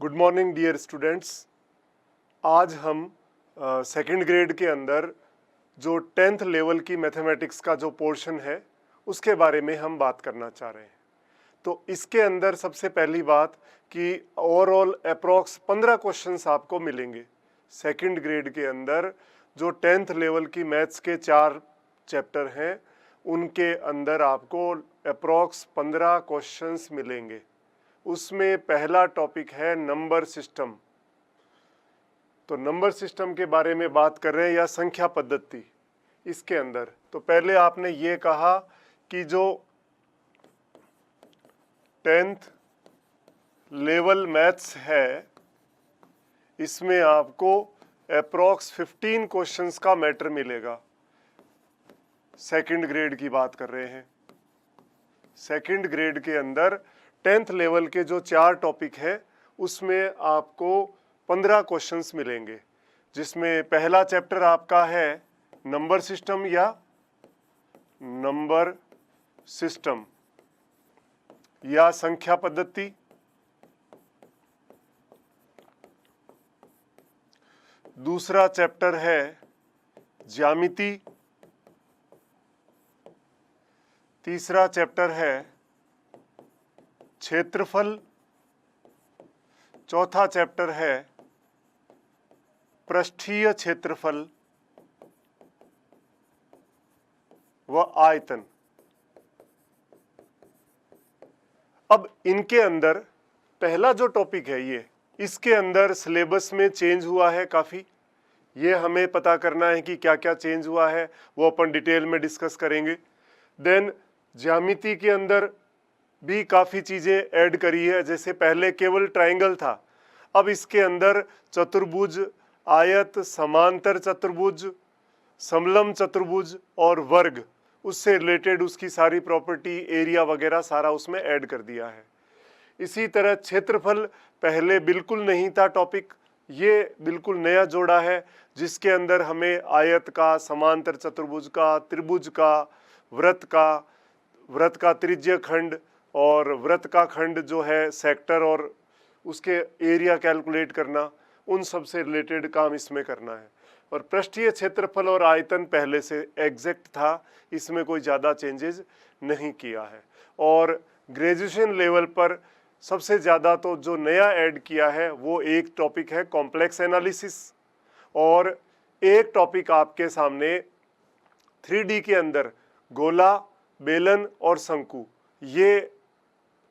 Good morning dear students. आज हम second grade के अंदर जो 10th लेवल की मैथमेटिक्स का जो पोर्शन है उसके बारे में हम बात करना चाह रहे हैं। तो इसके अंदर सबसे पहली बात कि ओवरऑल अप्रॉक्स 15 क्वेश्चंस आपको मिलेंगे। सेकंड ग्रेड के अंदर जो 10th लेवल की मैथ्स के 4 चैप्टर हैं उनके अंदर आपको अप्रॉक्स 15 क्वेश्चंस मिलेंगे। उसमें पहला टॉपिक है नंबर सिस्टम। तो नंबर सिस्टम के बारे में बात कर रहे हैं या संख्या पद्धति इसके अंदर। तो पहले आपने ये कहा कि जो 10th लेवल मैथ्स है इसमें आपको अप्रॉक्स 15 क्वेश्चंस का मैटर मिलेगा। सेकंड ग्रेड की बात कर रहे हैं। सेकंड ग्रेड के अंदर 10th लेवल के जो 4 टॉपिक है उसमें आपको 15 क्वेश्चंस मिलेंगे, जिसमें पहला चैप्टर आपका है नंबर सिस्टम या नंबर सिस्टम या संख्या पद्धति। दूसरा चैप्टर है ज्यामिति। तीसरा चैप्टर है क्षेत्रफल। चौथा चैप्टर है पृष्ठीय क्षेत्रफल व आयतन। अब इनके अंदर पहला जो टॉपिक है ये इसके अंदर सिलेबस में चेंज हुआ है काफ़ी। ये हमें पता करना है कि क्या क्या चेंज हुआ है, वो अपन डिटेल में डिस्कस करेंगे। देन ज्यामिति के अंदर भी काफ़ी चीज़ें ऐड करी है। जैसे पहले केवल ट्रायंगल था, अब इसके अंदर चतुर्भुज, आयत, समांतर चतुर्भुज, समलंब चतुर्भुज और वर्ग, उससे रिलेटेड उसकी सारी प्रॉपर्टी, एरिया वगैरह सारा उसमें ऐड कर दिया है। इसी तरह क्षेत्रफल पहले बिल्कुल नहीं था टॉपिक, ये बिल्कुल नया जोड़ा है, जिसके अंदर हमें आयत का, समांतर चतुर्भुज का, त्रिभुज का, वृत्त का त्रिज्य खंड और वृत्त का खंड जो है सेक्टर और उसके एरिया कैलकुलेट करना, उन सब से रिलेटेड काम इसमें करना है। और पृष्ठीय क्षेत्रफल और आयतन पहले से एग्जैक्ट था, इसमें कोई ज़्यादा चेंजेस नहीं किया है। और ग्रेजुएशन लेवल पर सबसे ज़्यादा तो जो नया ऐड किया है वो एक टॉपिक है कॉम्प्लेक्स एनालिसिस, और एक टॉपिक आपके सामने 3D के अंदर गोला, बेलन और शंकु, ये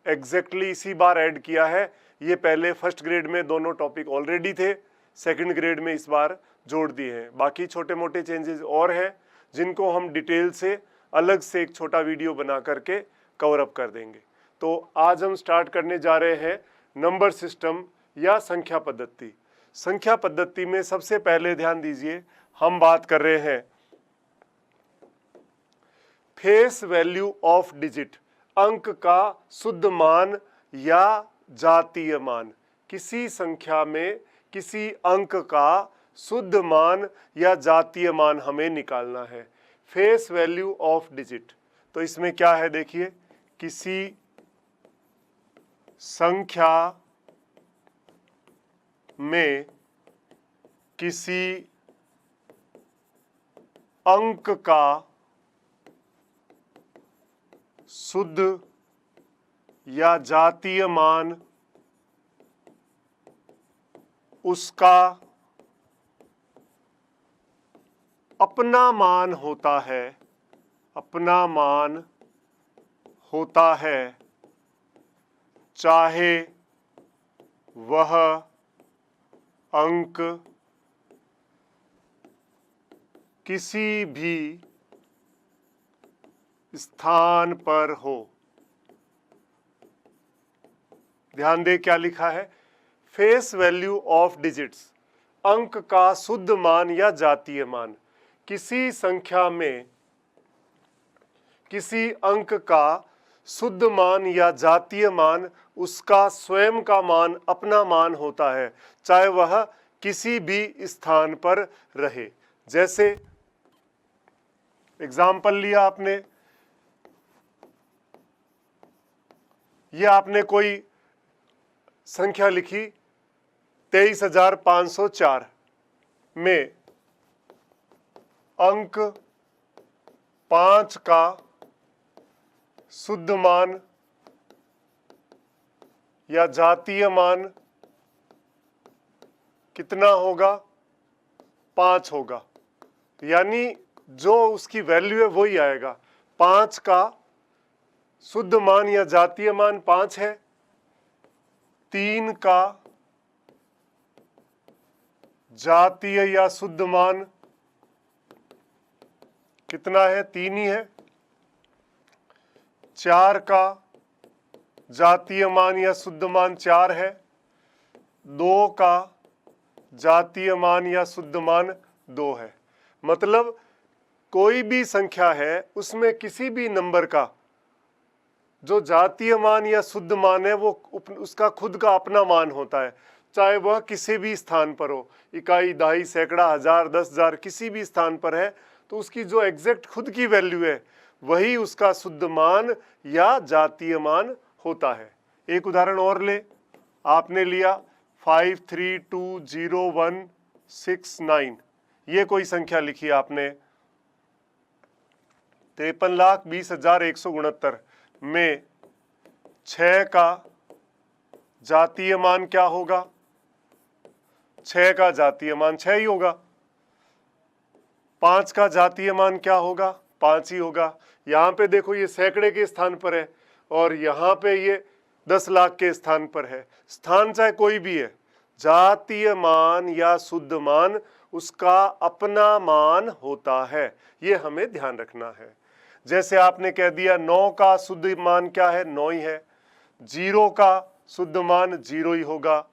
एग्जैक्टली इसी बार ऐड किया है। ये पहले फर्स्ट ग्रेड में दोनों टॉपिक ऑलरेडी थे, सेकंड ग्रेड में इस बार जोड़ दिए हैं। बाकी छोटे मोटे चेंजेस और हैं जिनको हम डिटेल से अलग से एक छोटा वीडियो बना करके कवर अप कर देंगे। तो आज हम स्टार्ट करने जा रहे हैं नंबर सिस्टम या संख्या पद्धति। संख्या पद्धति में सबसे पहले ध्यान दीजिए, हम बात कर रहे हैं फेस वैल्यू ऑफ डिजिट, अंक का शुद्ध मान या जातीय मान। किसी संख्या में किसी अंक का शुद्ध मान या जातीय मान हमें निकालना है, फेस वैल्यू ऑफ डिजिट। तो इसमें क्या है देखिए, किसी संख्या में किसी अंक का शुद्ध या जातीय मान उसका अपना मान होता है, अपना मान होता है, चाहे वह अंक किसी भी स्थान पर हो। ध्यान दे क्या लिखा है, फेस वैल्यू ऑफ डिजिट्स, अंक का शुद्ध मान या जातीय मान। किसी संख्या में किसी अंक का शुद्ध मान या जातीय मान उसका स्वयं का मान, अपना मान होता है, चाहे वह किसी भी स्थान पर रहे। जैसे एग्जाम्पल लिया आपने, ये आपने कोई संख्या लिखी 23,504 में अंक 5 का शुद्ध मान या जातीय मान कितना होगा? 5 होगा। यानी जो उसकी वैल्यू है वही आएगा। 5 का शुद्ध मान या जातीय मान 5 है। 3 का जातीय या शुद्ध मान कितना है? 3 ही है। 4 का जातीय मान या शुद्ध मान 4 है। 2 का जातीय मान या शुद्ध मान 2 है। मतलब कोई भी संख्या है उसमें किसी भी नंबर का जो जातीय मान या शुद्ध मान है वो उसका खुद का अपना मान होता है, चाहे वह किसी भी स्थान पर हो, इकाई, दहाई, सैकड़ा, हजार, 10,000, किसी भी स्थान पर है, तो उसकी जो एग्जैक्ट खुद की वैल्यू है वही उसका शुद्ध मान या जातीय मान होता है। एक उदाहरण और ले, आपने लिया 5320,169, ये कोई संख्या लिखी आपने। 53,20,169 में 6 का जातीय मान क्या होगा? 6 का जातीय मान 6 ही होगा। 5 का जातीय मान क्या होगा? 5 ही होगा। यहाँ पे देखो ये सैकड़े के स्थान पर है और यहाँ पे ये 10 लाख के स्थान पर है। स्थान चाहे कोई भी है, जातीय मान या शुद्ध मान उसका अपना मान होता है, ये हमें ध्यान रखना है। जैसे आपने कह दिया 9 का शुद्ध मान क्या है? 9 ही है। 0 का शुद्ध मान 0 ही होगा।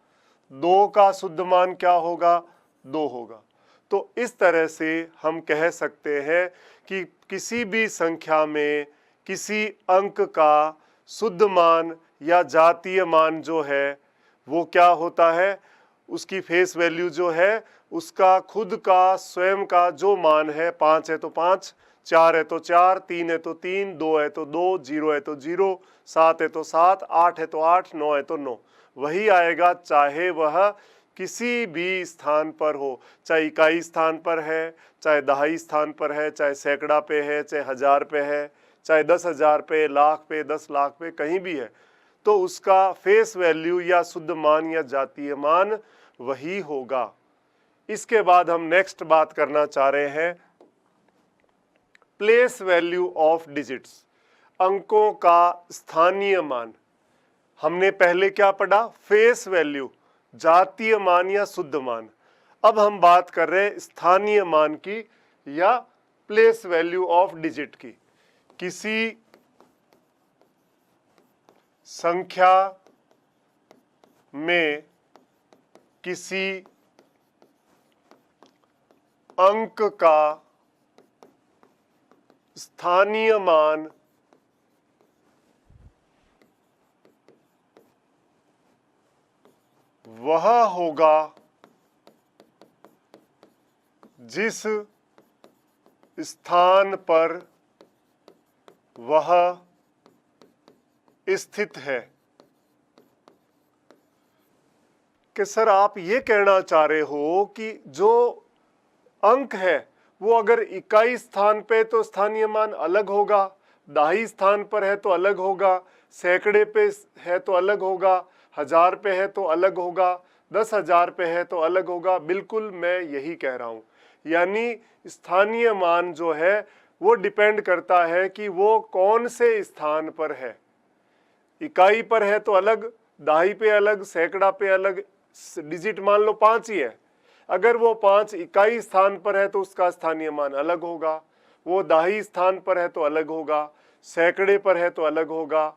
2 का शुद्ध मान क्या होगा? 2 होगा। तो इस तरह से हम कह सकते हैं कि किसी भी संख्या में किसी अंक का शुद्ध मान या जातीय मान जो है वो क्या होता है? उसकी फेस वैल्यू जो है उसका खुद का स्वयं का जो मान है, 5 है तो 5, 4 है तो 4, 3 है तो 3, 2 है तो 2, 0 है तो 0, 7 है तो 7, 8 है तो 8, 9 है तो 9, वही आएगा चाहे वह किसी भी स्थान पर हो, चाहे इकाई स्थान पर है, चाहे दहाई स्थान पर है, चाहे सैकड़ा पे है, चाहे हजार पे है, चाहे 10,000 पे, लाख पे, 10 लाख पे, कहीं भी है, तो उसका फेस वैल्यू या शुद्ध मान या जातीय मान वही होगा। इसके बाद हम नेक्स्ट बात करना चाह रहे हैं प्लेस वैल्यू ऑफ डिजिट्स, अंकों का स्थानीय मान। हमने पहले क्या पढ़ा? फेस वैल्यू, जातीय मान या शुद्ध मान। अब हम बात कर रहे हैं स्थानीय मान की या प्लेस वैल्यू ऑफ डिजिट की। किसी संख्या में किसी अंक का स्थानीय मान वह होगा जिस स्थान पर वह स्थित है। कि सर आप ये कहना चाह रहे हो कि जो अंक है वो अगर इकाई स्थान पे तो स्थानीय मान अलग होगा, दहाई स्थान पर है तो अलग होगा, सैकड़े पे है तो अलग होगा, हजार पे है तो अलग होगा, 10,000 पे है तो अलग होगा। बिल्कुल मैं यही कह रहा हूं। यानी स्थानीय मान जो है वो डिपेंड करता है कि वो कौन से स्थान पर है। इकाई पर है तो अलग, दहाई पे अलग, सैकड़ा पे अलग, डिजिट मान लो 5 ही है। अगर वो 5 इकाई स्थान पर है तो उसका स्थानीय मान अलग होगा, वो दहाई स्थान पर है तो अलग होगा, सैकड़े पर है तो अलग होगा,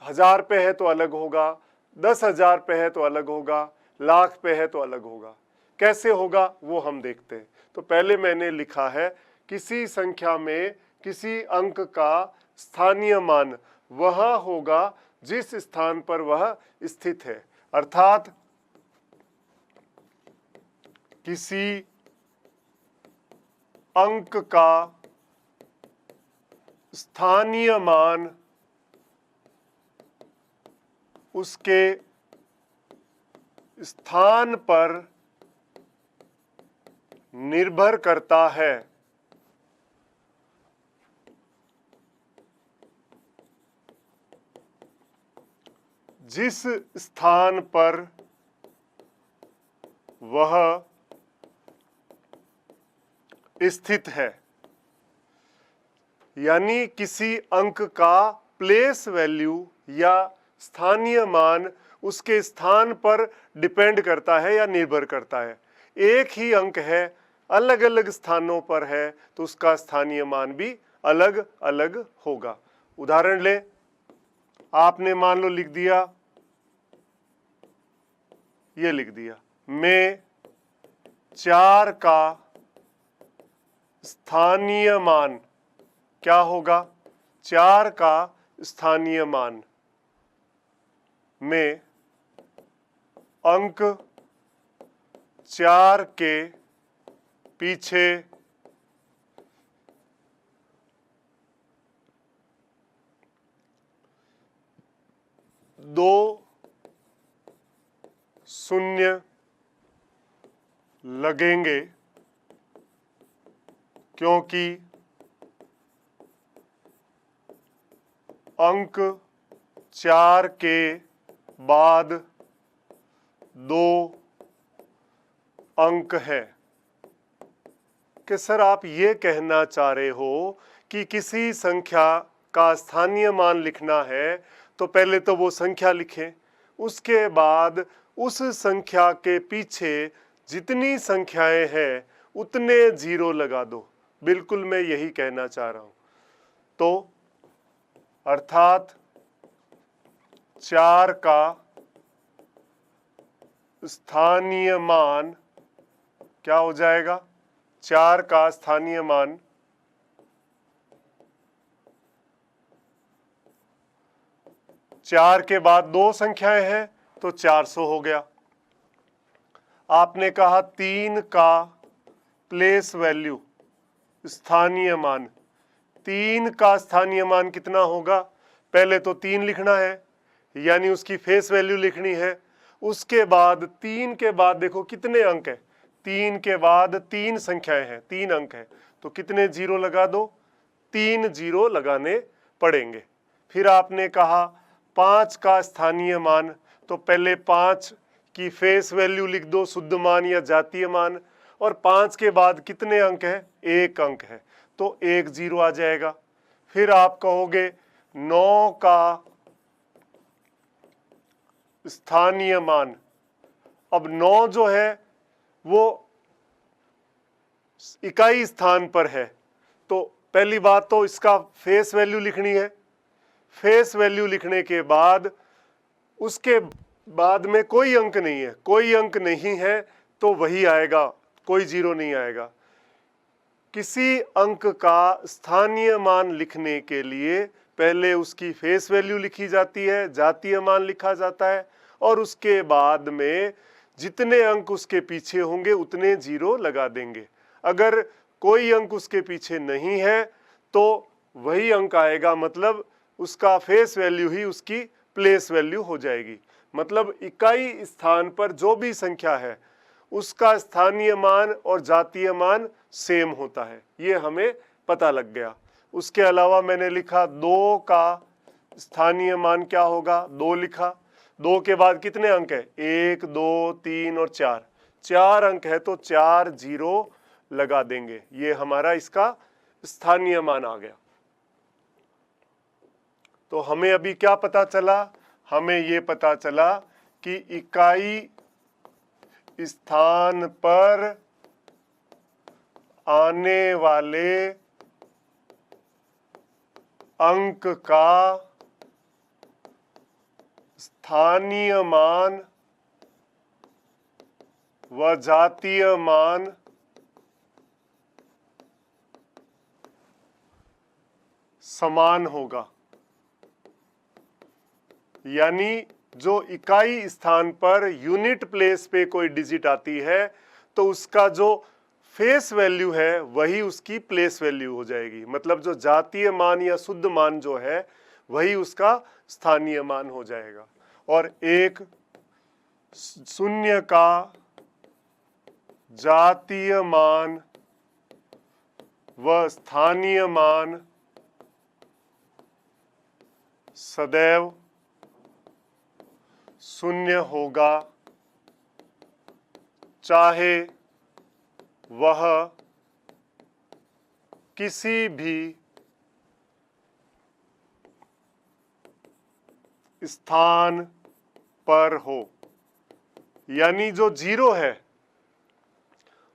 हजार पे है तो अलग होगा, 10,000 पे है तो अलग होगा, लाख पे है तो अलग होगा। कैसे होगा वो हम देखते हैं। तो पहले मैंने लिखा है किसी संख्या में किसी अंक का स्थानीय मान वह होगा जिस स्थान पर वह स्थित है। अर्थात किसी अंक का स्थानीय मान उसके स्थान पर निर्भर करता है। जिस स्थान पर वह स्थित है, यानी किसी अंक का प्लेस वैल्यू या स्थानीय मान उसके स्थान पर डिपेंड करता है या निर्भर करता है। एक ही अंक है, अलग अलग स्थानों पर है, तो उसका स्थानीय मान भी अलग अलग होगा। उदाहरण ले, आपने मान लो लिख दिया, ये लिख दिया, मैं 4 का स्थानीय मान क्या होगा? 4 का स्थानीय मान में अंक 4 के पीछे दो शून्य लगेंगे, क्योंकि अंक 4 के बाद 2 अंक है। कि सर आप ये कहना चाह रहे हो कि किसी संख्या का स्थानीय मान लिखना है तो पहले तो वो संख्या लिखें, उसके बाद उस संख्या के पीछे जितनी संख्याएं हैं उतने 0 लगा दो। बिल्कुल मैं यही कहना चाह रहा हूं। तो अर्थात 4 का स्थानीय मान क्या हो जाएगा? 4 का स्थानीय मान 4 के बाद 2 संख्याएं हैं तो 400 हो गया। आपने कहा 3 का प्लेस वैल्यू स्थानीय मान, 3 का स्थानीय मान कितना होगा? पहले तो 3 लिखना है, यानी उसकी फेस वैल्यू लिखनी है। उसके बाद 3 के बाद देखो कितने अंक है, 3 के बाद 3 संख्याएं हैं, 3 अंक है, तो कितने 0 लगा दो? 3 0 लगाने पड़ेंगे। फिर आपने कहा 5 का स्थानीय मान, तो पहले 5 की फेस वैल्यू लिख दो, शुद्ध मान या जातीय मान, और 5 के बाद कितने अंक है? 1 अंक है, तो 1 0 आ जाएगा। फिर आप कहोगे 9 का स्थानीय मान। अब 9 जो है वो इकाई स्थान पर है, तो पहली बात तो इसका फेस वैल्यू लिखनी है। फेस वैल्यू लिखने के बाद उसके बाद में कोई अंक नहीं है, कोई अंक नहीं है तो वही आएगा, कोई 0 नहीं आएगा। किसी अंक का स्थानीय मान लिखने के लिए पहले उसकी फेस वैल्यू लिखी जाती है, जातीय मान लिखा जाता है, और उसके बाद में जितने अंक उसके पीछे होंगे उतने 0 लगा देंगे। अगर कोई अंक उसके पीछे नहीं है तो वही अंक आएगा, मतलब उसका फेस वैल्यू ही उसकी प्लेस वैल्यू हो जाएगी। मतलब इकाई स्थान पर जो भी संख्या है उसका स्थानीय मान और जातीय मान सेम होता है, ये हमें पता लग गया। उसके अलावा मैंने लिखा 2 का स्थानीय मान क्या होगा? 2 लिखा। 2 के बाद कितने अंक है? 1 2 3 और 4, 4 अंक है तो 4 0 लगा देंगे। ये हमारा इसका स्थानीय मान आ गया। तो हमें अभी क्या पता चला? हमें ये पता चला कि इकाई स्थान पर आने वाले अंक का स्थानीय मान व जातीय मान समान होगा। यानी जो इकाई स्थान पर यूनिट प्लेस पे कोई डिजिट आती है तो उसका जो फेस वैल्यू है वही उसकी प्लेस वैल्यू हो जाएगी। मतलब जो जातीय मान या शुद्ध मान जो है वही उसका स्थानीय मान हो जाएगा। और एक शून्य का जातीय मान व स्थानीय मान सदैव शून्य होगा, चाहे वह किसी भी स्थान पर हो। यानी जो जीरो है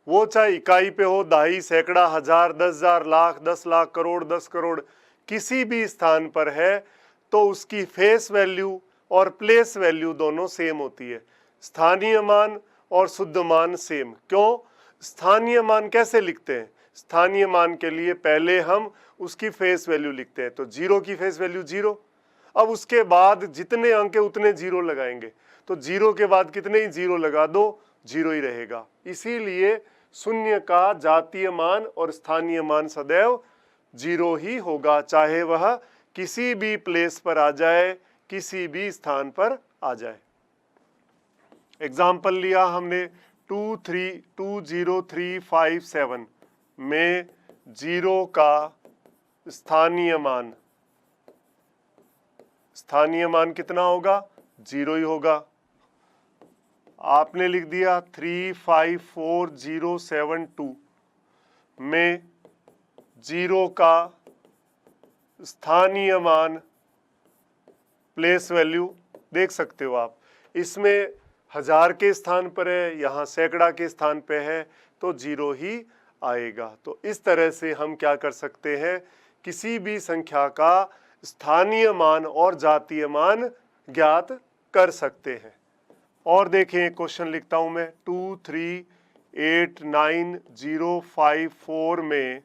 वो चाहे इकाई पे हो, दहाई, सैकड़ा, हजार, 10,000, लाख, 10 लाख, करोड़, 10 करोड़, किसी भी स्थान पर है तो उसकी फेस वैल्यू और प्लेस वैल्यू दोनों सेम होती है। स्थानीय मान और शुद्ध मान सेम। क्यों? स्थानीय मान कैसे लिखते हैं? स्थानीय मान के लिए पहले हम उसकी फेस वैल्यू लिखते हैं, तो जीरो की फेस वैल्यू जीरो। अब उसके बाद जितने अंक है उतने जीरो लगाएंगे, तो जीरो के बाद कितने ही जीरो लगा दो, जीरो ही रहेगा। इसीलिए शून्य का जातीय मान और स्थानीय मान सदैव जीरो ही होगा, चाहे वह किसी भी प्लेस पर आ जाए, किसी भी स्थान पर आ जाए। एग्जाम्पल लिया हमने 20357 में जीरो का स्थानीय मान कितना होगा? जीरो ही होगा। आपने लिख दिया 354072 में जीरो का स्थानीय मान प्लेस वैल्यू देख सकते हो आप, इसमें हजार के स्थान पर है, यहाँ सैकड़ा के स्थान पे है, तो जीरो ही आएगा। तो इस तरह से हम क्या कर सकते हैं, किसी भी संख्या का स्थानीय मान और जातीय मान ज्ञात कर सकते हैं। और देखें, क्वेश्चन लिखता हूं मैं 2389054 में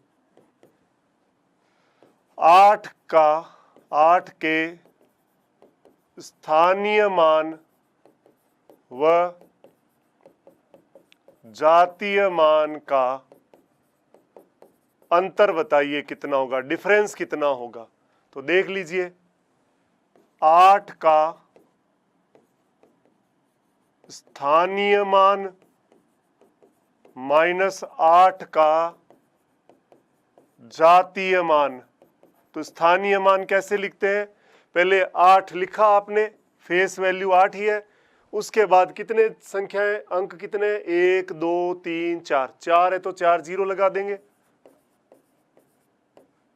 8 के स्थानीय मान व जातीय मान का अंतर बताइए कितना होगा, डिफरेंस कितना होगा। तो देख लीजिए, 8 का स्थानीय मान माइनस 8 का जातीय मान। तो स्थानीय मान कैसे लिखते हैं? पहले 8 लिखा आपने, फेस वैल्यू 8 ही है, उसके बाद कितने संख्याएं, अंक कितने, 1 2 3 4, 4 है तो 4 जीरो लगा देंगे,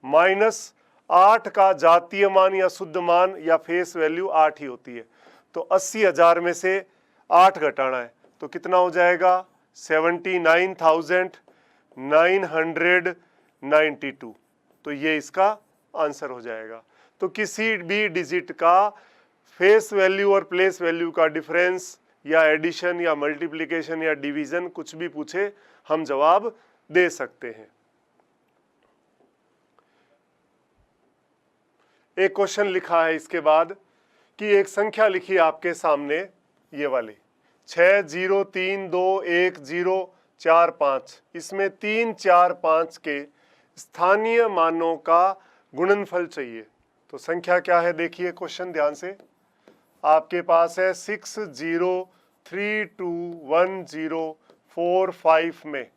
माइनस 8 का जातीय मान या शुद्ध मान या फेस वैल्यू 8 ही होती है। तो 80,000 में से 8 घटाना है तो कितना हो जाएगा, 79,992। तो ये इसका आंसर हो जाएगा। तो किसी भी डिजिट का फेस वैल्यू और प्लेस वैल्यू का डिफरेंस या एडिशन या मल्टीप्लिकेशन या डिवीजन कुछ भी पूछे हम जवाब दे सकते हैं। एक क्वेश्चन लिखा है इसके बाद कि एक संख्या लिखी आपके सामने, ये वाली 60321045, इसमें 3 4 5 के स्थानीय मानों का गुणनफल चाहिए। तो संख्या क्या है, देखिए क्वेश्चन ध्यान से। आपके पास है 60321045 में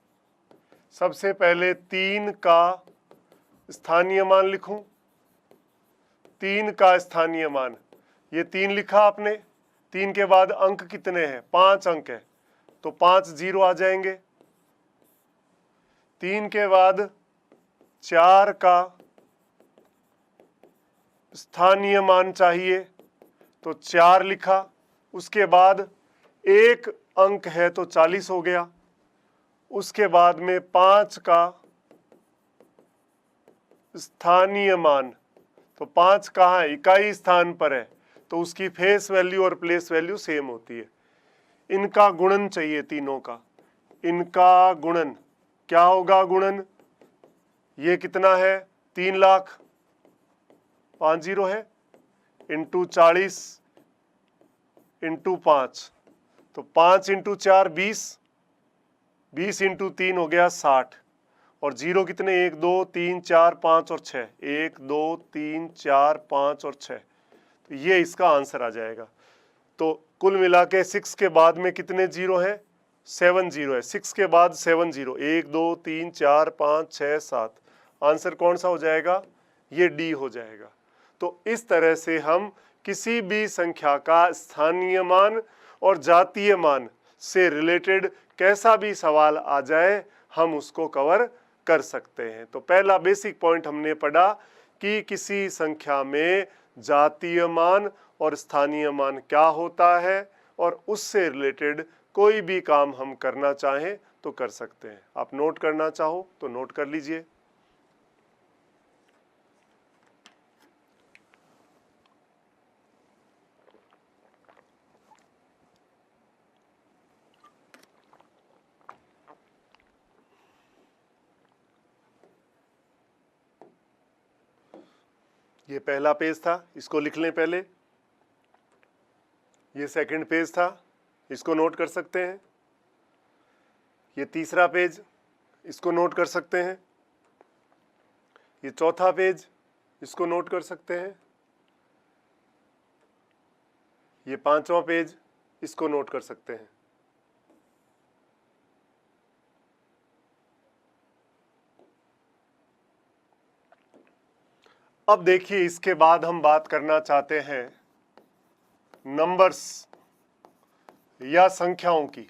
सबसे पहले 3 का स्थानीय मान लिखूं, 3 का स्थानीय मान, ये 3 लिखा आपने, 3 के बाद अंक कितने हैं, 5 अंक है तो 5 जीरो आ जाएंगे। 3 के बाद 4 का स्थानीय मान चाहिए तो 4 लिखा, उसके बाद 1 अंक है तो 40 हो गया। उसके बाद में 5 का स्थानीय मान, तो 5 कहाँ है, इकाई स्थान पर है, तो उसकी फेस वैल्यू और प्लेस वैल्यू सेम होती है। इनका गुणन चाहिए तीनों का, इनका गुणन क्या होगा, गुणन ये कितना है, 3 लाख, 5 जीरो है, इंटू 40 इंटू 5, तो 5 इंटू 4 20, 20 इंटू 3 हो गया 60, और जीरो कितने, 1 2 3 4 5 और 6, 1 2 3 4 5 और 6, तो ये इसका आंसर आ जाएगा। तो कुल मिला के 6 के बाद में कितने जीरो है? 7 जीरो है। 6 के बाद 7 जीरो, 1 2 3 4 5 6 7। आंसर कौन सा हो जाएगा? ये डी हो जाएगा। तो इस तरह से हम किसी भी संख्या का स्थानीय मान और जातीय मान से रिलेटेड कैसा भी सवाल आ जाए हम उसको कवर कर सकते हैं। तो पहला बेसिक पॉइंट हमने पढ़ा कि किसी संख्या में जातीय मान और स्थानीय मान क्या होता है और उससे रिलेटेड कोई भी काम हम करना चाहें तो कर सकते हैं। आप नोट करना चाहो तो नोट कर लीजिए। ये पहला पेज था, इसको लिख लें पहले। ये सेकंड पेज था, इसको नोट कर सकते हैं। ये तीसरा पेज, इसको नोट कर सकते हैं। ये चौथा पेज, इसको नोट कर सकते हैं। ये पांचवा पेज, इसको नोट कर सकते हैं। अब देखिए, इसके बाद हम बात करना चाहते हैं नंबर्स या संख्याओं की,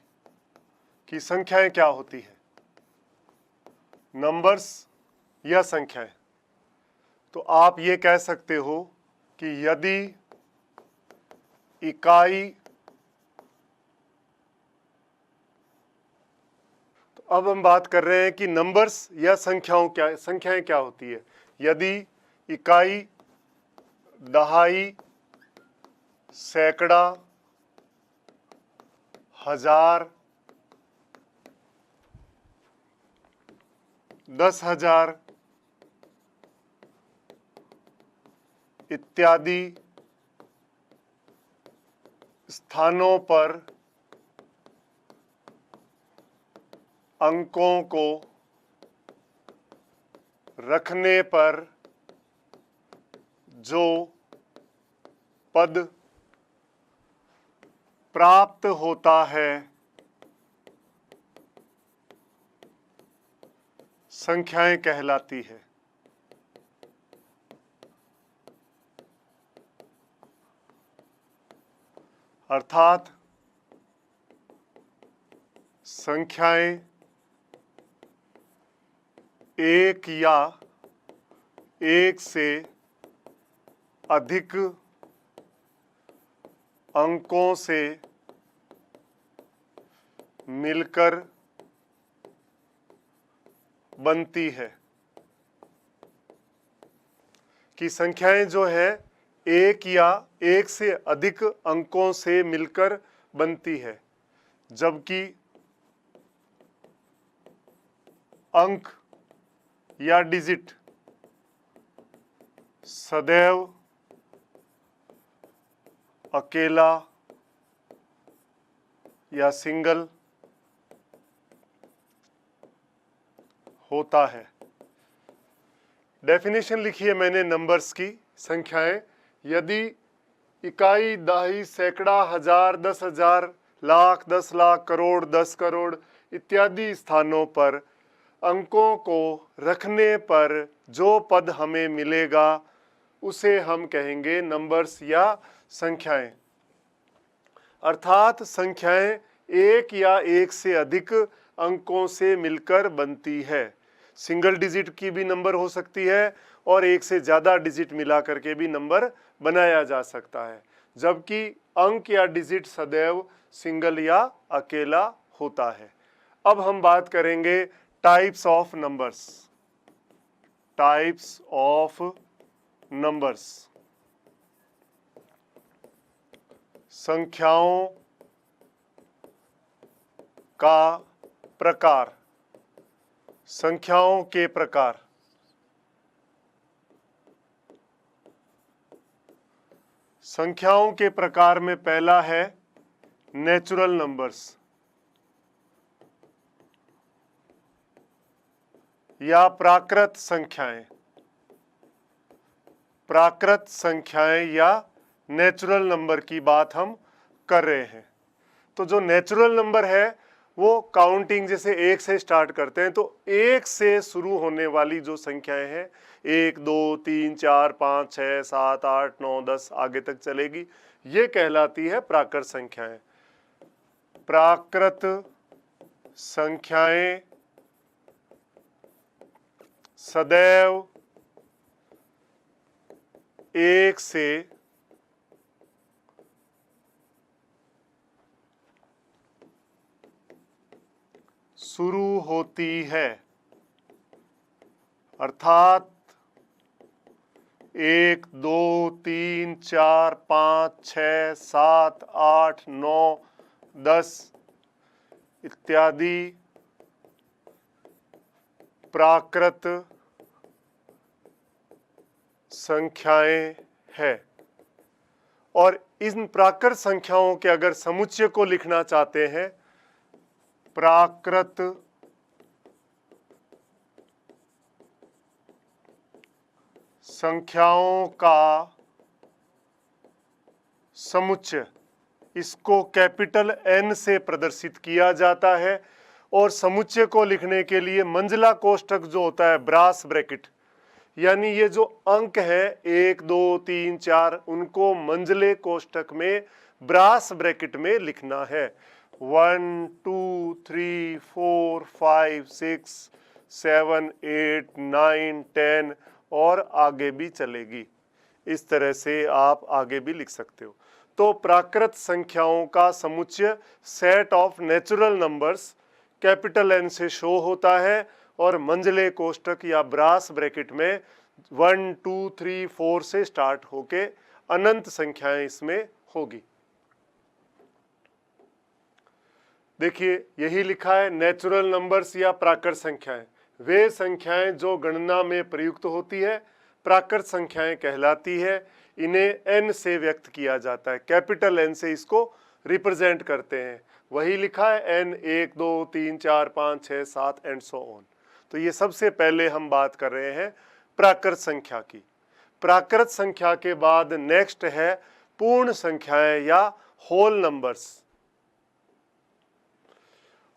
कि संख्याएं क्या होती है। नंबर्स या संख्याएं, तो आप ये कह सकते हो कि यदि इकाई, तो अब हम बात कर रहे हैं कि नंबर्स या संख्याएं क्या होती है। यदि इकाई, दहाई, सैकड़ा, हजार, 10,000 इत्यादि स्थानों पर अंकों को रखने पर जो पद प्राप्त होता है संख्याएं कहलाती है। अर्थात संख्याएं एक या एक से अधिक अंकों से मिलकर बनती है। कि संख्याएं जो है एक या एक से अधिक अंकों से मिलकर बनती है, जबकि अंक या डिजिट सदैव अकेला या सिंगल होता है। डेफिनेशन लिखी है मैंने नंबर्स की। संख्याएं यदि इकाई, दहाई, सैकड़ा, हजार, 10,000, लाख, 10 लाख, करोड़, 10 करोड़ इत्यादि स्थानों पर अंकों को रखने पर जो पद हमें मिलेगा उसे हम कहेंगे नंबर्स या संख्याएं। अर्थात संख्याएं एक या एक से अधिक अंकों से मिलकर बनती है। सिंगल डिजिट की भी नंबर हो सकती है और एक से ज़्यादा डिजिट मिला करके भी नंबर बनाया जा सकता है, जबकि अंक या डिजिट सदैव सिंगल या अकेला होता है। अब हम बात करेंगे types of numbers. Types of numbers, संख्याओं का प्रकार, संख्याओं के प्रकार। संख्याओं के प्रकार में पहला है नेचुरल नंबर्स या प्राकृत संख्याएं। प्राकृत संख्याएं या नेचुरल नंबर की बात हम कर रहे हैं। तो जो नेचुरल नंबर है वो काउंटिंग जैसे 1 से स्टार्ट करते हैं, तो 1 से शुरू होने वाली जो संख्याएं हैं 1 2 3 4 5 6 7 8 9 10 आगे तक चलेगी, ये कहलाती है प्राकृत संख्याएं। प्राकृत संख्याएं सदैव 1 से शुरू होती है, अर्थात 1 2 3 4 5 6 7 8 9 10 इत्यादि प्राकृत संख्याएं है। और इन प्राकृत संख्याओं के अगर समुच्चय को लिखना चाहते हैं, प्राकृत संख्याओं का समुच्चय, इसको कैपिटल N से प्रदर्शित किया जाता है। और समुच्चय को लिखने के लिए मंझला कोष्ठक जो होता है, ब्रास ब्रैकेट, यानी ये जो अंक है 1 2 3 4, उनको मंझले कोष्ठक में ब्रास ब्रैकेट में लिखना है। 1 2 3 4 5 6 7 8 9 10 और आगे भी चलेगी। इस तरह से आप आगे भी लिख सकते हो। तो प्राकृत संख्याओं का समुच्चय set of natural numbers capital N से शो होता है और मंझले कोष्ठक या ब्रास ब्रैकेट में 1 2 3 4 से स्टार्ट होके अनंत संख्याएं इसमें होगी। देखिए यही लिखा है, नेचुरल नंबर्स या प्राकृत संख्याएं वे संख्याएं जो गणना में प्रयुक्त होती है, प्राकृत संख्याएं कहलाती है। इन्हें n से व्यक्त किया जाता है, कैपिटल N से इसको रिप्रेजेंट करते हैं। वही लिखा है n 1 2 3 4 5 6 7 एंड सो ऑन। तो ये सबसे पहले हम बात कर रहे हैं प्राकृत संख्या की। प्राकृत संख्या के बाद नेक्स्ट है पूर्ण संख्याएं या होल नंबर्स।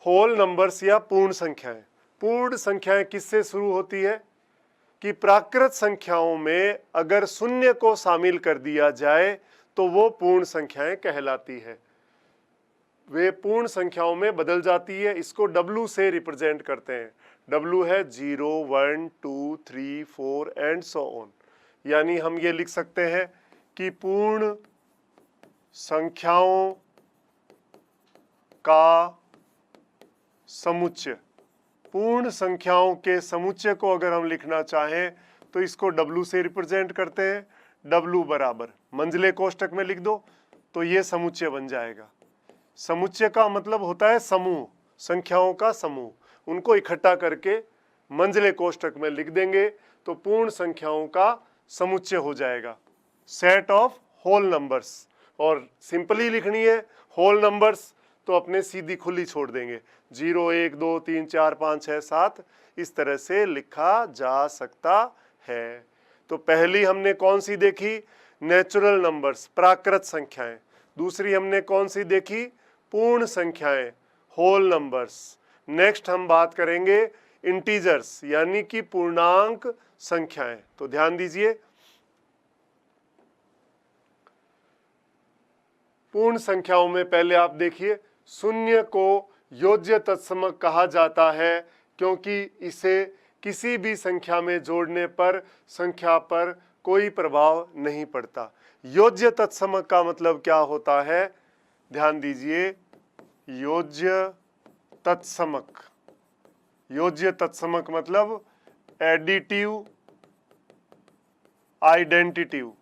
होल नंबर्स या पूर्ण संख्याएं। पूर्ण संख्याएं किससे शुरू होती है कि प्राकृत संख्याओं में अगर शून्य को शामिल कर दिया जाए तो वो पूर्ण संख्याएं कहलाती है। वे पूर्ण संख्याओं में बदल जाती है। इसको W से रिप्रेजेंट करते हैं। W है 0 1 2 3 4 एंड सो ऑन। यानी हम ये लिख सकते हैं कि पूर्ण संख्याओं का समुच्चय। पूर्ण संख्याओं के समुच्चय को अगर हम लिखना चाहें तो इसको W से रिप्रेजेंट करते हैं। W बराबर मंझले कोष्ठक में लिख दो तो ये समुच्चय बन जाएगा। समुच्चय का मतलब होता है समूह, संख्याओं का समूह। उनको इकट्ठा करके मंझले कोष्ठक में लिख देंगे तो पूर्ण संख्याओं का समुच्चय हो जाएगा, सेट ऑफ होल नंबर्स। और सिंपली लिखनी है होल नंबर्स तो अपने सीधी खुली छोड़ देंगे, 0 1 2 3 4 5 6 7 इस तरह से लिखा जा सकता है। तो पहली हमने कौन सी देखी, नेचुरल नंबर्स प्राकृत संख्याएं। दूसरी हमने कौन सी देखी, पूर्ण संख्याएं होल नंबर्स। नेक्स्ट हम बात करेंगे इंटीजर्स यानी कि पूर्णांक संख्याएं। तो ध्यान दीजिए, पूर्ण संख्याओं में पहले आप देखिए, शून्य को योज्य तत्समक कहा जाता है क्योंकि इसे किसी भी संख्या में जोड़ने पर संख्या पर कोई प्रभाव नहीं पड़ता। योज्य तत्समक का मतलब क्या होता है, ध्यान दीजिए, योज्य तत्समक। योज्य तत्समक मतलब एडिटिव आइडेंटिटिव।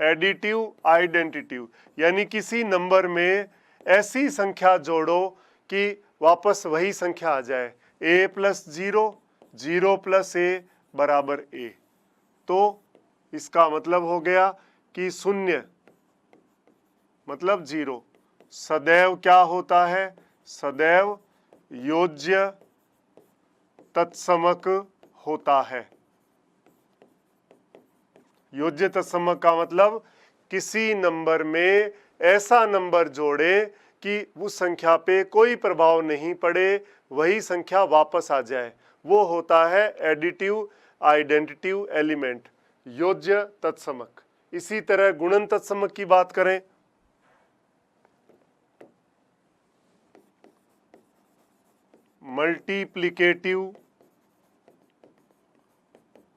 एडिटिव आइडेंटिटिव यानी किसी नंबर में ऐसी संख्या जोड़ो कि वापस वही संख्या आ जाए, a + 0 0 + a बराबर a। तो इसका मतलब हो गया कि शून्य मतलब 0 सदैव क्या होता है, सदैव योज्य तत्समक होता है। योज्य तत्समक का मतलब किसी नंबर में ऐसा नंबर जोड़ें कि उस संख्या पे कोई प्रभाव नहीं पड़े, वही संख्या वापस आ जाए, वो होता है एडिटिव आइडेंटिटिव एलिमेंट, योज्य तत्समक। इसी तरह गुणन तत्समक की बात करें, मल्टीप्लिकेटिव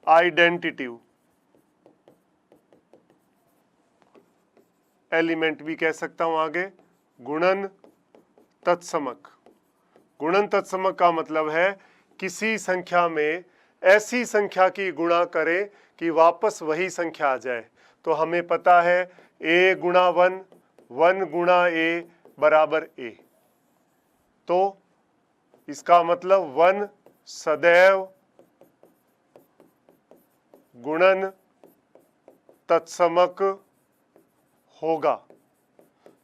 आइडेंटिटिव एलिमेंट भी कह सकता हूं आगे, गुणन तत्समक। गुणन तत्समक का मतलब है किसी संख्या में ऐसी संख्या की गुणा करें कि वापस वही संख्या आ जाए। तो हमें पता है a गुणा 1, 1 गुणा a बराबर a, तो इसका मतलब 1 सदैव गुणन तत्समक होगा।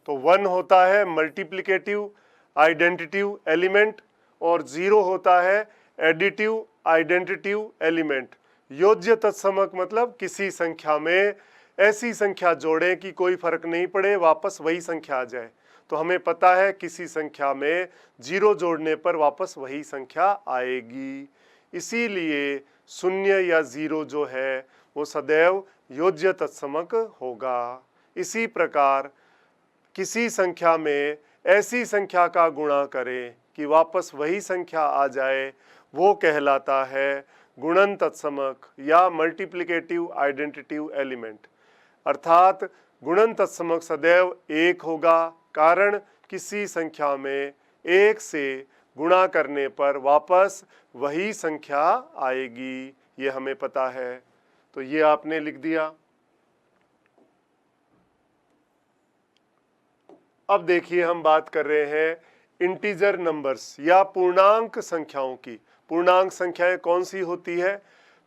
तो 1 होता है मल्टीप्लिकेटिव आइडेंटिटिव एलिमेंट और 0 होता है एडिटिव आइडेंटिटिव एलिमेंट। योज्य तत्समक मतलब किसी संख्या में ऐसी संख्या जोड़ें कि कोई फर्क नहीं पड़े, वापस वही संख्या आ जाए। तो हमें पता है किसी संख्या में 0 जोड़ने पर वापस वही संख्या आएगी, इसीलिए 0 या 0 जो है वो सदैव योज्य तत्समक होगा। इसी प्रकार किसी संख्या में ऐसी संख्या का गुणा करें कि वापस वही संख्या आ जाए, वो कहलाता है गुणन तत्समक या मल्टीप्लिकेटिव आइडेंटिटिव एलिमेंट। अर्थात गुणन तत्समक सदैव 1 होगा, कारण किसी संख्या में 1 से गुणा करने पर वापस वही संख्या आएगी, ये हमें पता है। तो ये आपने लिख दिया। अब देखिए हम बात कर रहे हैं इंटीजर नंबर्स या पूर्णांक संख्याओं की। पूर्णांक संख्याएं कौन सी होती है?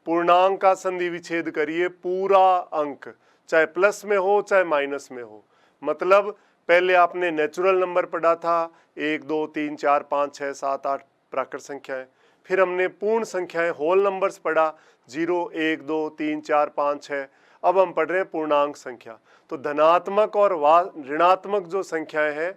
पूर्णांक का संधि विच्छेद करिए, पूरा अंक चाहे प्लस में हो चाहे माइनस में हो। मतलब पहले आपने नेचुरल नंबर पढ़ा था, 1 2 3 4 5 6 7 8 प्राकृत संख्याएं। फिर हमने पूर्ण संख्याएं होल नंबर्स पढ़ा, 0 1 2 3 4 5 6। अब हम पढ़ रहे हैं पूर्णांक संख्या। तो धनात्मक और ऋणात्मक जो संख्याएं हैं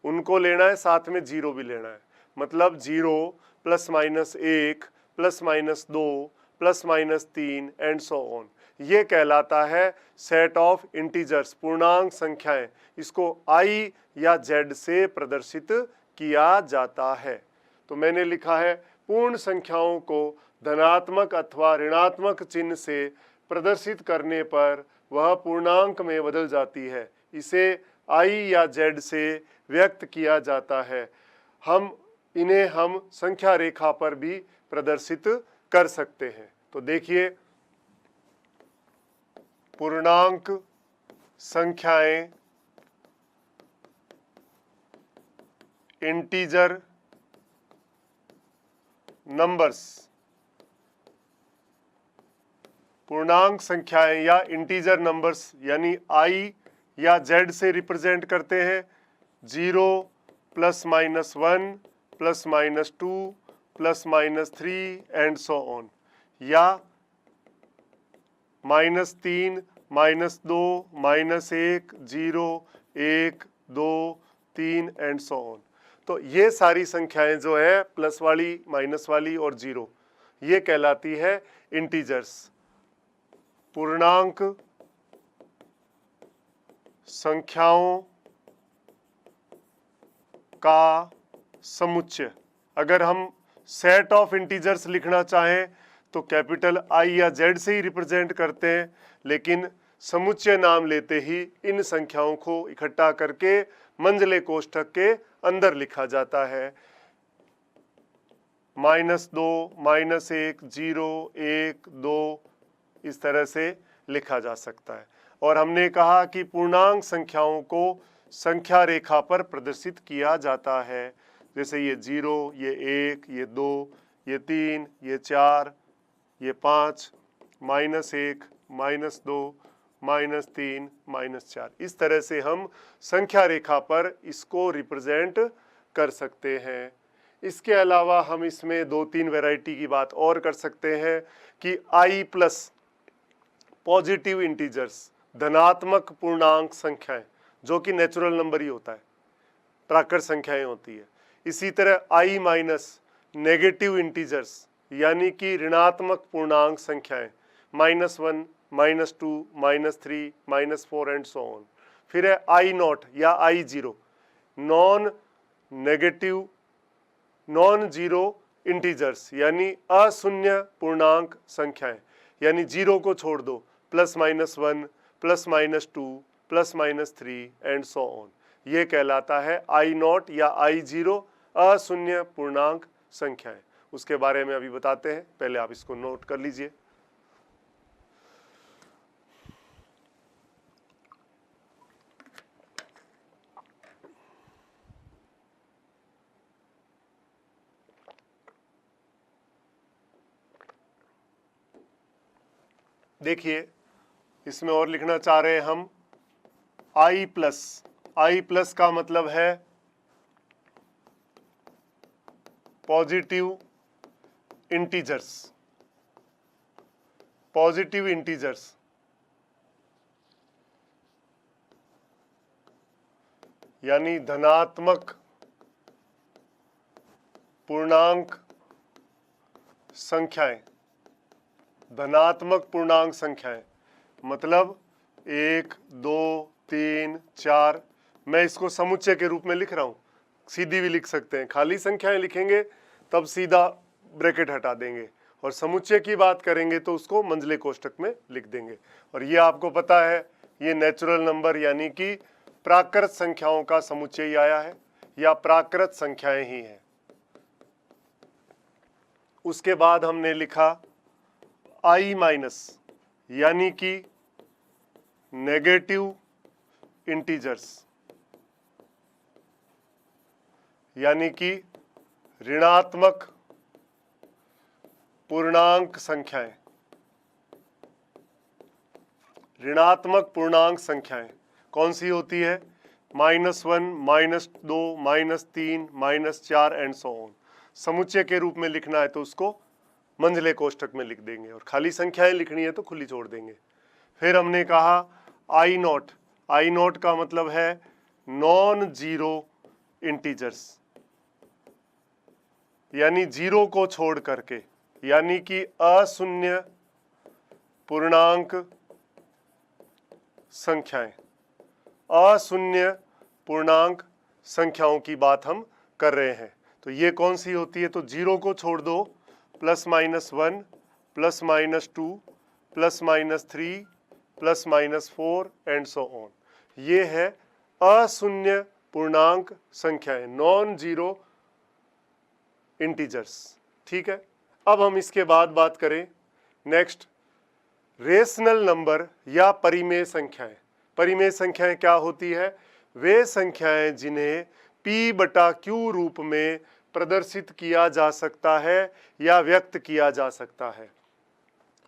उनको लेना है, साथ में 0 भी लेना है। मतलब 0 plus minus 1 plus minus 2 plus minus 3 and so on, ये कहलाता है सेट ऑफ इंटीजर्स, पूर्णांक संख्याएं। इसको i या z से प्रदर्शित किया जाता है। तो मैंने लिखा है पूर्ण संख्याओं को धनात्मक अथवा ऋणात्मक चिन्ह से प्रदर्शित करने पर वह पूर्णांक में बदल जाती है, इसे i या z से व्यक्त किया जाता है। इन्हें हम संख्या रेखा पर भी प्रदर्शित कर सकते हैं। तो देखिए पूर्णांक संख्याएं, इंटीजर नंबर्स, पूर्णांक संख्याएं या इंटीजर नंबर्स यानी i या z से रिप्रेजेंट करते हैं। 0 plus minus 1 plus minus 2 plus minus 3 and so on, या -3 -2 -1 0 1 2 3 एंड सो ऑन। तो ये सारी संख्याएं जो है प्लस वाली माइनस वाली और 0, ये कहलाती है इंटीजर्स, पूर्णांक संख्याओं का समुच्चय। अगर हम सेट ऑफ इंटीजर्स लिखना चाहें तो कैपिटल I या Z से ही रिप्रेजेंट करते हैं, लेकिन समुच्चय नाम लेते ही इन संख्याओं को इकट्ठा करके मंझले कोष्ठक के अंदर लिखा जाता है। -2 -1 0 1 2 इस तरह से लिखा जा सकता है। और हमने कहा कि पूर्णांक संख्याओं को संख्या रेखा पर प्रदर्शित किया जाता है, जैसे ये 0 ये 1 ये 2 ये 3 ये 4 ये 5 -1 -2 -3 -4, इस तरह से हम संख्या रेखा पर इसको रिप्रेजेंट कर सकते हैं। इसके अलावा हम इसमें 2-3 वैरायटी की बात और कर सकते हैं कि i प्लस पॉजिटिव इंटीजर्स, धनात्मक पूर्णांक संख्याएं, जो कि नेचुरल नंबर ही होता है, प्राकृत संख्याएं होती है। इसी तरह i माइनस नेगेटिव इंटीजर्स यानी कि ऋणात्मक पूर्णांक संख्याएं, -1, -2, -3, -4 एंड सो ऑन। फिर है i नॉट या i0 non negative non zero integers यानी अशून्य पूर्णांक संख्याएं, यानी जीरो को छोड़ दो, +-1, +-2, +-3 एंड सो ऑन। ये कहलाता है i नॉट या i0 अशून्य पूर्णांक संख्याएं। उसके बारे में अभी बताते हैं, पहले आप इसको नोट कर लीजिए। देखिए, इसमें और लिखना चाह रहे हैं हम i प्लस का मतलब है पॉजिटिव इंटीजर्स यानी धनात्मक पूर्णांक संख्याएं, मतलब 1, 2, 3, 4। मैं इसको समुच्चय के रूप में लिख रहा हूं, सीधी भी लिख सकते हैं, खाली संख्याएं लिखेंगे तब सीधा ब्रैकेट हटा देंगे, और समुच्चय की बात करेंगे तो उसको मंझले कोष्ठक में लिख देंगे। और ये आपको पता है, ये नेचुरल नंबर यानी कि प्राकृत संख्याओं का समुच्चय ही आया है, या प्राकृत संख्याएं ही हैं। उसके बाद हमने लिखा i माइनस यानी कि नेगेटिव इंटीजर्स यानी कि ऋणात्मक पूर्णांक संख्याएं। कौन सी होती है? -1, -2, -3, -4 एंड सो ऑन। समुच्चय के रूप में लिखना है तो उसको मंझले कोष्ठक में लिख देंगे, और खाली संख्याएं लिखनी है तो खुली छोड़ देंगे। फिर हमने कहा i नॉट का मतलब है नॉन जीरो इंटीजर्स यानी जीरो को छोड़ करके, यानी कि अशून्य पूर्णांक संख्याओं की बात हम कर रहे हैं। तो ये कौन सी होती है? तो जीरो को छोड़ दो, +-1, +-2, +-3, +-4 एंड सो ऑन। ये है अशून्य पूर्णांक संख्याएं, नॉन जीरो इंटीजर्स। ठीक है, अब हम इसके बाद बात करें नेक्स्ट, रेशनल नंबर या परिमेय संख्याएं। परिमेय संख्याएं क्या होती है? वे संख्याएं जिन्हें p/q रूप में प्रदर्शित किया जा सकता है या व्यक्त किया जा सकता है।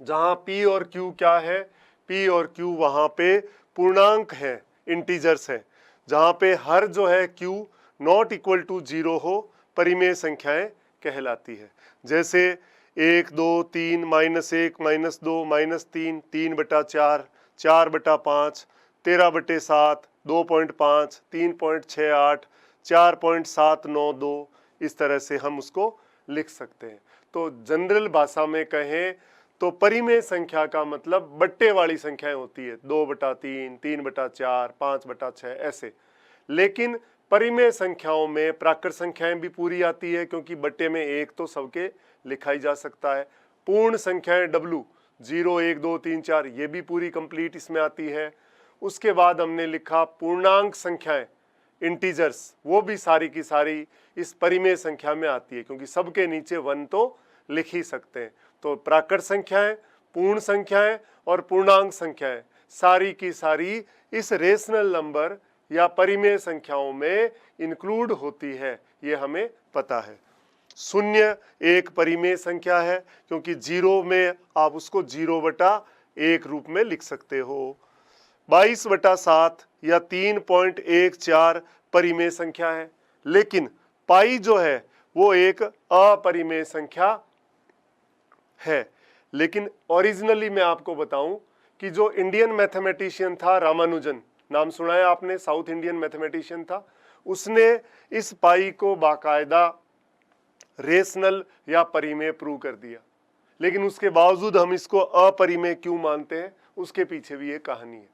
जहां p और q क्या है? p और q वहां पे पूर्णांक है, इंटीजर्स है। जहां पे हर जो है q नॉट इक्वल टू 0 हो, परिमेय संख्याएं कहलाती है। जैसे 1, 2, 3, -1, -2, -3, 3/4, 4/5, 13/7, 2.5, 3.68, 4.792, इस तरह से हम उसको लिख सकते हैं। तो जनरल भाषा में कहें तो परिमेय संख्या का मतलब बट्टे वाली संख्याएं होती है, 2/3, 3/4, 5/6 ऐसे। लेकिन परिमेय संख्याओं में प्राकृत संख्याएं भी पूरी आती है, क्योंकि बट्टे में एक तो सबके लिखाई जा सकता है। पूर्ण संख्याएं W 0, 1, 2, 3, 4 ये भी पूरी कंप्लीट इसमें आती है। उसके बाद हमने लिखा पूर्णांक संख्याएं, इंटीजर्स, वो भी सारी की सारी इस परिमेय संख्या में आती है, क्योंकि सबके नीचे 1 तो लिख ही सकते हैं। तो प्राकृत संख्याएं, पूर्ण संख्याएं और पूर्णांक संख्याएं सारी की सारी इस रेशनल नंबर या परिमेय संख्याओं में इंक्लूड होती है, ये हमें पता है। शून्य एक परिमेय संख्या है, क्योंकि 0 में आप उसको 0/1 रूप में लिख सकते हो। 22/7 या 3.14 परिमेय संख्या है। लेकिन पाई जो है वो एक अपरिमेय संख्या है। लेकिन ओरिजिनली मैं आपको बताऊं कि जो इंडियन मैथमेटिशियन था रामानुजन, नाम सुना है आपने, साउथ इंडियन मैथमेटिशियन था, उसने इस पाई को बाकायदा रेशनल या परिमेय प्रूव कर दिया। लेकिन उसके बावजूद हम इसको अपरिमेय क्यों मानते हैं, उसके पीछे भी एक कहानी है।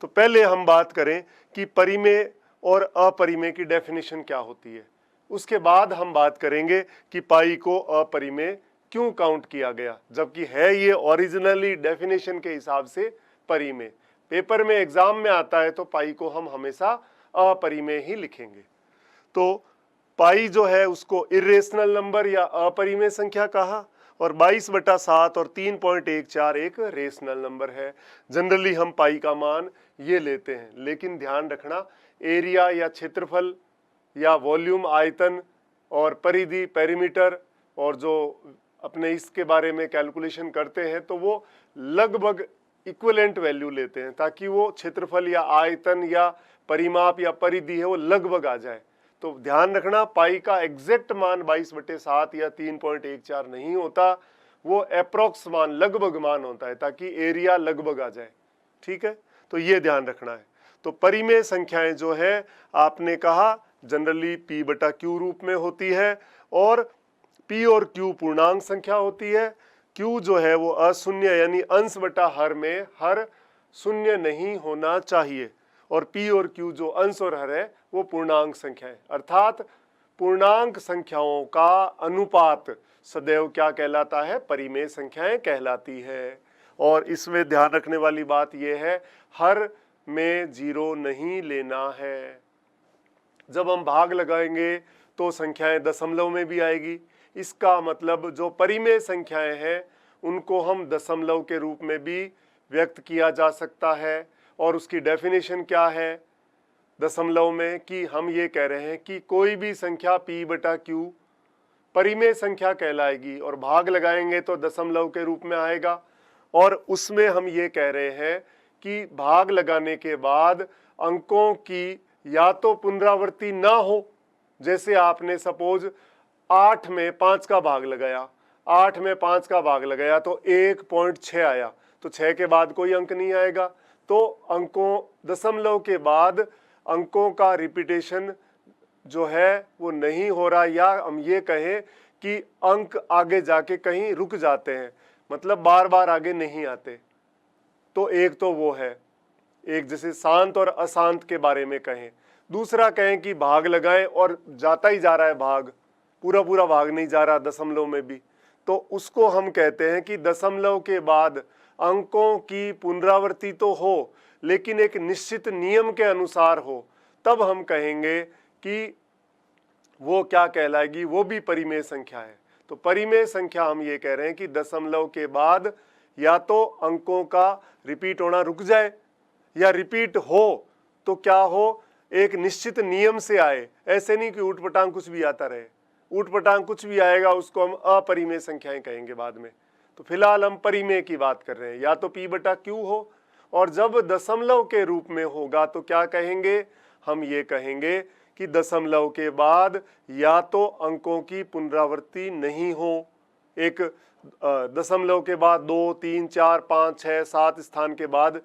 तो पहले हम बात करें कि परिमेय और अपरिमेय की डेफिनेशन क्या होती है, उसके बाद हम बात करेंगे कि पाई को अपरिमेय क्यों काउंट किया गया, जबकि है ये ओरिजिनली डेफिनेशन के हिसाब से परिमेय। पेपर में एग्जाम में आता है तो पाई को हम हमेशा अपरिमेय ही लिखेंगे। तो पाई जो है उसको इर्रेशनल नंबर या अपरिमेय संख्या कहा, और 22/7 और 3.14 एक रेशनल नंबर है। जनरली हम पाई का मान ये लेते हैं, लेकिन ध्यान रखना एरिया या क्षेत्रफल या वॉल्यूम आयतन और परिधि पेरीमीटर और जो अपने इसके बारे में कैलकुलेशन करते हैं तो वो लगभग इक्विवेलेंट वैल्यू लेते हैं, ताकि वो क्षेत्रफल या आयतन या परिमाप या परिधि है वो लगभग आ जाए। तो ध्यान रखना पाई का एग्जैक्ट मान 22/7 या 3.14 नहीं होता, वो अप्रोक्स मान, लगभग मान होता है, ताकि एरिया लगभग आ जाए। ठीक है, तो ये ध्यान रखना है। तो परिमेय संख्याएं जो है आपने कहा जनरली p/q रूप में होती है, और p और q पूर्णांक संख्या होती है। q जो है वो अशून्य यानी अंश बटा हर में हर शून्य नहीं होना चाहिए, और p और q जो अंश और हर है वो पूर्णांक संख्या है, अर्थात पूर्णांक संख्याओं का अनुपात सदैव क्या कहलाता है, परिमेय संख्याएं कहलाती है। और इसमें ध्यान रखने वाली बात यह है हर में 0 नहीं लेना है। जब हम भाग लगाएंगे तो संख्याएं दशमलव में भी आएगी, इसका मतलब जो परिमेय संख्याएं हैं उनको हम दशमलव के रूप में भी व्यक्त किया जा सकता है। और उसकी डेफिनेशन क्या है दशमलव में, कि हम ये कह रहे हैं कि कोई भी संख्या p/q परिमेय संख्या कहलाएगी, और भाग लगाएंगे तो दशमलव के रूप में आएगा। और उसमें हम ये कह रहे हैं कि भाग लगाने के बाद अंकों की या तो पुनरावृत्ति ना हो, जैसे आपने सपोज 8 में 5 का भाग लगाया, 8 में 5 का भाग लगाया तो 1.6 आया, तो 6 के बाद कोई अंक नहीं आएगा। तो अंकों दशमलव के बाद अंकों का रिपीटेशन जो है वो नहीं हो रहा, या हम ये कहें कि अंक आगे जाके कहीं रुक जाते हैं, मतलब बार बार आगे नहीं आते। तो एक तो वो है, एक जैसे शांत और अशांत के बारे में कहें। दूसरा कहें कि भाग लगाएं और जाता ही जा रहा है भाग, पूरा पूरा भाग नहीं जा रहा दशमलव में भी, तो उसको हम कहते हैं कि दशमलव के बाद अंकों की पुनरावृत्ति तो हो लेकिन एक निश्चित नियम के अनुसार हो, तब हम कहेंगे कि वो क्या कहलाएगी, वो भी परिमेय संख्या है। तो परिमेय संख्या हम ये कह रहे हैं कि दशमलव के बाद या तो अंकों का रिपीट होना रुक जाए, या रिपीट हो तो क्या हो, एक निश्चित नियम से आए, ऐसे नहीं कि ऊटपटांग कुछ भी आता रहे। ऊटपटांग कुछ भी आएगा उसको हम अपरिमेय संख्याएं कहेंगे बाद में। तो फिलहाल हम परिमेय की बात कर रहे हैं, या तो p/q हो, और जब दशमलव के रूप में होगा तो क्या कहेंगे, हम ये कहेंगे कि दशमलव के बाद या तो अंकों की पुनरावृत्ति नहीं हो, एक दशमलव के बाद 2, 3, 4, 5, 6, 7 स्थान के बाद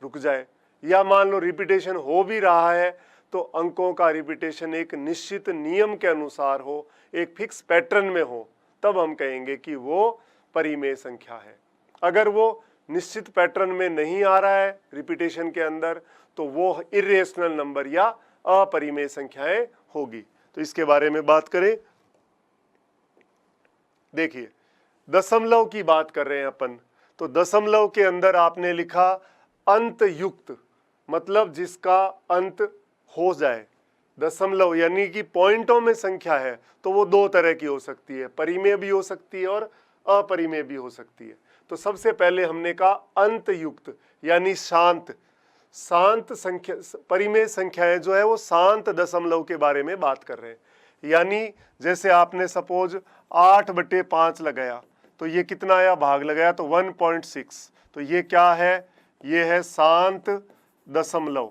रुक जाए, या मान लो रिपीटेशन हो भी रहा है तो अंकों का रिपीटेशन एक निश्चित नियम के अनुसार हो, एक फिक्स पैटर्न में हो, तब हम कहेंगे कि वो परिमेय संख्या है। अगर वो निश्चित पैटर्न में नहीं आ रहा है रिपीटेशन के अंदर तो वो इर्रेशनल नंबर या अपरिमेय संख्याएं होगी। तो इसके बारे में बात करें, देखिए दशमलव की बात कर रहे हैं अपन, तो दशमलव के अंदर आपने लिखा अंत युक्त, मतलब जिसका अंत हो जाए। दशमलव यानी कि पॉइंटों में संख्या है तो वो दो तरह की हो सकती है, परिमेय भी हो सकती है और अपरिमेय भी हो सकती है। तो सबसे पहले हमने कहा अंत युक्त यानी शांत, शांत संख्या, परिमेय संख्याएं जो है वो शांत दशमलव के बारे में बात कर रहे हैं। यानी जैसे आपने सपोज 8/5 लगाया तो ये कितना आया, भाग लगाया तो 1.6, तो ये क्या है, ये है शांत दशमलव।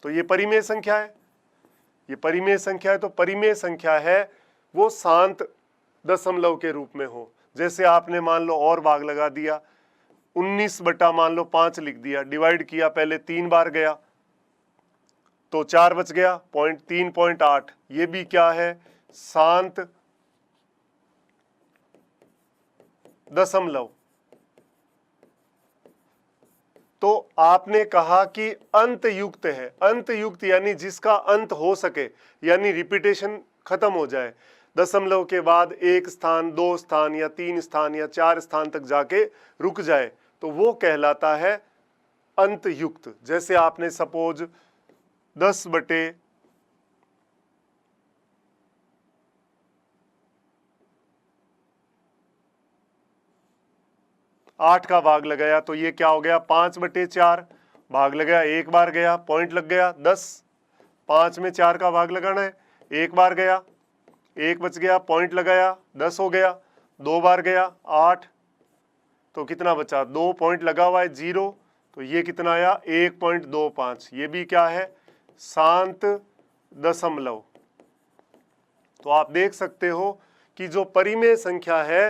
तो ये परिमेय संख्या है, ये परिमेय संख्या है। तो परिमेय संख्या है वो शांत दशमलव के रूप में हो। जैसे आपने मान लो और भाग लगा दिया 19 बटा मान लो 5 लिख दिया, डिवाइड किया, पहले 3 बार गया तो 4 बच गया, 3.8। ये भी क्या है, शांत दशमलव। तो आपने कहा कि अंत युक्त है, अंत युक्त यानी जिसका अंत हो सके, यानी रिपीटेशन खत्म हो जाए, दशमलव के बाद एक स्थान, 2 स्थान या 3 स्थान या 4 स्थान तक जाके रुक जाए, तो वो कहलाता है अंत युक्त। जैसे आपने सपोज 10 बटे 8 का भाग लगाया तो ये क्या हो गया, 5 बटे 4, भाग लगाया, एक बार गया, पॉइंट लग गया 10, 5 में 4 का भाग लगाना है, एक बार गया, एक बच गया, पॉइंट लगाया, 10 हो गया, 2 बार गया 8, तो कितना बचा, 2 पॉइंट लगा हुआ है 0, तो ये कितना आया 1.25। ये भी क्या है, शांत दशमलव। तो आप देख सकते हो कि जो परिमेय संख्या है,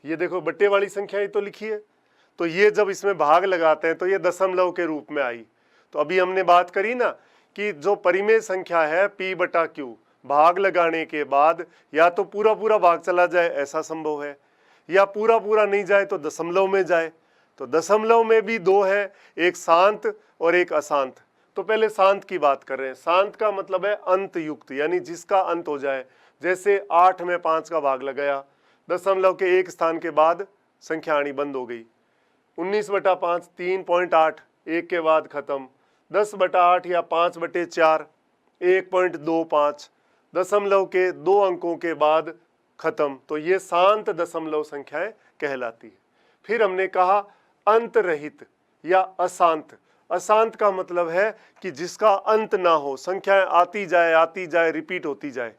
ये देखो बट्टे वाली संख्या ही तो लिखी है, तो ये जब इसमें भाग लगाते हैं तो ये दशमलव के रूप में आई। तो अभी हमने बात करी ना कि जो परिमेय संख्या है p बटा q, भाग लगाने के बाद या तो पूरा पूरा भाग चला जाए, ऐसा संभव है, या पूरा पूरा नहीं जाए तो दशमलव में जाए। तो दशमलव में भी दो है, एक शांत और एक अशांत। तो पहले शांत की बात कर रहे हैं। शांत का मतलब है अंत युक्त, यानी जिसका अंत हो जाए। जैसे 8 में 5 का भाग लगाया, दशमलव के एक स्थान के बाद संख्या आनी बंद हो गई। 19 बटा 5 3.8, एक के बाद खत्म। 10 बटा 8 या 5 बटे 4 1.25, दशमलव के 2 अंकों के बाद खत्म। तो ये शांत दशमलव संख्याएं कहलाती है। फिर हमने कहा अंत रहित या अशांत। अशांत का मतलब है कि जिसका अंत ना हो, संख्याएं आती जाए रिपीट होती जाए।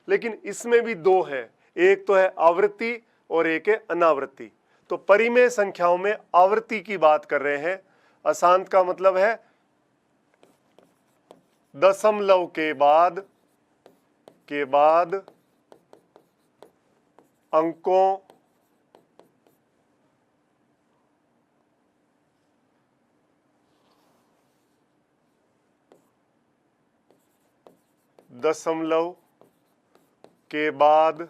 लेकिन इसमें भी दो है, एक तो है आवृत्ति और एक है अनावृत्ति। तो परिमेय संख्याओं में आवृत्ति की बात कर रहे हैं। अशांत का मतलब है दशमलव के बाद अंकों दशमलव के बाद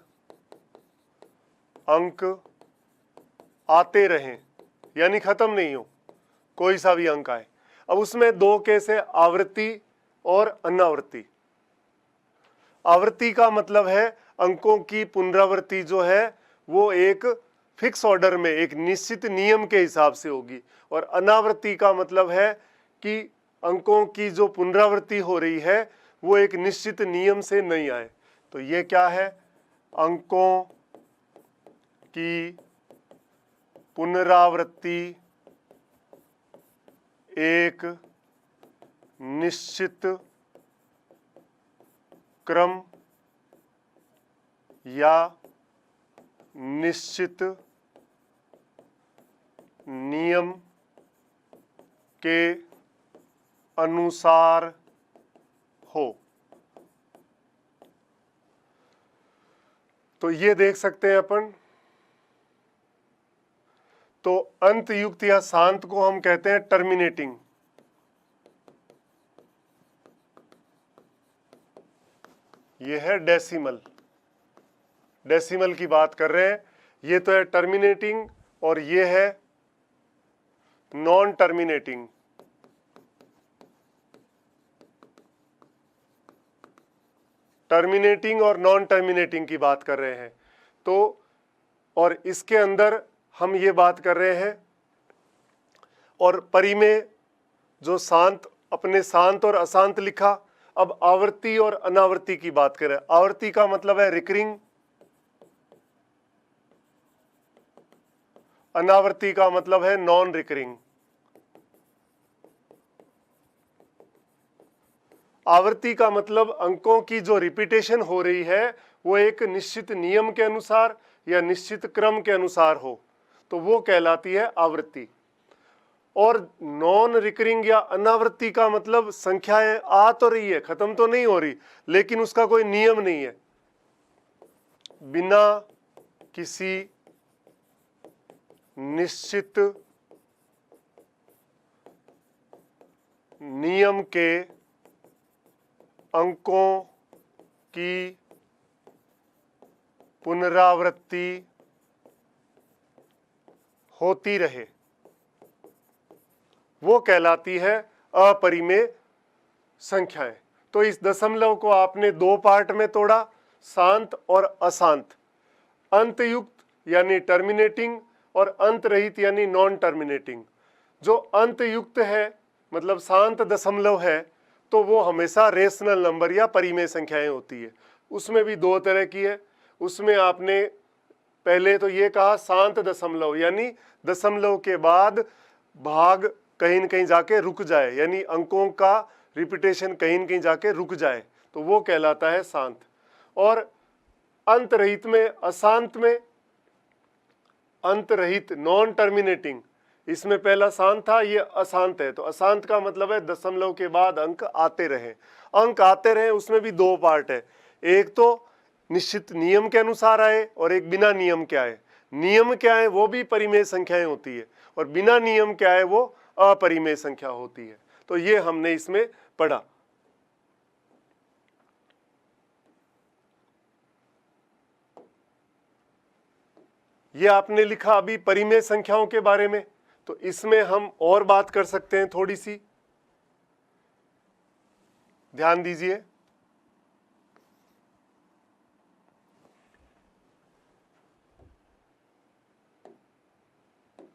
अंक आते रहें, यानी खत्म नहीं हो, कोई सा भी अंक आए। अब उसमें दो केस है, आवृत्ति और अनावृत्ति। आवृत्ति का मतलब है अंकों की पुनरावृत्ति जो है वो एक फिक्स ऑर्डर में, एक निश्चित नियम के हिसाब से होगी। और अनावृत्ति का मतलब है कि अंकों की जो पुनरावृत्ति हो रही है वो एक निश्चित नियम से नहीं आए। तो ये क्या है, अंकों की पुनरावृत्ति एक निश्चित क्रम या निश्चित नियम के अनुसार हो। तो ये देख सकते हैं अपन। तो अंत युक्त या शांत को हम कहते हैं टर्मिनेटिंग। ये है डेसिमल, डेसिमल की बात कर रहे हैं। ये तो है टर्मिनेटिंग और ये है नॉन टर्मिनेटिंग। टर्मिनेटिंग और नॉन टर्मिनेटिंग की बात कर रहे हैं। तो और इसके अंदर हम ये बात कर रहे हैं। और परिमेय जो शांत, अपने शांत और अशांत लिखा। अब आवर्ती और अनावर्ती की बात करें। आवर्ती का मतलब है रिकरिंग, अनावर्ती का मतलब है नॉन रिकरिंग। आवर्ती का मतलब अंकों की जो रिपीटेशन हो रही है वो एक निश्चित नियम के अनुसार या निश्चित क्रम के अनुसार हो, तो वो कहलाती है आवृत्ति। और नॉन रिकरिंग या अनावृत्ति का मतलब संख्याएं आ तो रही है, खत्म तो नहीं हो रही, लेकिन उसका कोई नियम नहीं है। बिना किसी निश्चित नियम के अंकों की पुनरावृत्ति होती रहे, वो कहलाती है अपरिमेय संख्याएं। तो इस दशमलव को आपने दो पार्ट में तोड़ा, शांत और अशांत, अंतयुक्त यानी टर्मिनेटिंग और अंत रहित यानी नॉन टर्मिनेटिंग। जो अंतयुक्त है मतलब शांत दशमलव है तो वो हमेशा रेशनल नंबर या परिमेय संख्याएं होती है। उसमें भी दो तरह की है। उसमें आपने पहले तो ये कहा शांत दशमलव यानी दशमलव के बाद भाग कहीं न कहीं जाके रुक जाए, यानी अंकों का रिपीटेशन कहीं न कहीं जाके रुक जाए, तो वो कहलाता है शांत। और अंत रहित में, अशांत में, अंत रहित नॉन टर्मिनेटिंग, इसमें पहला शांत था, ये अशांत है। तो अशांत का मतलब है दशमलव के बाद अंक आते रहे। अंक आते रहे उसमें भी दो पार्ट है, एक तो निश्चित नियम के अनुसार आए और एक बिना नियम के आए। नियम क्या है वो भी परिमेय संख्याएं होती है और बिना नियम के आए वो अपरिमेय संख्या होती है। तो ये हमने इसमें पढ़ा। ये आपने लिखा अभी परिमेय संख्याओं के बारे में, तो इसमें हम और बात कर सकते हैं थोड़ी सी, ध्यान दीजिए।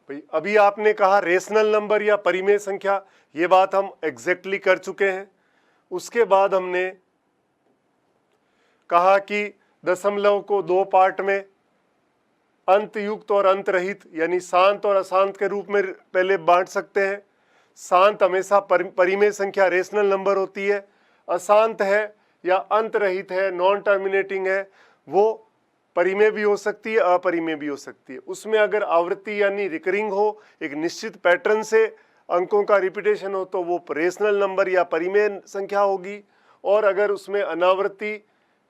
भाई अभी आपने कहा रेशनल नंबर या परिमेय संख्या, ये बात हम एग्जैक्टली कर चुके हैं। उसके बाद हमने कहा कि दशमलव को दो पार्ट में अंतयुक्त और अंत रहित यानी शांत और अशांत के रूप में पहले बांट सकते हैं। शांत हमेशा परिमेय संख्या रेशनल नंबर होती है, अशांत है या अंत रहित है, नॉन टर्मिनेटिंग है, वो परिमेय भी हो सकती है, अपरिमेय भी हो सकती है। उसमें अगर आवृत्ति यानी रिकरिंग हो, एक निश्चित पैटर्न से अंकों का रिपीटेशन हो, तो वो रेशनल नंबर या परिमेय संख्या होगी। और अगर उसमें अनावृत्ति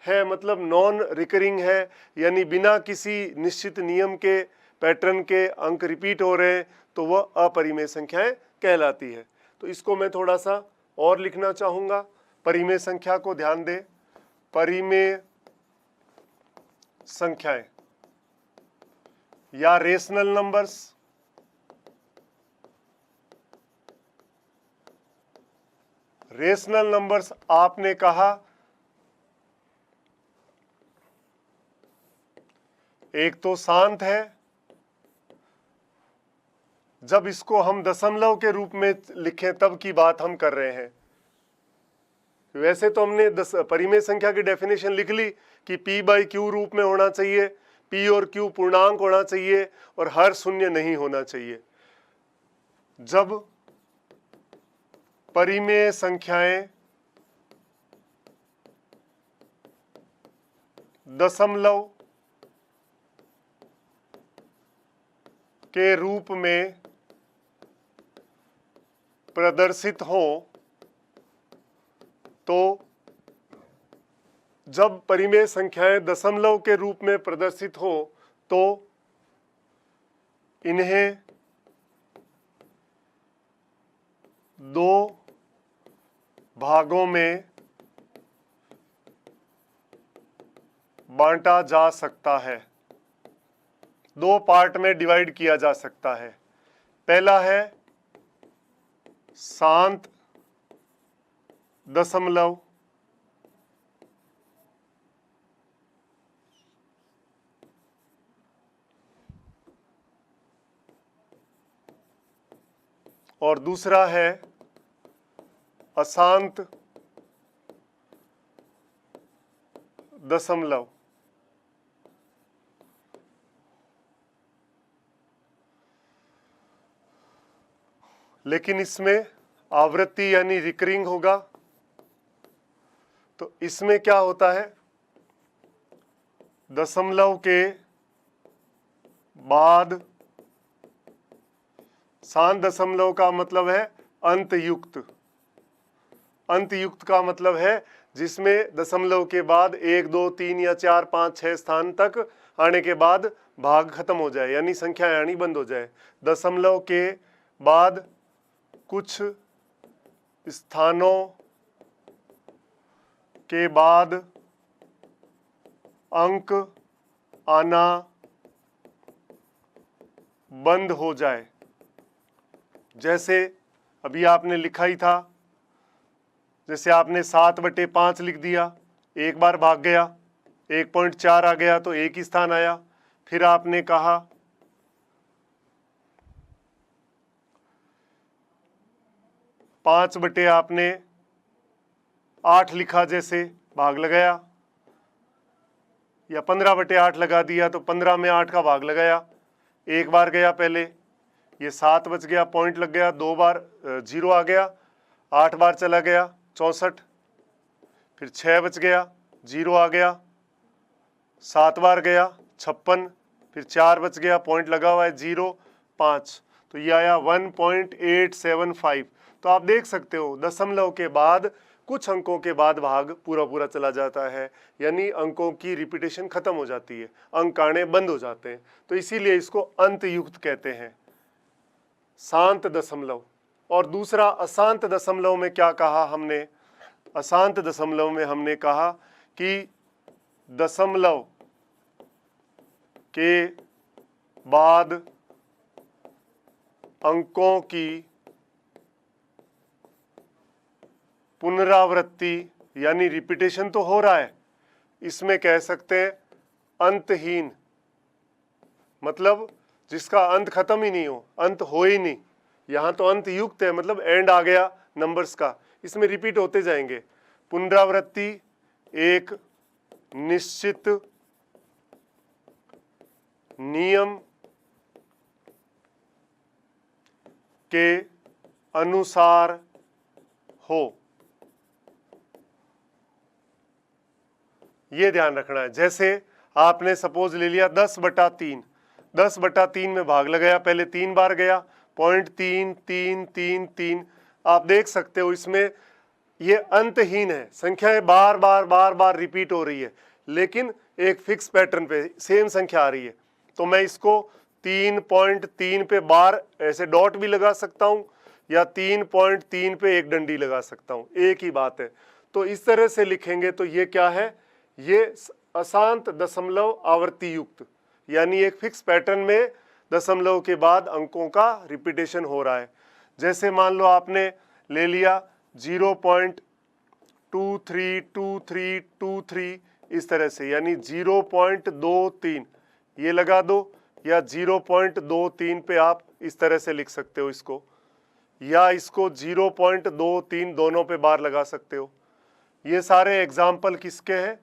है मतलब नॉन रिकरिंग है, यानी बिना किसी निश्चित नियम के पैटर्न के अंक रिपीट हो रहे हैं, तो वह अपरिमेय संख्याएं कहलाती है। तो इसको मैं थोड़ा सा और लिखना चाहूँगा। परिमेय संख्या को ध्यान दें, परिमेय संख्याएं या रेशनल नंबर्स रेशनल नंबर्स आपने कहा एक तो शांत है, जब इसको हम दशमलव के रूप में लिखें तब की बात हम कर रहे हैं। वैसे तो हमने परिमेय संख्या की डेफिनेशन लिख ली कि P/Q रूप में होना चाहिए, P और Q पूर्णांक होना चाहिए और हर शून्य नहीं होना चाहिए। जब परिमेय संख्याएं दशमलव के रूप में प्रदर्शित हो, तो जब परिमेय संख्याएं दशमलव के रूप में प्रदर्शित हो तो इन्हें दो भागों में बांटा जा सकता है, दो पार्ट में डिवाइड किया जा सकता है। पहला है शांत दशमलव और दूसरा है अशांत दशमलव। लेकिन इसमें आवृत्ति यानी रिकरिंग होगा। तो इसमें क्या होता है, दशमलव के बाद शांत दशमलव का मतलब है अंतयुक्त। अंतयुक्त का मतलब है जिसमें दशमलव के बाद 1, 2, 3 या 4, 5, 6 स्थान तक आने के बाद भाग खत्म हो जाए, यानी संख्या आनी बंद हो जाए। दशमलव के बाद कुछ स्थानों के बाद अंक आना बंद हो जाए। जैसे अभी आपने लिखा ही था, जैसे आपने 7/5 लिख दिया, एक बार भाग गया, 1.4 आ गया तो एक ही स्थान आया। फिर आपने कहा 5/8 लिखा, जैसे भाग लगाया, या 15/8 लगा दिया तो 15 में 8 का भाग लगाया, एक बार गया पहले, ये 7 बच गया, पॉइंट लग गया, 2 बार 0 आ गया, 8 बार चला गया 64, फिर 6 बच गया, 0 आ गया, 7 बार गया 56, फिर 4 बच गया, पॉइंट लगा हुआ है 0 5, तो ये आया 1.875। तो आप देख सकते हो दशमलव के बाद कुछ अंकों के बाद भाग पूरा पूरा चला जाता है, यानी अंकों की रिपीटेशन खत्म हो जाती है, अंक आने बंद हो जाते हैं। तो इसीलिए इसको अंत युक्त कहते हैं, शांत दशमलव। और दूसरा अशांत दशमलव में क्या कहा हमने? अशांत दशमलव में हमने कहा कि दशमलव के बाद अंकों की पुनरावृत्ति, यानी रिपीटेशन तो हो रहा है, इसमें कह सकते हैं अंतहीन, मतलब जिसका अंत खत्म ही नहीं हो, अंत हो ही नहीं। यहां तो अंत युक्त है, मतलब एंड आ गया नंबर्स का, इसमें रिपीट होते जाएंगे। पुनरावृत्ति एक निश्चित नियम के अनुसार हो, ये ध्यान रखना है। जैसे आपने सपोज ले लिया 10/3, 10/3 में भाग लगाया, पहले 3 बार गया, पॉइंट 3 3 3 3, आप देख सकते हो इसमें ये अंतहीन है, संख्याएं बार बार बार बार रिपीट हो रही है, लेकिन एक फिक्स पैटर्न पे सेम संख्या आ रही है। तो मैं इसको 3.3 पे बार ऐसे डॉट भी लगा सकता हूं, या 3.3 पे एक डंडी लगा सकता हूं, एक ही बात है। तो इस तरह से लिखेंगे तो ये क्या है? ये अशांत दशमलव आवर्ती युक्त, यानी एक फिक्स पैटर्न में दशमलव के बाद अंकों का रिपीटेशन हो रहा है। जैसे मान लो आपने ले लिया 0.232323 इस तरह से, यानी 0.23 ये लगा दो, या 0.23 पे आप इस तरह से लिख सकते हो इसको, या इसको 0.23 दोनों पे बार लगा सकते हो। ये सारे एग्जाम्पल किसके हैं?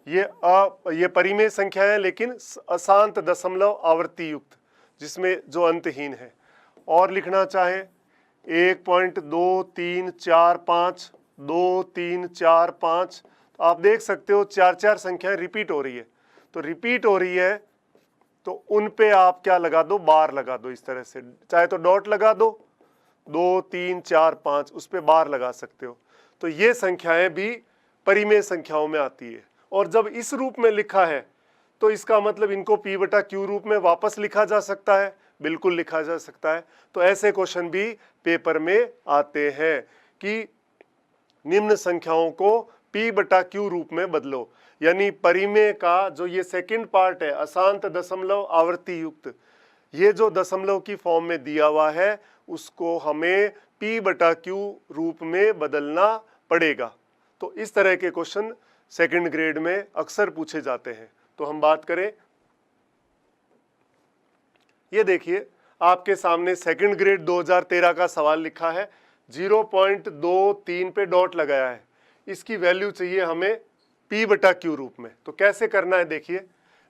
ये परिमेय संख्या है, लेकिन अशांत दशमलव आवर्ती युक्त, जिसमें जो अंतहीन है। और लिखना चाहे 1.2345 2 3 4 5, तो आप देख सकते हो 4 संख्याएं रिपीट हो रही है। तो रिपीट हो रही है तो उन पे आप क्या लगा दो? बार लगा दो इस तरह से, चाहे तो डॉट लगा दो, 2 3 4 5 उस पे बार लगा सकते हो। तो ये संख्याएं भी परिमेय संख्याओं में आती है। और जब इस रूप में लिखा है तो इसका मतलब इनको P/Q रूप में वापस लिखा जा सकता है, बिल्कुल लिखा जा सकता है। तो ऐसे क्वेश्चन भी पेपर में आते हैं कि निम्न संख्याओं को P/Q रूप में बदलो, यानी परिमेय का जो ये सेकंड पार्ट है, अशांत दशमलव आवर्ती युक्त, ये जो दशमलव की फॉर्म में दिया हुआ है उसको हमें P/Q रूप में बदलना पड़ेगा। तो इस तरह के क्वेश्चन सेकंड ग्रेड में अक्सर पूछे जाते हैं। तो हम बात करें, ये देखिए आपके सामने सेकंड ग्रेड 2013 का सवाल लिखा है, 0.23 पे डॉट लगाया है, इसकी वैल्यू चाहिए हमें P/Q रूप में। तो कैसे करना है? देखिए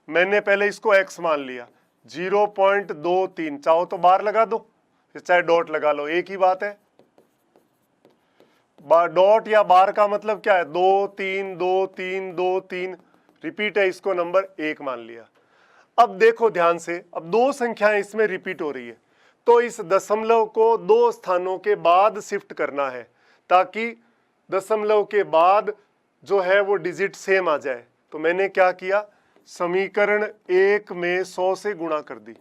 मैंने पहले इसको x मान लिया, 0.23, चाहो तो बार लगा दो, चाहे डॉट लगा लो, एक ही बात है। डॉट या बार का मतलब क्या है? 2 3 2 3 2 3 रिपीट है, इसको नंबर 1 मान लिया। अब देखो ध्यान से, अब दो संख्याएं इसमें रिपीट हो रही है, तो इस दशमलव को 2 स्थानों के बाद शिफ्ट करना है, ताकि दशमलव के बाद जो है वो डिजिट सेम आ जाए। तो मैंने क्या किया? समीकरण 1 में 100 से गुणा कर दी,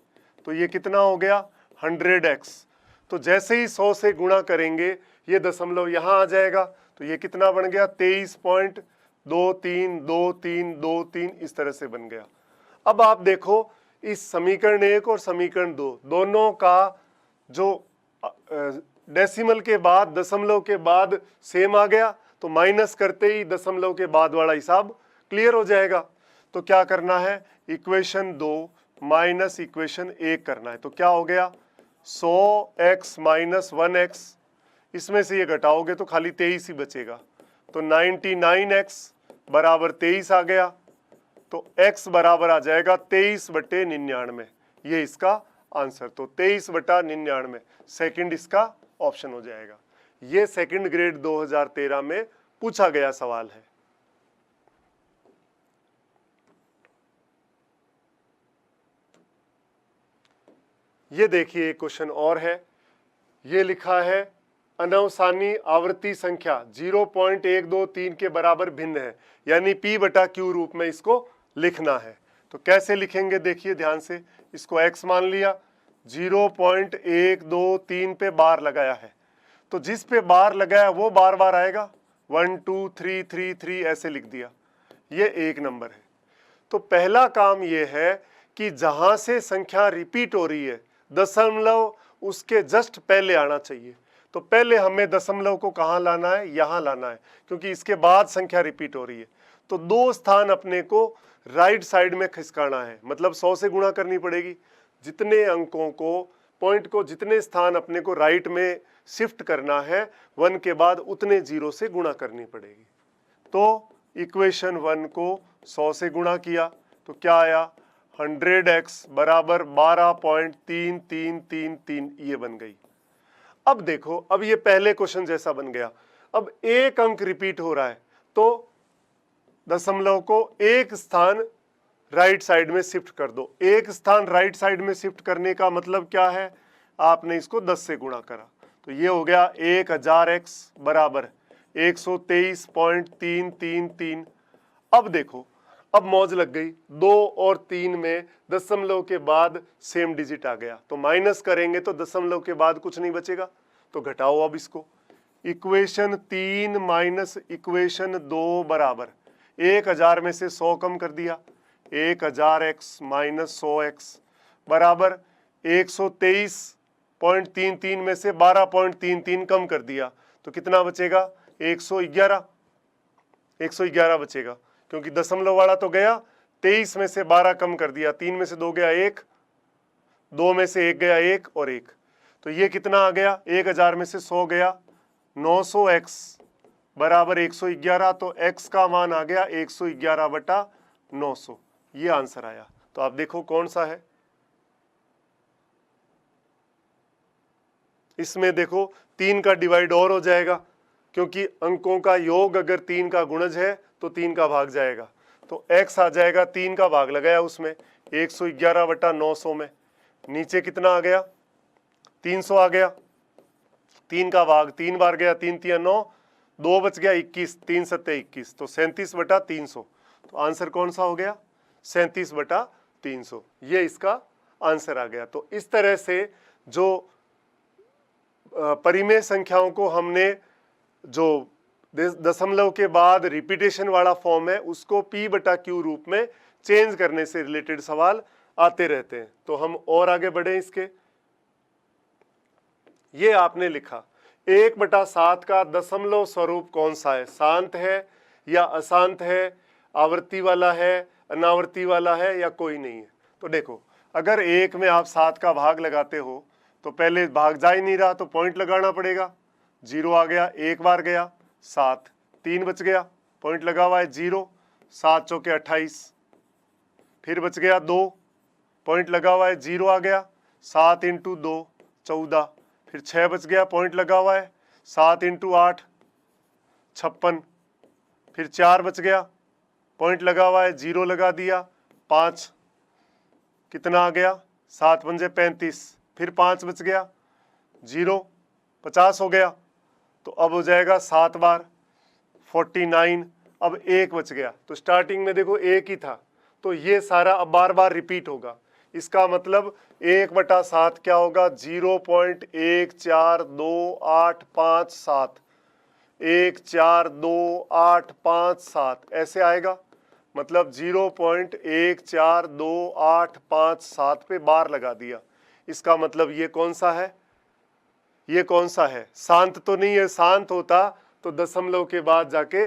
तो ये कितना हो गया? 100x। तो जैसे ही 100 से गुणा करेंगे ये दशमलव यहाँ आ जाएगा, तो ये कितना बन गया 23.232323 इस तरह से बन गया। अब आप देखो इस समीकरण 1 और समीकरण 2 दोनों का जो डेसिमल के बाद दशमलव के बाद सेम आ गया, तो माइनस करते ही दशमलव के बाद वाला हिसाब क्लियर हो जाएगा। तो क्या करना है, इक्वेशन 2 माइनस इक्वेशन 1 करना है। तो क्या हो गया 100x माइनस 1x, इसमें से ये घटाओगे तो खाली 23 ही बचेगा, तो 99x बराबर 23 आ गया, तो x बराबर आ जाएगा 23/99, ये इसका आंसर। तो 23/99 सेकंड इसका ऑप्शन हो जाएगा। ये सेकंड ग्रेड 2013 में पूछा गया सवाल है। ये देखिए एक क्वेश्चन और है, ये लिखा है अनवसानी आवर्ती संख्या 0.123 के बराबर भिन्न है, यानी p/q रूप में इसको लिखना है। तो कैसे लिखेंगे देखिए ध्यान से, इसको x मान लिया, 0.123 पे बार लगाया है, तो जिस पे बार लगाया वो बार बार आएगा, 1 2 3 3 3 ऐसे लिख दिया, ये एक नंबर है। तो पहला काम ये है कि जहां से संख्या रिपीट हो रही है दशमलव उसके जस्ट पहले आना चाहिए। तो पहले हमें दशमलव को कहाँ लाना है, यहाँ लाना है, क्योंकि इसके बाद संख्या रिपीट हो रही है। तो 2 स्थान अपने को राइट साइड में खिसकाना है, मतलब 100 से गुणा करनी पड़ेगी। जितने अंकों को, पॉइंट को, जितने स्थान अपने को राइट में शिफ्ट करना है 1 के बाद उतने 0 से गुणा करनी पड़ेगी। तो इक्वेशन 1 को 100 से गुणा किया तो क्या आया, 100x बराबर 12.3333, ये बन गई। अब देखो, अब ये पहले क्वेश्चन जैसा बन गया। अब एक अंक रिपीट हो रहा है तो दशमलव को एक स्थान राइट साइड में शिफ्ट कर दो। एक स्थान राइट साइड में शिफ्ट करने का मतलब क्या है, आपने इसको 10 से गुणा करा, तो ये हो गया 1000x बराबर 123.333। अब देखो, अब मौज लग गई, 2 और 3 में दशमलव के बाद सेम डिजिट आ गया, तो माइनस करेंगे तो दशमलव के बाद कुछ नहीं बचेगा, तो घटाओ अब इसको। इक्वेशन 3 माइनस इक्वेशन 2 बराबर 1000 में से 100 कम कर दिया, 1000x माइनस 100x बराबर 123.33 में से 12.33 कम कर दिया, तो कितना बचेगा, 111 बचेगा, क्योंकि दशमलव वाला तो गया, 23 में से 12 कम कर दिया, 3 में से 2 गया 1, 2 में से 1 गया 1 और 1, तो ये कितना आ गया, 1000 में से 100 गया, 900x बराबर 111, तो x का मान आ गया 111/900, ये आंसर आया। तो आप देखो कौन सा है, इसमें देखो 3 का डिवाइड और हो जाएगा, क्योंकि अंकों का योग अगर 3 का गुणज है तो 3 का भाग जाएगा, तो x आ जाएगा, 3 का भाग लगाया उसमें 111/900 में, नीचे कितना आ गया, 300 आ गया, 3 का भाग 3 बार गया, 3 3 9, 2 बच गया 21, 3 7 21, तो 37/300। तो आंसर कौन सा हो गया, 37/300, ये इसका आंसर आ गया। तो इस तरह से जो परिमेय संख्याओं को हमने, जो दशमलव के बाद रिपीटेशन वाला फॉर्म है, उसको p/q रूप में चेंज करने से रिलेटेड सवाल आते रहते हैं। तो हम और आगे बढ़े इसके, ये आपने लिखा 1/7 का दशमलव स्वरूप कौन सा है, शांत है या अशांत है, आवर्ती वाला है, अनावर्ती वाला है, या कोई नहीं है। तो देखो, अगर 1 में आप 7 का भाग लगाते हो तो पहले भाग जा ही नहीं रहा, तो पॉइंट लगाना पड़ेगा, 0 आ गया, 1 बार गया 7, 3 बच गया, पॉइंट लगा हुआ है 0, 7 चौके 28, फिर बच गया 2, पॉइंट लगा हुआ है 0 आ गया, 7 × 2 14, फिर 6 बच गया, पॉइंट लगा हुआ है 7 × 8 56, फिर 4 बच गया, पॉइंट लगा हुआ है 0 लगा दिया, 5 कितना आ गया, 7 पंजे 35, फिर 5 बच गया 0, 50 हो गया, तो अब हो जाएगा 7 बार 49, अब 1 बच गया, तो स्टार्टिंग में देखो 1 ही था, तो ये सारा अब बार बार रिपीट होगा, इसका मतलब 1/7 क्या होगा, 0.14285 14285 ऐसे आएगा। मतलब 0.14285 पे बार लगा दिया। इसका मतलब ये कौन सा है, ये कौन सा है, शांत तो नहीं है। शांत होता तो दशमलव के बाद जाके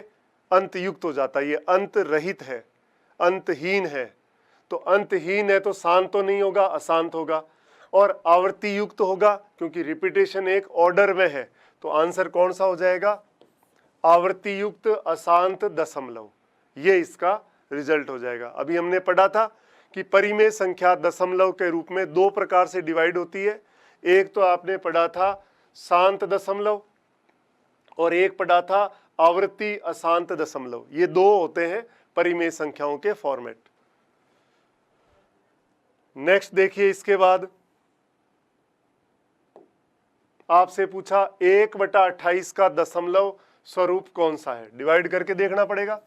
अंत युक्त हो जाता, ये अंत रहित है, अंतहीन है। तो अंतहीन है तो शांत तो नहीं होगा, अशांत होगा। और आवर्ती युक्त होगा क्योंकि रिपीटेशन एक ऑर्डर में है। तो आंसर कौन सा हो जाएगा, आवर्ती युक्त अशांत दशमलव, ये इसका रिजल्ट हो जाएगा। अभी हमने पढ़ा था कि परिमेय संख्या दशमलव के रूप में दो प्रकार से डिवाइड होती है। एक तो आपने पढ़ा था शांत दशमलव और एक पढ़ा था आवर्ती अशांत दशमलव। ये दो होते हैं परिमेय संख्याओं के फॉर्मेट। नेक्स्ट देखिए, इसके बाद आपसे पूछा 1/28 का दशमलव स्वरूप कौन सा है। डिवाइड करके देखना पड़ेगा।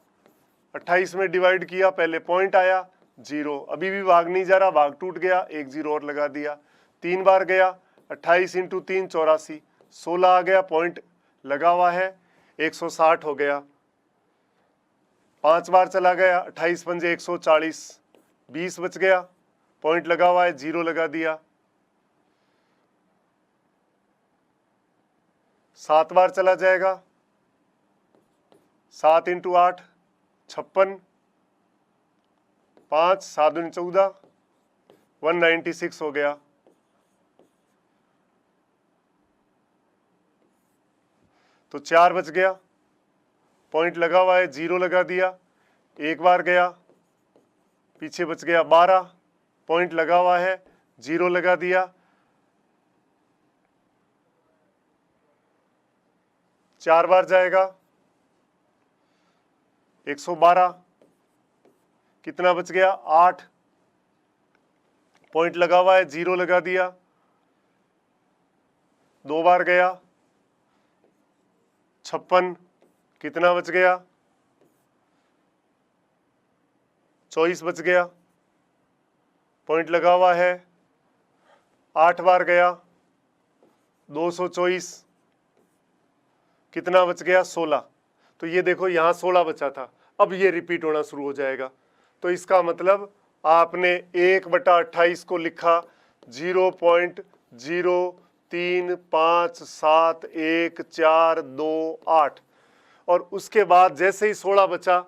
28 में डिवाइड किया, पहले पॉइंट आया 0, अभी भी भाग नहीं जा रहा, भाग टूट गया, एक 0 और लगा दिया। 3 बार गया, 28 × 3 84, 16 आ गया, पॉइंट लगा हुआ है, 160 हो गया। 5 बार चला गया, 28 पंजे 140, 20 बच गया, पॉइंट लगा हुआ है, 0 लगा दिया। 7 बार चला जाएगा, 7 × 8 56, 5 7 दूनी 14, 196 हो गया। तो 4 बच गया, पॉइंट लगा हुआ है, 0 लगा दिया। एक बार गया, पीछे बच गया 12, पॉइंट लगा हुआ है, 0 लगा दिया। 4 बार जाएगा, 112, कितना बच गया 8, पॉइंट लगा हुआ है, 0 लगा दिया। 2 बार गया, 56, कितना बच गया 24 बच गया, पॉइंट लगा हुआ है। 8 बार गया, 224, कितना बच गया 16। तो ये देखो यहाँ 16 बचा था, अब ये रिपीट होना शुरू हो जाएगा। तो इसका मतलब आपने 1/28 को लिखा 0.0357148 और उसके बाद जैसे ही 16 बचा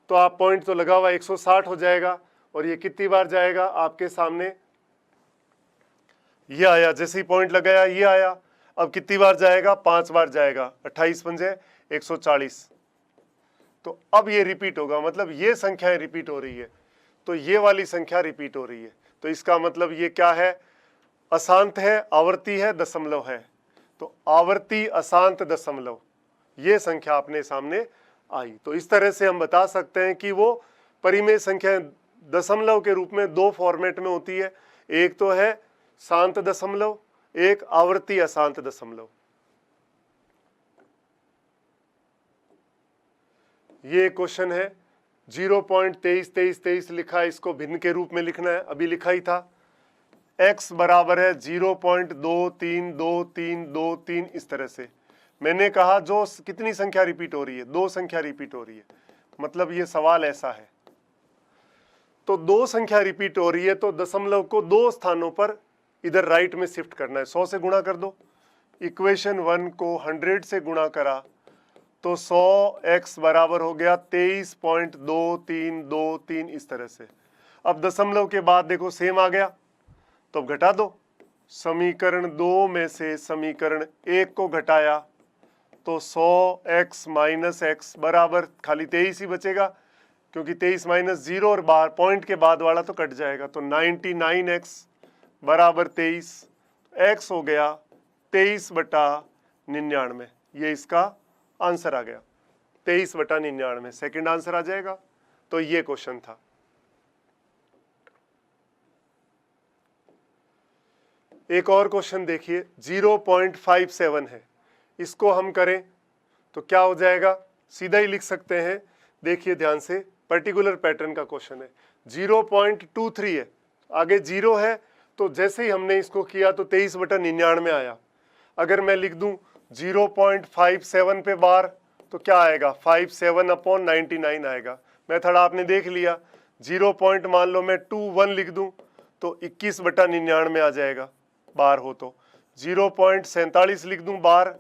तो आप पॉइंट तो लगा हुआ 160 हो जाएगा। और ये कितनी बार जाएगा आपके सामने, ये आया, जैसे ही पॉइंट लगाया ये आया। अब कितनी बार जाएगा, 5 बार जाएगा, 28 पंजे 140। तो अब ये रिपीट होगा, मतलब ये संख्याएं रिपीट हो रही है, तो ये वाली संख्या रिपीट हो रही है। तो इसका मतलब ये क्या है, अशांत है, आवर्ती है, दशमलव है। तो आवर्ती अशांत दशमलव, ये संख्या अपने सामने आई। तो इस तरह से हम बता सकते हैं कि वो परिमेय संख्या दशमलव के रूप में दो फॉर्मेट में होती है। एक तो है शांत दशमलव, एक आवर्ती अशांत दशमलव। ये क्वेश्चन है 0.232323 लिखा है, इसको भिन्न के रूप में लिखना है, अभी लिखा ही था। x बराबर है 0.232323 इस तरह से। मैंने कहा जो कितनी संख्या रिपीट हो रही है, दो संख्या रिपीट हो रही है, मतलब ये सवाल ऐसा है। तो दो संख्या रिपीट हो रही है तो दशमलव को दो स्थानों पर इधर राइट में शिफ्ट करना है। 100 से गुणा कर दो, इक्वेशन 1 को 100 से गुणा करा तो 100x बराबर हो गया 23.2323 इस तरह से। अब दशमलव के बाद देखो सेम आ गया, तो अब घटा दो। समीकरण 2 में से समीकरण 1 को घटाया तो 100x माइनस एक्स बराबर खाली 23 ही बचेगा, क्योंकि 23 माइनस 0 और बाहर पॉइंट के बाद वाला तो कट जाएगा। तो 99x बराबर 23, x हो गया 23/99। ये इसका आंसर आ गया 23/99, सेकंड आंसर आ जाएगा। तो ये क्वेश्चन था। एक और क्वेश्चन देखिए 0.57 है, इसको हम करें तो क्या हो जाएगा, सीधा ही लिख सकते हैं। देखिए ध्यान से, पर्टिकुलर पैटर्न का क्वेश्चन है। 0.23 है, आगे 0 है, तो जैसे ही हमने इसको किया तो 23/99 आया। अगर मैं लिख दूं 0.57 पे बार तो क्या आएगा, 57/99 आएगा। मेथड आपने देख लिया। 0 पॉइंट मान लो मैं 21 लिख दूं तो 21/99 आ जाएगा बार हो तो। 0.47 लिख दूं बार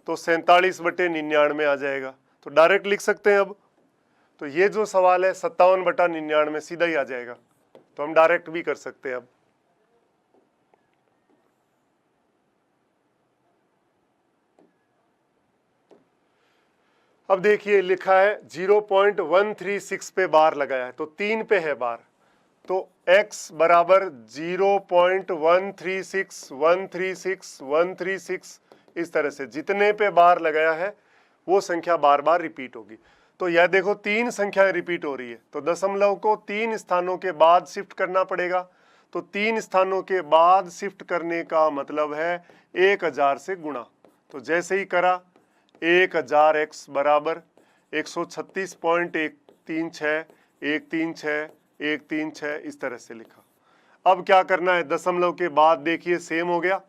तो 47/99 आ जाएगा। तो डायरेक्ट लिख सकते हैं अब। तो ये जो सवाल है 57/99 सीधा ही आ जाएगा, तो हम डायरेक्ट भी कर सकते हैं अब देखिए लिखा है 0.136 पे बार लगाया है, तो 3 पे है बार, तो x बराबर 0.136 इस तरह से जितने पे बार लगाया है वो संख्या बार बार रिपीट होगी। तो यह देखो 3 संख्याएं रिपीट हो रही है, तो दशमलव को 3 स्थानों के बाद शिफ्ट करना पड़ेगा। तो 3 स्थानों के बाद शिफ्ट करने का मतलब है 1000 से गुणा। तो जैसे ही करा 1000x बराबर 136.136 इस तरह से लिखा। अब क्या करना है, दशमलव के बाद देखिए सेम हो गया,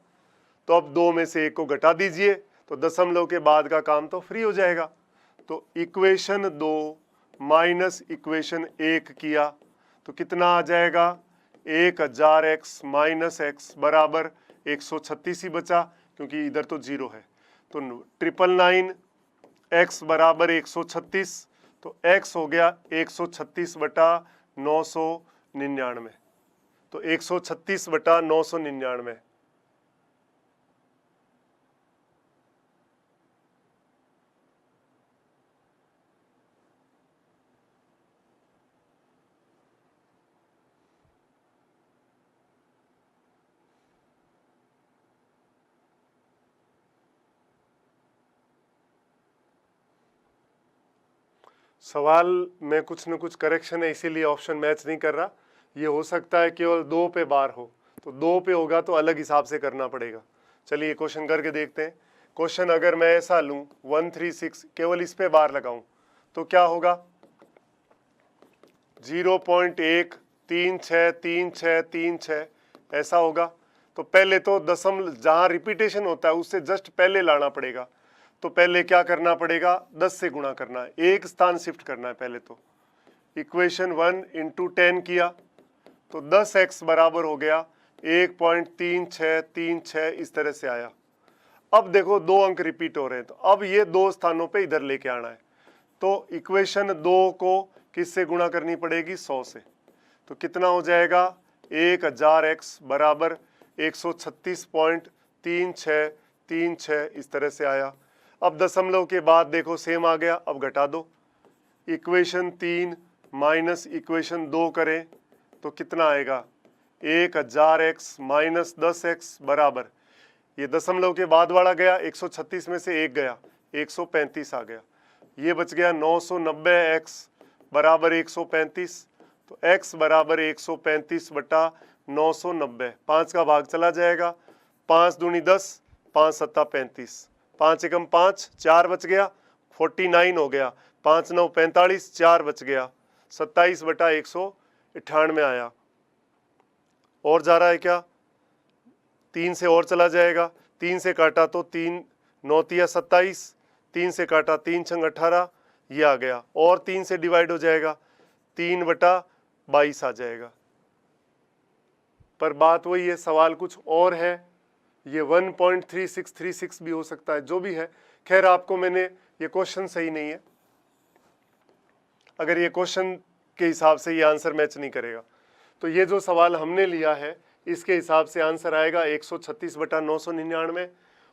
तो अब 2 में से 1 को घटा दीजिए, तो दशमलव के बाद का काम तो फ्री हो जाएगा। तो इक्वेशन 2 माइनस इक्वेशन 1 किया तो कितना आ जाएगा, 1000x माइनस x बराबर 136 ही बचा, क्योंकि इधर तो 0 है। तो 999 x बराबर 136, तो x हो गया 136/999, तो 136/999। सवाल में कुछ न कुछ करेक्शन है, इसीलिए ऑप्शन मैच नहीं कर रहा। ये हो सकता है केवल 2 पे बार हो, तो 2 पे होगा तो अलग हिसाब से करना पड़ेगा। चलिए क्वेश्चन करके देखते हैं। क्वेश्चन अगर मैं ऐसा लूं 136 केवल इस पे बार लगाऊं तो क्या होगा, 0.1363636 ऐसा होगा। तो पहले तो दशमलव जहां रिपीटेशन होता है उससे जस्ट पहले लाना पड़ेगा। तो पहले क्या करना पड़ेगा, 10 से गुणा करना है, एक स्थान शिफ्ट करना है पहले। तो इक्वेशन 1 इंटू 10 किया तो 10x बराबर हो गया 1.3636 इस तरह से आया। अब देखो 2 अंक रिपीट हो रहे हैं, तो अब ये 2 स्थानों पे इधर लेके आना है। तो इक्वेशन 2 को किससे गुणा करनी पड़ेगी, 100 से। तो कितना हो जाएगा, 1000x बराबर 136.3636 इस तरह से आया। अब दशमलव के बाद देखो सेम आ गया, अब घटा दो। इक्वेशन 3 माइनस इक्वेशन 2 करें तो कितना आएगा, 1000x माइनस 10x बराबर, ये दशमलव के बाद वाला गया, 136 में से 1 गया, 135 आ गया। ये बच गया 990x बराबर 135। तो x बराबर 135/990, 5 का भाग चला जाएगा, 5 दूनी 10, 5 सत्ता 35, 5 एकम 5, 4 बच गया, 49 हो गया, 5 9 45, 4 बच गया, 27/198 आया। और जा रहा है क्या, 3 से और चला जाएगा, 3 से काटा तो 3 9 तिया 27, 3 से काटा 3 छंग 18, ये आ गया। और 3 से डिवाइड हो जाएगा, 3/22 आ जाएगा। पर बात वही है, सवाल कुछ और है, ये 1.3636 भी हो सकता है, जो भी है। खैर आपको मैंने, ये क्वेश्चन सही नहीं है, अगर ये क्वेश्चन के हिसाब से ये आंसर मैच नहीं करेगा। तो ये जो सवाल हमने लिया है इसके हिसाब से आंसर आएगा 136/999।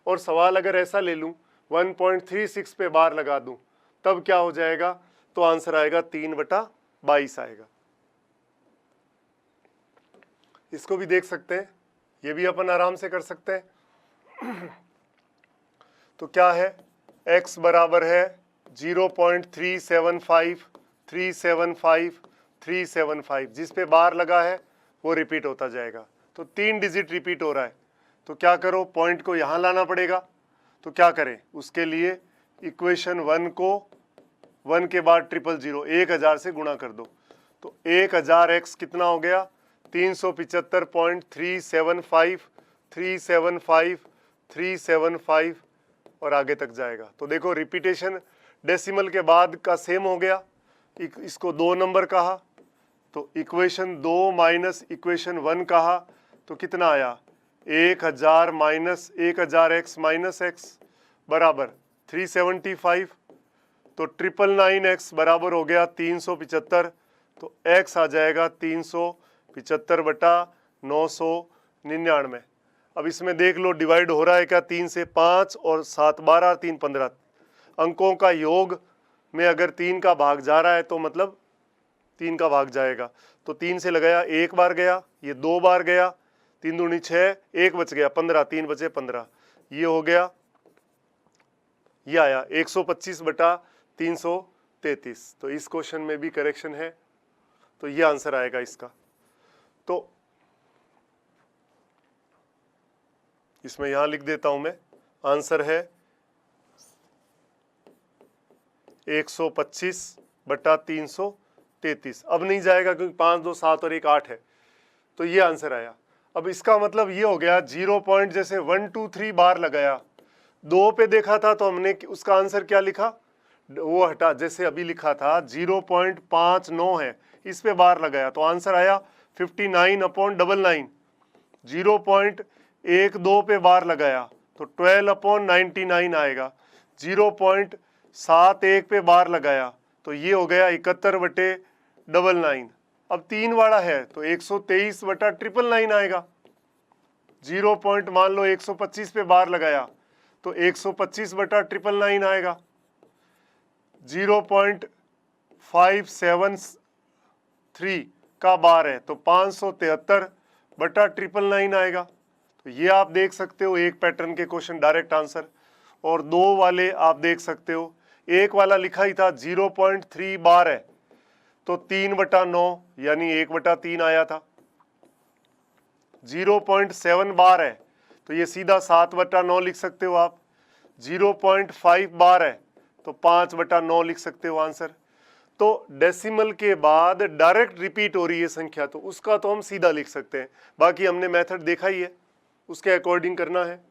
और सवाल अगर ऐसा ले लूं 1.36 पे बार लगा दूं तब क्या हो जाएगा, तो आंसर आएगा 3/22 आएगा। इसको भी देख सकते हैं, ये भी अपन आराम से कर सकते हैं। तो क्या है, x बराबर है 0.375375 जिस पे बार लगा है वो रिपीट होता जाएगा। तो 3 डिजिट रिपीट हो रहा है, तो क्या करो, पॉइंट को यहाँ लाना पड़ेगा। तो क्या करें, उसके लिए इक्वेशन 1 को 1 के बाद 000 1000 से गुणा कर दो। तो 1000x कितना हो गया, 375.375, 375, 375 और आगे तक जाएगा। तो देखो रिपीटेशन डेसिमल के बाद का सेम हो गया, इसको 2 नंबर कहा, तो इक्वेशन 2 माइनस इक्वेशन 1 कहा, तो कितना आया 1000 माइनस 1000x माइनस एक्स बराबर 375, तो 999x बराबर हो गया 375, तो x आ जाएगा 375 बटा 999। अब इसमें देख लो डिवाइड हो रहा है क्या, 3 से 5 और 7 12 और 3 15, अंकों का योग में अगर 3 का भाग जा रहा है तो मतलब 3 का भाग जाएगा। तो 3 से लगाया, एक बार गया, ये 2 बार गया, 3 दूनी 6, एक बच गया 15, 3 बचे 15, ये हो गया, ये आया 125 बटा 333। तो इस क्वेश्चन में भी करेक्शन है, तो ये आंसर आएगा इसका। तो इसमें यहां लिख देता हूं मैं, आंसर है 125 बटा 333। अब नहीं जाएगा क्योंकि 5 2 7 और 1 8 है, तो ये आंसर आया। अब इसका मतलब ये हो गया 0 पॉइंट जैसे 1 2 3 बार लगाया, 2 पे देखा था तो हमने उसका आंसर क्या लिखा, वो हटा, जैसे अभी लिखा था 0.59 है, इस पे बार लगाया तो आंसर आया 59/99। 0.12 पे बार लगाया तो 12/99 आएगा। 0.71 पे बार लगाया तो ये हो गया 71/99। अब 3 वाला है तो 123/999 आएगा। 0 पॉइंट मान लो 125 पे बार लगाया तो 125/999 आएगा। 0.573 का बार है तो 573/999 आएगा। तो ये आप देख सकते हो एक पैटर्न के क्वेश्चन डायरेक्ट आंसर। और 2 वाले आप देख सकते हो, एक वाला लिखा ही था 0.3 बार है तो 3/9 यानी 1/3 आया था। 0.7 बार है तो ये सीधा 7/9 लिख सकते हो आप। 0.5 बार है तो 5/9 लिख सकते हो आंसर। तो डेसिमल के बाद डायरेक्ट रिपीट हो रही है संख्या तो उसका तो हम सीधा लिख सकते हैं, बाकी हमने मेथड देखा ही है, उसके अकॉर्डिंग करना है।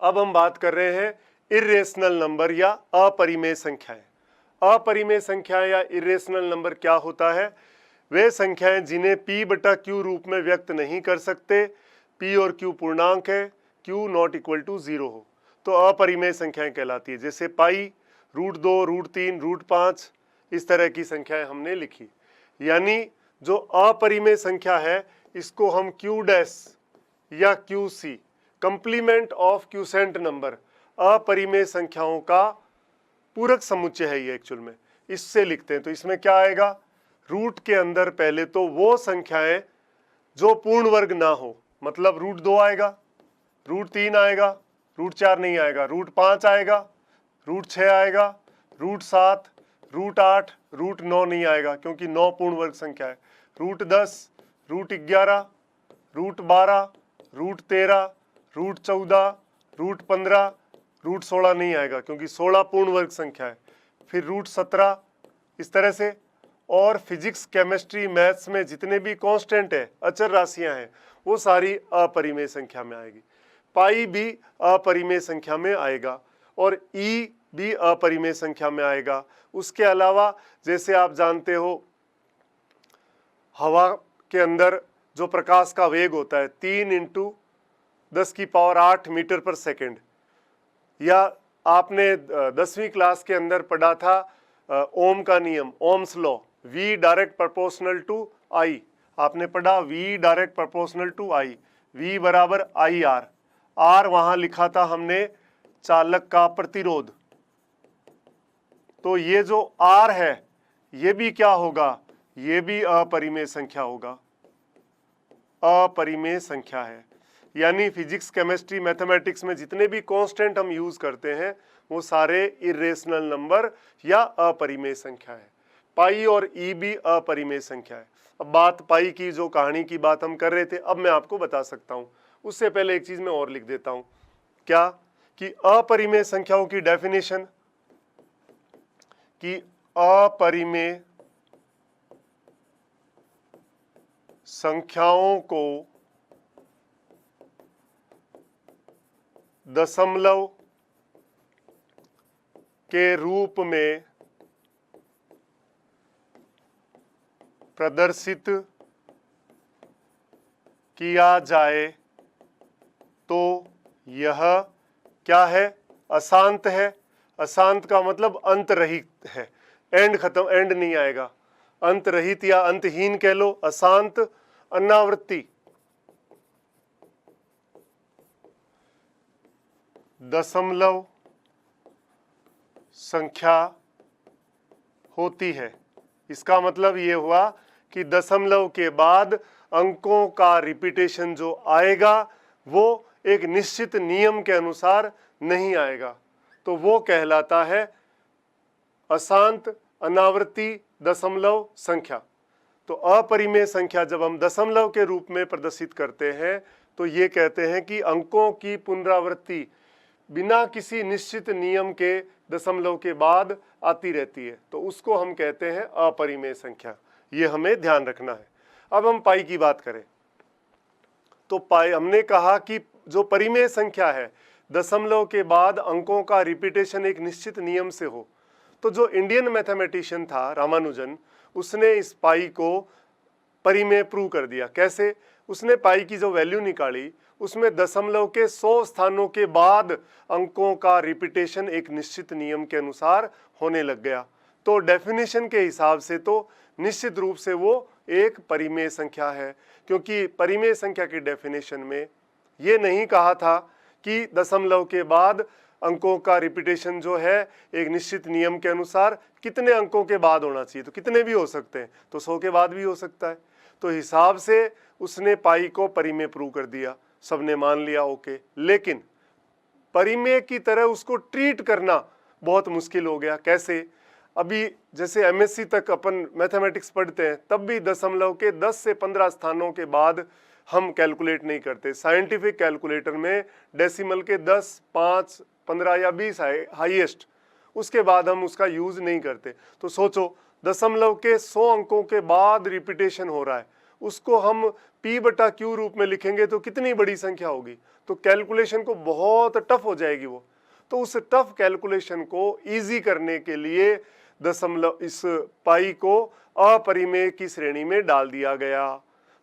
अब हम बात कर रहे हैं इर्रेशनल नंबर या अपरिमेय संख्याएं। अपरिमेय संख्याएं या इर्रेशनल नंबर क्या होता है, वे संख्याएं जिन्हें p/q रूप में व्यक्त नहीं कर सकते, p और q पूर्णांक है, q ≠ 0 हो तो अपरिमेय संख्याएं कहलाती है। जैसे पाई, √2, √3, √5 इस तरह की संख्याएं हमने लिखी। यानी जो अपरिमेय संख्या है इसको हम q डैश या QC कंप्लीमेंट ऑफ क्यूसेंट नंबर, अपरिमेय संख्याओं का पूरक समुच्चय है ये एक्चुअल में, इससे लिखते हैं। तो इसमें क्या आएगा, रूट के अंदर पहले तो वो संख्याएं जो पूर्ण वर्ग ना हो, मतलब √2 आएगा, √3 आएगा, √4 नहीं आएगा, √5 आएगा, √6 आएगा, √7, √8, √9 नहीं आएगा क्योंकि 9 पूर्ण वर्ग संख्या है, √10, √11, √12, √13, √14, √15, √16 नहीं आएगा क्योंकि 16 पूर्ण वर्ग संख्या है, फिर √17 इस तरह से। और फिजिक्स, केमिस्ट्री, मैथ्स में जितने भी कांस्टेंट है, अचर राशियां हैं, वो सारी अपरिमेय संख्या में आएगी। पाई भी अपरिमेय संख्या में आएगा और ई भी अपरिमेय संख्या में आएगा। उसके अलावा जैसे आप जानते हो हवा के अंदर जो प्रकाश का वेग होता है 3 × 10⁸ मीटर पर सेकेंड, या आपने 10वीं क्लास के अंदर पढ़ा था ओम का नियम, Ohm's law, V direct proportional to I, आपने पढ़ा V direct proportional to I, V बराबर IR, R वहां लिखा था हमने चालक का प्रतिरोध। तो ये जो R है ये भी क्या होगा, ये भी अपरिमेय संख्या होगा, अपरिमेय संख्या है। यानी फिजिक्स, केमिस्ट्री, मैथमेटिक्स में जितने भी कांस्टेंट हम यूज करते हैं वो सारे इर्रेशनल नंबर या अपरिमेय संख्या है। पाई और ई भी अपरिमेय संख्या है। अब बात पाई की, जो कहानी की बात हम कर रहे थे, अब मैं आपको बता सकता हूं। उससे पहले एक चीज मैं और लिख देता हूं, क्या कि अपरिमेय संख्याओं की डेफिनेशन कि अपरिमेय संख्याओं को दशमलव के रूप में प्रदर्शित किया जाए तो यह क्या है? अशांत है। अशांत का मतलब अंत रहित है, एंड खत्म, एंड नहीं आएगा, अंत रहित या अंतहीन कह लो, अशांत अनावृत्ति दशमलव संख्या होती है। इसका मतलब ये हुआ कि दशमलव के बाद अंकों का रिपीटेशन जो आएगा वो एक निश्चित नियम के अनुसार नहीं आएगा, तो वो कहलाता है अशांत अनावृत्ति दशमलव संख्या। तो अपरिमेय संख्या जब हम दशमलव के रूप में प्रदर्शित करते हैं तो ये कहते हैं कि अंकों की पुनरावृत्ति बिना किसी निश्चित नियम के दशमलव के बाद आती रहती है, तो उसको हम कहते हैं अपरिमेय संख्या। ये हमें ध्यान रखना है। अब हम पाई की बात करें तो पाई हमने कहा कि जो परिमेय संख्या है दशमलव के बाद अंकों का रिपीटेशन एक निश्चित नियम से हो, तो जो इंडियन मैथमेटिशियन था रामानुजन, उसने इस पाई को परिमेय प्रूव कर दिया। कैसे? उसने पाई की जो वैल्यू निकाली उसमें दशमलव के 100 स्थानों के बाद अंकों का रिपीटेशन एक निश्चित नियम के अनुसार होने लग गया। तो डेफिनेशन के हिसाब से तो निश्चित रूप से वो एक परिमेय संख्या है, क्योंकि परिमेय संख्या की डेफिनेशन में ये नहीं कहा था कि दशमलव के बाद अंकों का रिपीटेशन जो है एक निश्चित नियम के अनुसार कितने अंकों के बाद होना चाहिए, तो कितने भी हो सकते हैं, तो 100 के बाद भी हो सकता है। तो हिसाब से उसने पाई को परिमेय प्रूव कर दिया, सबने मान लिया, ओके। लेकिन परिमेय की तरह उसको ट्रीट करना बहुत मुश्किल हो गया। कैसे? अभी जैसे एमएससी तक अपन मैथमेटिक्स पढ़ते हैं तब भी दशमलव के 10 से 15 स्थानों के बाद हम कैलकुलेट नहीं करते। साइंटिफिक कैलकुलेटर में डेसिमल के 10, 5, 15 या 20 हाईएस्ट, उसके बाद हम उसका यूज नहीं करते। तो सोचो दशमलव के 100 अंकों के बाद रिपीटेशन हो रहा है, उसको हम p/q रूप में लिखेंगे तो कितनी बड़ी संख्या होगी, तो कैलकुलेशन को बहुत टफ हो जाएगी वो। तो उस टफ कैलकुलेशन को इजी करने के लिए दशमलव इस पाई को अपरिमेय की श्रेणी में डाल दिया गया।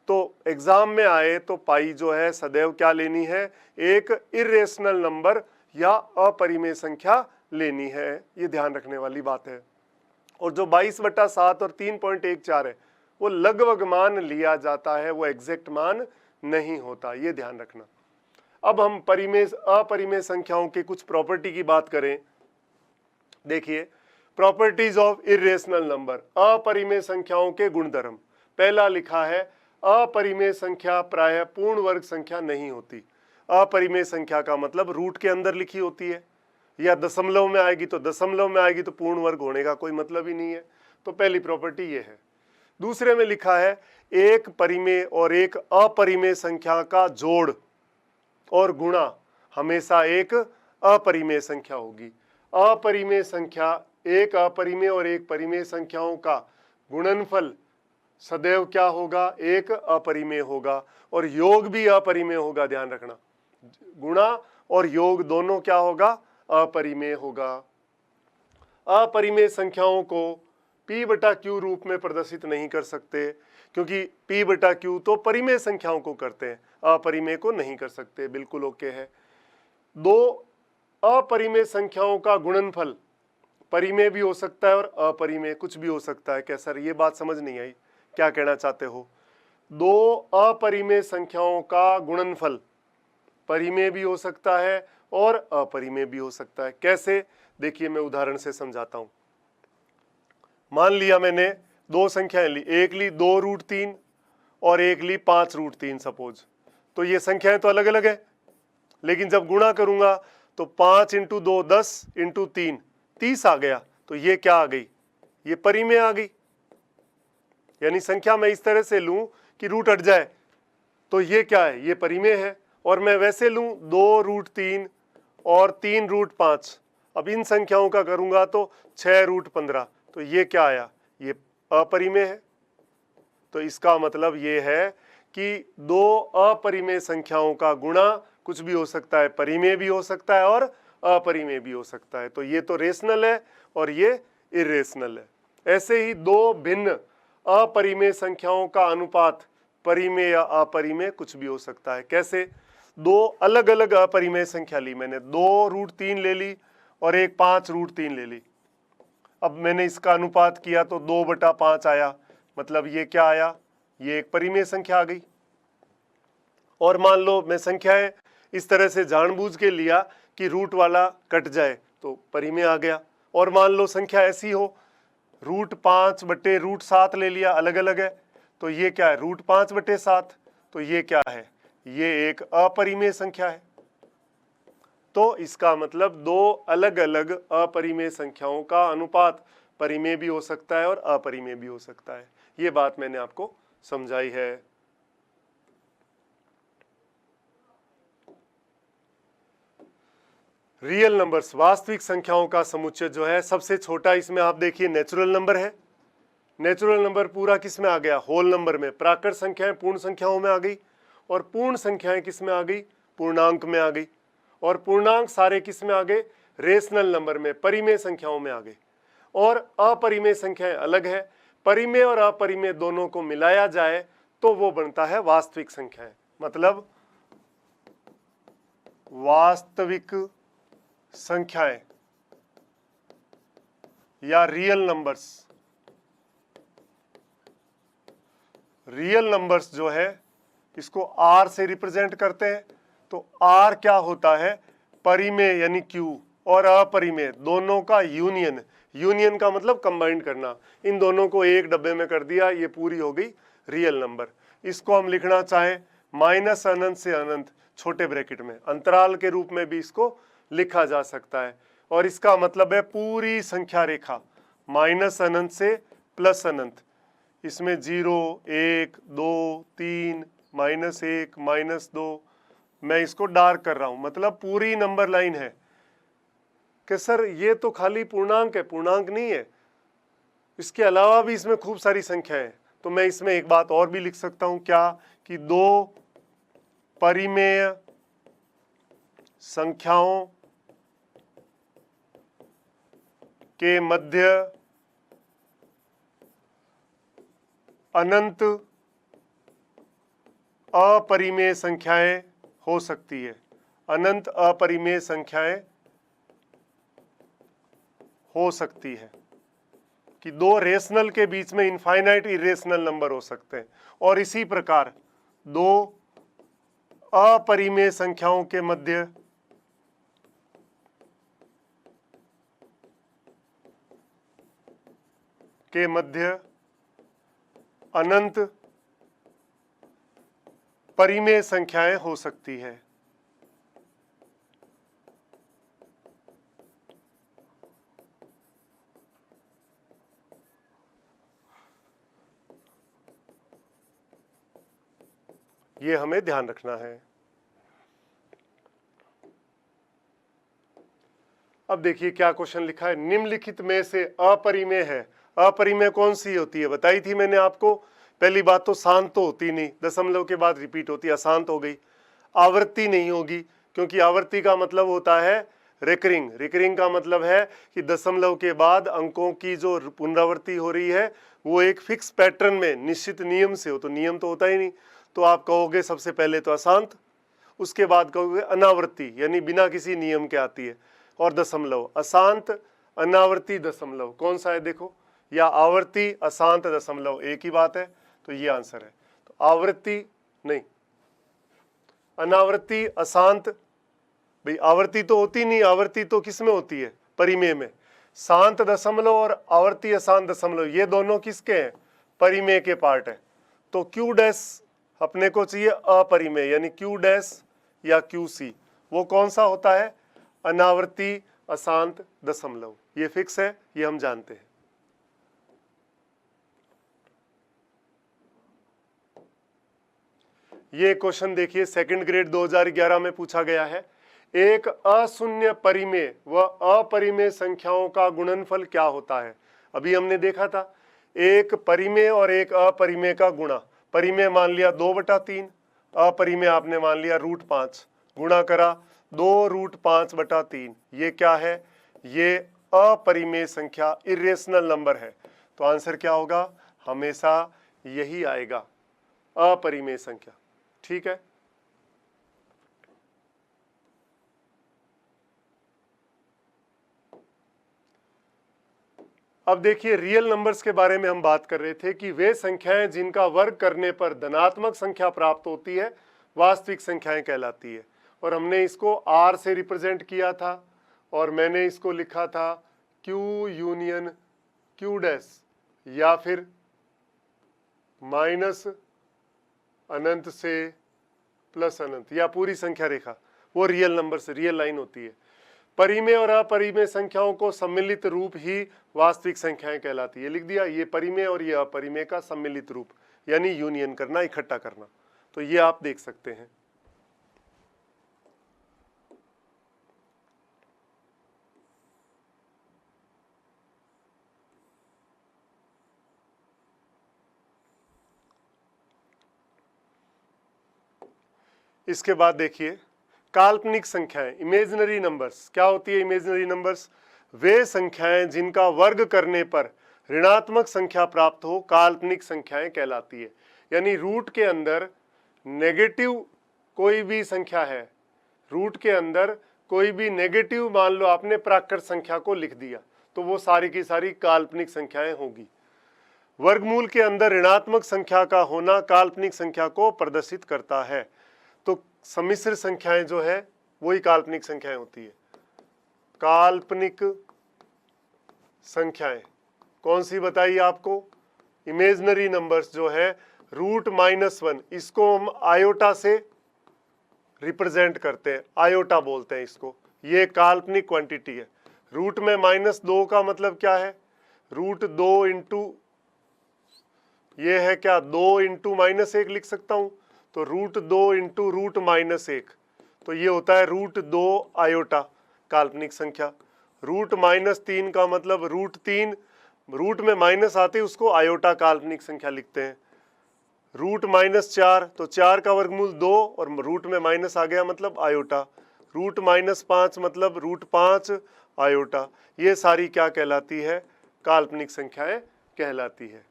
तो एग्जाम में आए तो पाई जो है सदैव क्या लेनी है? एक इरेशनल नंबर या अपरिमेय संख्या लेनी है, ये ध्यान रखने वाली बात है। और जो 22/7 और 3.14 है वो लगभग मान लिया जाता है, वो एग्जैक्ट मान नहीं होता, ये ध्यान रखना। अब हम अपरिमेय संख्याओं की कुछ प्रॉपर्टी की बात करें। देखिए, प्रॉपर्टीज ऑफ इरेशनल नंबर, अपरिमेय संख्याओं के गुणधर्म। पहला लिखा है अपरिमेय संख्या प्रायः पूर्ण वर्ग संख्या नहीं होती। अपरिमेय संख्या का मतलब रूट के अंदर लिखी होती है, या दशमलव में आएगी तो दशमलव में आएगी, तो पूर्ण वर्ग होने का कोई मतलब ही नहीं है। तो पहली प्रॉपर्टी ये है। दूसरे में लिखा है एक परिमेय और एक अपरिमेय संख्या का जोड़ और गुणा हमेशा एक अपरिमेय संख्या होगी। अपरिमेय संख्या, एक अपरिमेय और एक परिमेय संख्याओं का गुणनफल सदैव क्या होगा? एक अपरिमेय होगा, और योग भी अपरिमेय होगा, ध्यान रखना। गुणा और योग दोनों क्या होगा? अपरिमेय होगा। अपरिमेय संख्याओं को p/q रूप में प्रदर्शित नहीं कर सकते, क्योंकि p/q तो परिमेय संख्याओं को करते हैं, अपरिमेय को नहीं कर सकते, बिल्कुल ओके है। दो अपरिमेय संख्याओं का गुणनफल परिमेय भी हो सकता है और अपरिमेय कुछ भी हो सकता है। क्या सर ये बात समझ नहीं आई, क्या कहना चाहते हो? दो अपरिमेय संख्याओं का गुणनफल परिमेय भी हो सकता है और अपरिमेय भी हो सकता है। कैसे? देखिए मैं उदाहरण से समझाता हूं। मान लिया मैंने दो संख्याएं ली, एक ली 2√3 और एक ली 5√3 सपोज। तो ये संख्याएं तो अलग अलग है, लेकिन जब गुणा करूंगा तो 5 × 2 10 × 3 30 आ गया। तो ये क्या आ गई? ये परिमेय आ गई। यानी संख्या मैं इस तरह से लूं कि रूट हट जाए, तो ये क्या है? ये परिमेय है। और मैं वैसे लूं 2√3 और 3√5, अब इन संख्याओं का करूंगा तो 6√15, तो ये क्या आया, ये अपरिमेय है। तो इसका मतलब ये है कि दो अपरिमेय संख्याओं का गुणा कुछ भी हो सकता है, परिमेय भी हो सकता है और अपरिमेय भी हो सकता है। तो ये तो रेशनल है और ये इरेशनल है। ऐसे ही दो भिन्न अपरिमेय संख्याओं का अनुपात परिमेय या अपरिमेय कुछ भी हो सकता है। कैसे, दो अलग अलग अपरिमेय संख्या ली मैंने, 2√3 ले ली और एक 5√3 ले ली। अब मैंने इसका अनुपात किया तो 2/5 आया, मतलब ये क्या आया, ये एक परिमेय संख्या आ गई। और मान लो मैं संख्याएं इस तरह से जानबूझ के लिया कि रूट वाला कट जाए तो परिमेय आ गया। और मान लो संख्या ऐसी हो √5/√7 ले लिया, अलग अलग है, तो ये क्या है, √5/7, तो ये क्या है, ये एक अपरिमेय संख्या है। तो इसका मतलब दो अलग अलग अपरिमेय संख्याओं का अनुपात परिमेय भी हो सकता है और अपरिमेय भी हो सकता है। ये बात मैंने आपको समझाई है। रियल नंबर्स, वास्तविक संख्याओं का समुच्चय जो है, सबसे छोटा इसमें आप देखिए नेचुरल नंबर है। नेचुरल नंबर पूरा किस में आ गया, होल नंबर में। प्राकृत संख्याएं पूर्ण संख्याओं में आ गई और पूर्ण संख्याएं किस में आ गई, पूर्णांक में आ गई। और पूर्णांक सारे किस में आ गए, रेशनल नंबर में, परिमेय संख्याओं में आ गए। और अपरिमेय संख्याएं अलग है, परिमेय और अपरिमेय दोनों को मिलाया जाए तो वो बनता है वास्तविक संख्याएं, मतलब वास्तविक संख्याएं या रियल नंबर्स। रियल नंबर्स जो है इसको आर से रिप्रेजेंट करते हैं। तो आर क्या होता है, परिमेय यानी क्यू और अपरिमेय दोनों का यूनियन। यूनियन का मतलब कंबाइंड करना, इन दोनों को एक डब्बे में कर दिया, ये पूरी हो गई रियल नंबर। इसको हम लिखना चाहें -अनंत से अनंत छोटे ब्रैकेट में, अंतराल के रूप में भी इसको लिखा जा सकता है। और इसका मतलब है पूरी संख्या रेखा -अनंत से +अनंत, इसमें 0, 1, 2, 3, -1, -2, मैं इसको डार्क कर रहा हूं, मतलब पूरी नंबर लाइन है। कि सर ये तो खाली पूर्णांक है, पूर्णांक नहीं है, इसके अलावा भी इसमें खूब सारी संख्या है। तो मैं इसमें एक बात और भी लिख सकता हूं, क्या, कि दो परिमेय संख्याओं के मध्य अनंत अपरिमेय संख्याएं हो सकती है। अनंत अपरिमेय संख्याएं हो सकती है, कि दो रेशनल के बीच में इनफाइनाइट इरेशनल नंबर हो सकते हैं। और इसी प्रकार दो अपरिमेय संख्याओं के मध्य अनंत परिमेय संख्याएं हो सकती है। ये हमें ध्यान रखना है। अब देखिए क्या क्वेश्चन लिखा है, निम्नलिखित में से अपरिमेय है। अपरिमेय कौन सी होती है, बताई थी मैंने आपको। पहली बात तो शांत तो होती नहीं, दशमलव के बाद रिपीट होती है, अशांत हो गई। आवर्ती नहीं होगी, क्योंकि आवर्ती का मतलब होता है रिकरिंग। रिकरिंग का मतलब है कि दशमलव के बाद अंकों की जो पुनरावृत्ति हो रही है वो एक फिक्स पैटर्न में निश्चित नियम से हो, तो नियम तो होता ही नहीं। तो आप कहोगे सबसे पहले तो अशांत, उसके बाद कहोगे अनावर्ती, यानी बिना किसी नियम के आती है। और दशमलव, अशांत अनावर्ती दशमलव कौन सा है देखो, या आवर्ती अशांत दशमलव एक ही बात है, तो ये आंसर है। तो आवृत्ति नहीं, अनावर्ती अशांत, भाई आवर्ती तो होती नहीं, आवर्ती तो किस में होती है, परिमेय में। शांत दशमलव और आवर्ती अशांत दशमलव ये दोनों किसके हैं, परिमेय के पार्ट है। तो क्यू डैश अपने को चाहिए अपरिमेय, यानी क्यू डैश या क्यू सी, वो कौन सा होता है, अनावर्ती अशांत दशमलव। ये फिक्स है, ये हम जानते हैं। ये क्वेश्चन देखिए सेकंड ग्रेड 2011 में पूछा गया है। एक अशून्य परिमेय व अपरिमेय संख्याओं का गुणनफल क्या होता है। अभी हमने देखा था एक परिमेय और एक अपरिमेय का गुणा। परिमेय मान लिया 2/3, अपरिमेय आपने मान लिया √5, गुणा करा 2√5/3। ये क्या है, ये अपरिमेय संख्या, इरेशनल नंबर है। तो आंसर क्या होगा, हमेशा यही आएगा, अपरिमेय संख्या। ठीक है, अब देखिए रियल नंबर्स के बारे में हम बात कर रहे थे कि वे संख्याएं जिनका वर्ग करने पर धनात्मक संख्या प्राप्त होती है वास्तविक संख्याएं कहलाती है। और हमने इसको R से रिप्रेजेंट किया था और मैंने इसको लिखा था Q यूनियन Q डैश, या फिर माइनस अनंत से प्लस अनंत, या पूरी संख्या रेखा, वो रियल नंबर से रियल लाइन होती है। परिमेय और अपरिमेय संख्याओं को सम्मिलित रूप ही वास्तविक संख्याएं कहलाती है। लिख दिया, ये परिमेय और ये अपरिमेय का सम्मिलित रूप, यानी यूनियन करना, इकट्ठा करना। तो ये आप देख सकते हैं। इसके बाद देखिए काल्पनिक संख्याएं, इमेजिनरी नंबर्स। क्या होती है इमेजिनरी नंबर्स, वे संख्याएं जिनका वर्ग करने पर ऋणात्मक संख्या प्राप्त हो काल्पनिक संख्याएं कहलाती है। यानी रूट के अंदर नेगेटिव कोई भी संख्या है, रूट के अंदर कोई भी नेगेटिव, मान लो आपने प्राकृत संख्या को लिख दिया, तो वो सारी की सारी काल्पनिक संख्याएं होगी। वर्गमूल के अंदर ऋणात्मक संख्या का होना काल्पनिक संख्या को प्रदर्शित करता है। तो सम्मिश्र संख्याएं जो है वही काल्पनिक संख्याएं होती है। काल्पनिक संख्याएं कौन सी बताइए आपको, इमेजिनरी नंबर्स जो है √-1, इसको हम आयोटा से रिप्रेजेंट करते हैं, आयोटा बोलते हैं इसको। ये काल्पनिक क्वांटिटी है। रूट में -2 का मतलब क्या है, √2 इंटू, ये है क्या 2 इंटू -1 लिख सकता हूं, तो √2 इंटू √-1, तो ये होता है √2 आयोटा काल्पनिक संख्या। √-3 का मतलब √3, रूट में माइनस आते उसको आयोटा काल्पनिक संख्या लिखते हैं। √-4, तो 4 का वर्गमूल 2 और रूट में माइनस आ गया मतलब आयोटा। √-5 मतलब √5 आयोटा। ये सारी क्या कहलाती है, काल्पनिक संख्याएं कहलाती है।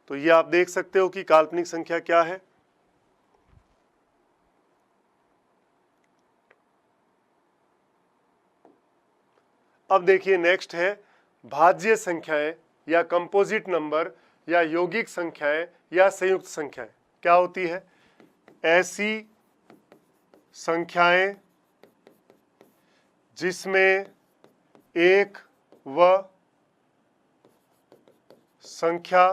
तो ये आप देख सकते हो कि काल्पनिक संख्या क्या है। अब देखिए नेक्स्ट है भाज्य संख्याएं या कंपोजिट नंबर या यौगिक संख्याएं या संयुक्त संख्याएं। क्या होती है, ऐसी संख्याएं जिसमें एक व संख्या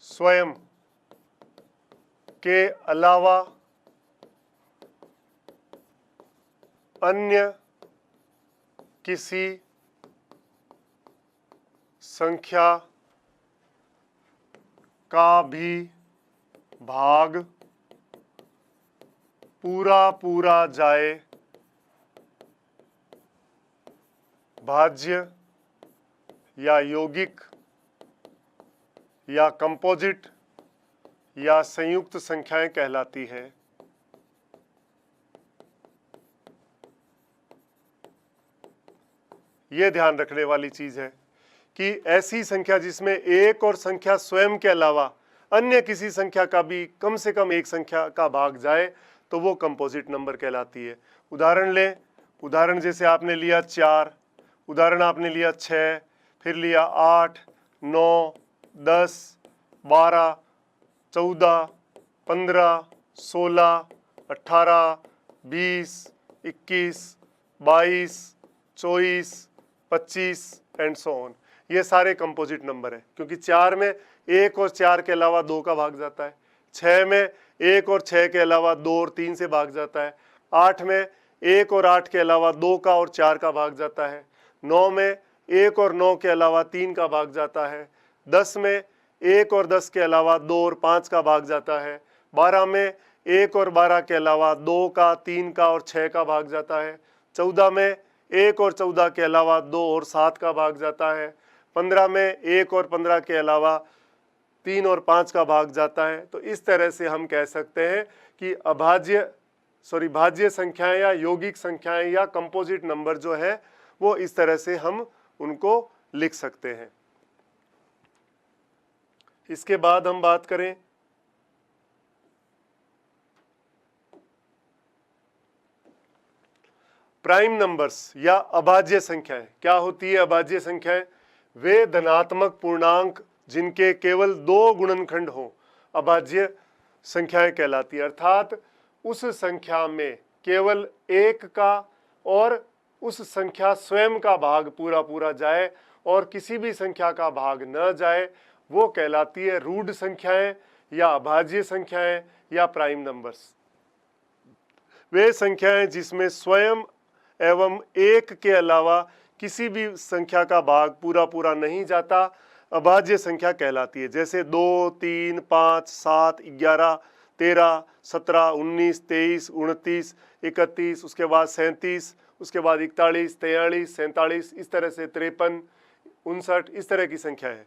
स्वयं के अलावा अन्य किसी संख्या का भी भाग पूरा जाए, भाज्य या यौगिक या कंपोजिट या संयुक्त संख्याएं कहलाती है। ये ध्यान रखने वाली चीज है कि ऐसी संख्या जिसमें एक और संख्या स्वयं के अलावा अन्य किसी संख्या का भी कम से कम एक संख्या का भाग जाए तो वो कंपोजिट नंबर कहलाती है। उदाहरण लें, उदाहरण जैसे आपने लिया 4, उदाहरण आपने लिया 6, फिर लिया 8, 9, 10, 12, 14, 15, 16, 18, 20, 21, 22, 24, 25 एंड सो ऑन। ये सारे कंपोजिट नंबर है, क्योंकि 4 में 1 और 4 के अलावा 2 का भाग जाता है, 6 में 1 और 6 के अलावा 2 और 3 से भाग जाता है, 8 में 1 और 8 के अलावा 2 का और 4 का भाग जाता है, 9 में 1 और 9 के अलावा 3 का भाग जाता है, 10 में 1 और 10 के अलावा 2 और 5 का भाग जाता है, 12 में 1 और 12 के अलावा 2 का, 3 का और 6 का भाग जाता है। 14 में 1 और 14 के अलावा 2 और 7 का भाग जाता है। 15 में 1 और 15 के अलावा 3 और 5 का भाग जाता है। तो इस तरह से हम कह सकते हैं कि भाज्य संख्याएं या यौगिक संख्याएं या कंपोजिट नंबर जो है वो इस तरह से हम उनको लिख सकते हैं। इसके बाद हम बात करें प्राइम नंबर्स या अभाज्य संख्याएं। क्या होती है अभाज्य संख्याएं? वे धनात्मक पूर्णांक जिनके केवल 2 गुणनखंड हो अभाज्य संख्याएं कहलाती है। अर्थात उस संख्या में केवल 1 का और उस संख्या स्वयं का भाग पूरा पूरा जाए और किसी भी संख्या का भाग न जाए, वो कहलाती है रूढ़ संख्याएं या अभाज्य संख्याएं या प्राइम नंबर्स। वे संख्याएं जिसमें स्वयं एवं 1 के अलावा किसी भी संख्या का भाग पूरा पूरा नहीं जाता, अभाज्य संख्या कहलाती है। जैसे 2, 3, 5, 7, 11, 13, 17, 19, 23, 29, 31, उसके बाद 37, उसके बाद 41, 43, 47, इस तरह से 53, 59, इस तरह की संख्या है।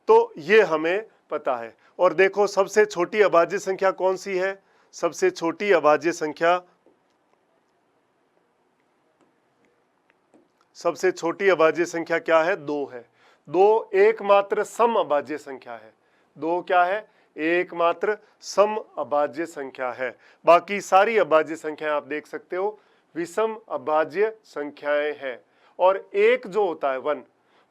तो ये हमें पता है। और देखो सबसे छोटी अभाज्य संख्या कौन सी है? सबसे छोटी अभाज्य संख्या, सबसे छोटी अभाज्य संख्या क्या है? 2 है। 2 एकमात्र सम अभाज्य संख्या है। 2 क्या है? एकमात्र सम अभाज्य संख्या है। बाकी सारी अभाज्य संख्याएं आप देख सकते हो विषम अभाज्य संख्याएं हैं। और एक जो होता है 1,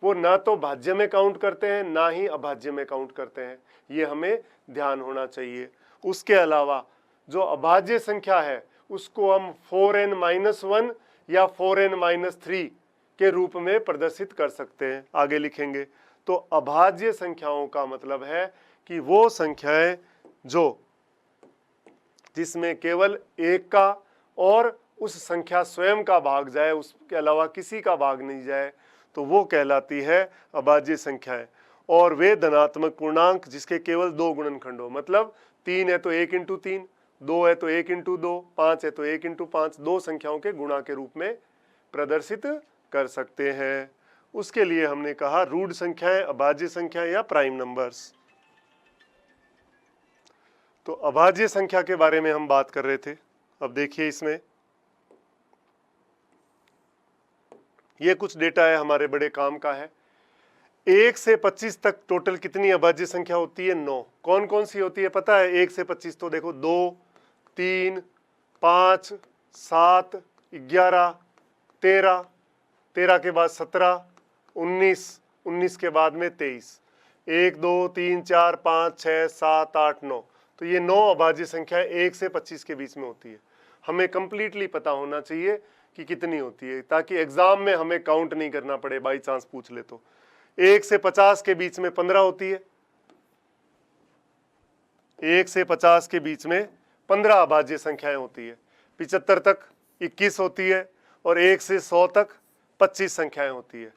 वो ना तो भाज्य में काउंट करते हैं ना ही अभाज्य में काउंट करते हैं। ये हमें ध्यान होना चाहिए। उसके अलावा जो अभाज्य संख्या है उसको हम 4n-1 या 4n-3 के रूप में प्रदर्शित कर सकते हैं। आगे लिखेंगे तो अभाज्य संख्याओं का मतलब है कि वो संख्याएं जो जिसमें केवल 1 का और उस संख्या स्वयं का भाग जाए, उसके अलावा किसी का भाग नहीं जाए, तो वो कहलाती है अभाज्य संख्याएं। और वे धनात्मक पूर्णांक जिसके केवल 2 गुणनखंड हो, मतलब 3 है तो 1 × 3, 2 है तो 1 × 2, 5 है तो 1 × 5, 2 संख्याओं के गुणा के रूप में प्रदर्शित कर सकते हैं। उसके लिए हमने कहा रूढ़ संख्याएं, अभाज्य संख्याएं या प्राइम नंबर्स। तो अभाज्य संख्या के बारे में हम बात कर रहे थे। अब देखिए इसमें ये कुछ डेटा है, हमारे बड़े काम का है। 1 से 25 तक टोटल कितनी अभाज्य संख्या होती है? 9। कौन कौन सी होती है पता है? 1 से 25 तो देखो 2, 3, 5, 7, 11, 13, 13 के बाद 17, 19, 19 के बाद में 23, 1, 2, 3, 4, 5, 6, 7, 8, 9। तो ये 9 अभाज्य संख्या 1 से 25 के बीच में होती है। हमें कंप्लीटली पता होना चाहिए कि कितनी होती है, ताकि एग्जाम में हमें काउंट नहीं करना पड़े, बाई चांस पूछ ले तो। 1 से 50 के बीच में 15 होती है। 1 से 50 के बीच में 15 अभाज्य संख्याएं होती है। 75 तक 21 होती है और 1 से 100 तक 25 संख्याएं होती है।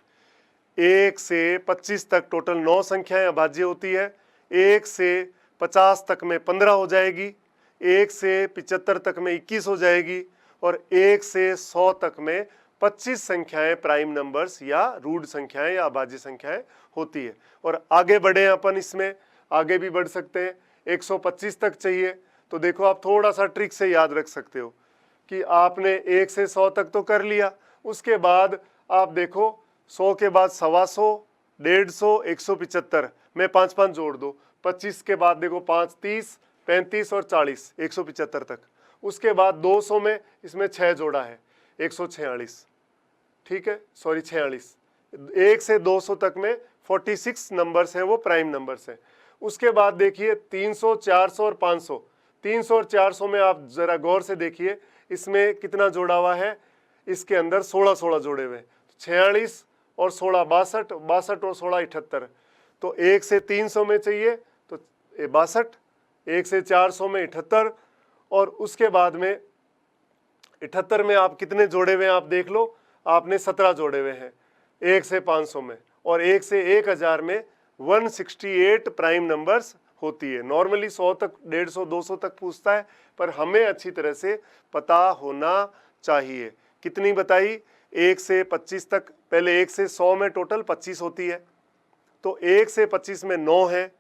1 से 25 तक टोटल 9 संख्याएं अभाज्य होती है। 1 से 50 तक में 15 हो जाएगी, 1 से 75 तक में 21 हो जाएगी और 1 से 100 तक में 25 संख्याएं प्राइम नंबर्स या रूढ़ संख्याएं या अभाज्य संख्याएं होती है। और आगे बढ़े अपन, इसमें आगे भी बढ़ सकते हैं। 125 तक चाहिए तो देखो आप थोड़ा सा ट्रिक से याद रख सकते हो कि आपने 1 से 100 तक तो कर लिया, उसके बाद आप देखो 100 के बाद 125, 150, 175 में 5-5 जोड़ दो। 25 के बाद देखो 5, 30, 35 और 40, 175 तक। उसके बाद 200 में इसमें 6 जोड़ा है, 146, ठीक है, सॉरी 46। 1 से 200 तक में 46 नंबर्स हैं, वो प्राइम नंबर्स हैं। उसके बाद देखिए 300, 400 और 500। 300 और 400 में आप जरा गौर से देखिए इसमें कितना जोड़ा हुआ है, इसके अंदर 16 जोड़े हुए। 46 और 16 62, 62 और 16 78। तो 1 से 300 में चाहिए तो 62, 1 से 400 में 78 और उसके बाद में 78 में आप कितने जोड़े हुए हैं आप देख लो, आपने 17 जोड़े हुए हैं 1 से 500 में, और 1 से 1000 में 168 प्राइम नंबर्स होती है। नॉर्मली 100 तक, 150, 200 तक पूछता है, पर हमें अच्छी तरह से पता होना चाहिए। कितनी बताई? 1 से 25 तक। पहले 1 से 100 में टोटल 25 होती है, तो 1 से 25 में 9 है।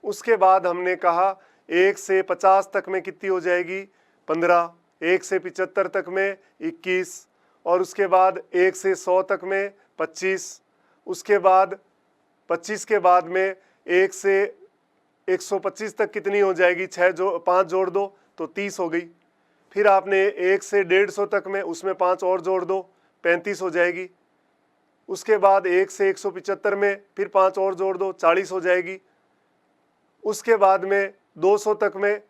उसके बाद हमने कहा 1 से 50 तक में कितनी हो जाएगी? 15। 1 से 75 तक में 21, और उसके बाद 1 से 100 तक में 25। उसके बाद 25 के बाद में 1 से 125 तक कितनी हो जाएगी? 5 जोड़ दो तो 30 हो गई। फिर आपने 1 से 150 तक में उसमें 5 और जोड़ दो, 35 हो जाएगी। उसके बाद 1 से 175 में फिर 5 और जोड़ दो, 40 हो जाएगी। उसके बाद में 200 तक में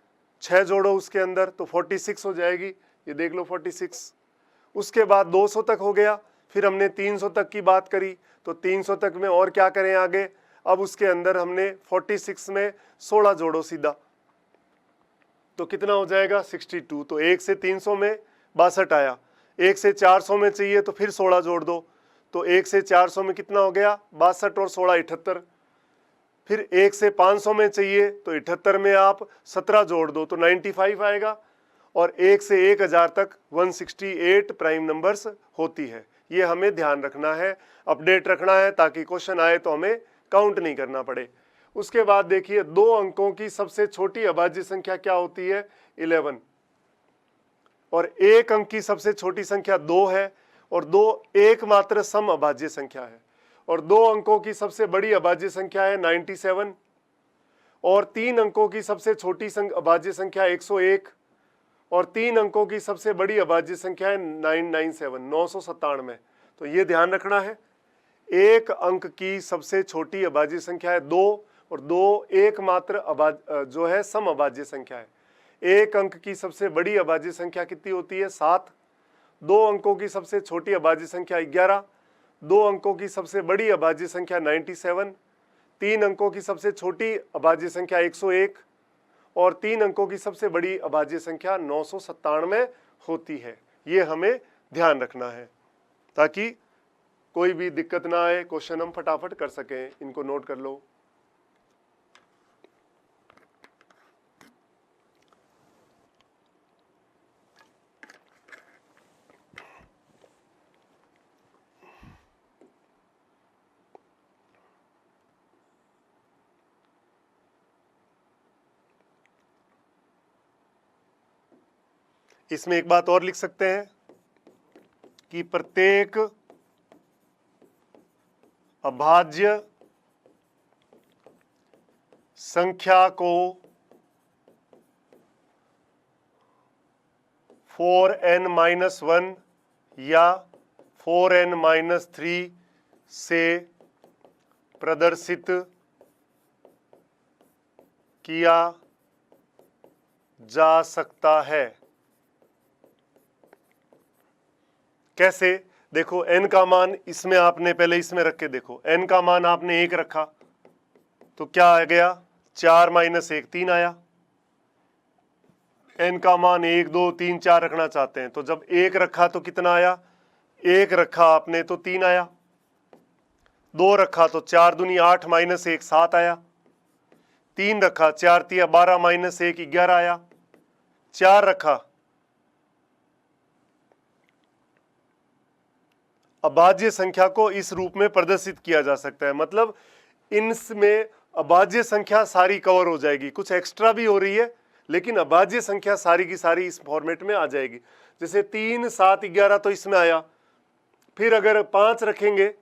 6 जोड़ो उसके अंदर तो 46 हो जाएगी, ये देख लो 46। उसके बाद 200 तक हो गया, फिर हमने 300 तक की बात करी, तो 300 तक में और क्या करें आगे? अब उसके अंदर हमने 46 में 16 जोड़ो सीधा, तो कितना हो जाएगा? 62। तो 1 से 300 में 62 आया। 1 से 400 में चाहिए तो फिर 16 जोड़ दो, तो 1 से 400 में कितना हो गया? 62 और 16 78। फिर 1 से 500 में चाहिए तो 78 में आप 17 जोड़ दो तो 95 आएगा। और 1 से 1000 तक 168 प्राइम नंबर्स होती है। ये हमें ध्यान रखना है, अपडेट रखना है, ताकि क्वेश्चन आए तो हमें काउंट नहीं करना पड़े। उसके बाद देखिए 2 अंकों की सबसे छोटी अभाज्य संख्या क्या होती है? 11। और 1 अंक की सबसे छोटी संख्या 2 है, और 2 एकमात्र सम अभाज्य संख्या है। और 2 अंकों की सबसे बड़ी अभाज्य संख्या है 97, और 3 अंकों की सबसे छोटी अभाज्य संख्या 101, और 3 अंकों की सबसे बड़ी अभाज्य संख्या है 997, 997। तो ये ध्यान रखना है, 1 अंक की सबसे छोटी अभाज्य संख्या है 2, और 2 एकमात्र जो है सम अभाज्य संख्या है। 1 अंक की सबसे बड़ी अभाज्य संख्या कितनी होती है? 7। 2 अंकों की सबसे छोटी अभाज्य संख्या 11, 2 अंकों की सबसे बड़ी अभाज्य संख्या 97, 3 अंकों की सबसे छोटी अभाज्य संख्या 101, और 3 अंकों की सबसे बड़ी अभाज्य संख्या 997 होती है। ये हमें ध्यान रखना है ताकि कोई भी दिक्कत ना आए, क्वेश्चन हम फटाफट कर सकें। इनको नोट कर लो। इसमें एक बात और लिख सकते हैं कि प्रत्येक अभाज्य संख्या को 4n-1 या 4n-3 से प्रदर्शित किया जा सकता है। कैसे? देखो n का मान इसमें आपने पहले इसमें रख के देखो, n का मान आपने 1 रखा तो क्या आ गया? 4 - 1 3 आया। n का मान 1 2 3 4 रखना चाहते हैं तो जब 1 रखा तो कितना आया? 1 रखा आपने तो 3 आया। 2 रखा तो 4 दूनी 8 - 1 7 आया। 3 रखा 4 तिया 12 - 1 11 आया। 4 रखा, अभाज्य संख्या को इस रूप में प्रदर्शित किया जा सकता है। मतलब इनमें अभाज्य संख्या सारी कवर हो जाएगी, कुछ एक्स्ट्रा भी हो रही है लेकिन अभाज्य संख्या सारी की सारी इस फॉर्मेट में आ जाएगी। जैसे 3 7 11 तो इसमें आया। फिर अगर 5 रखेंगे,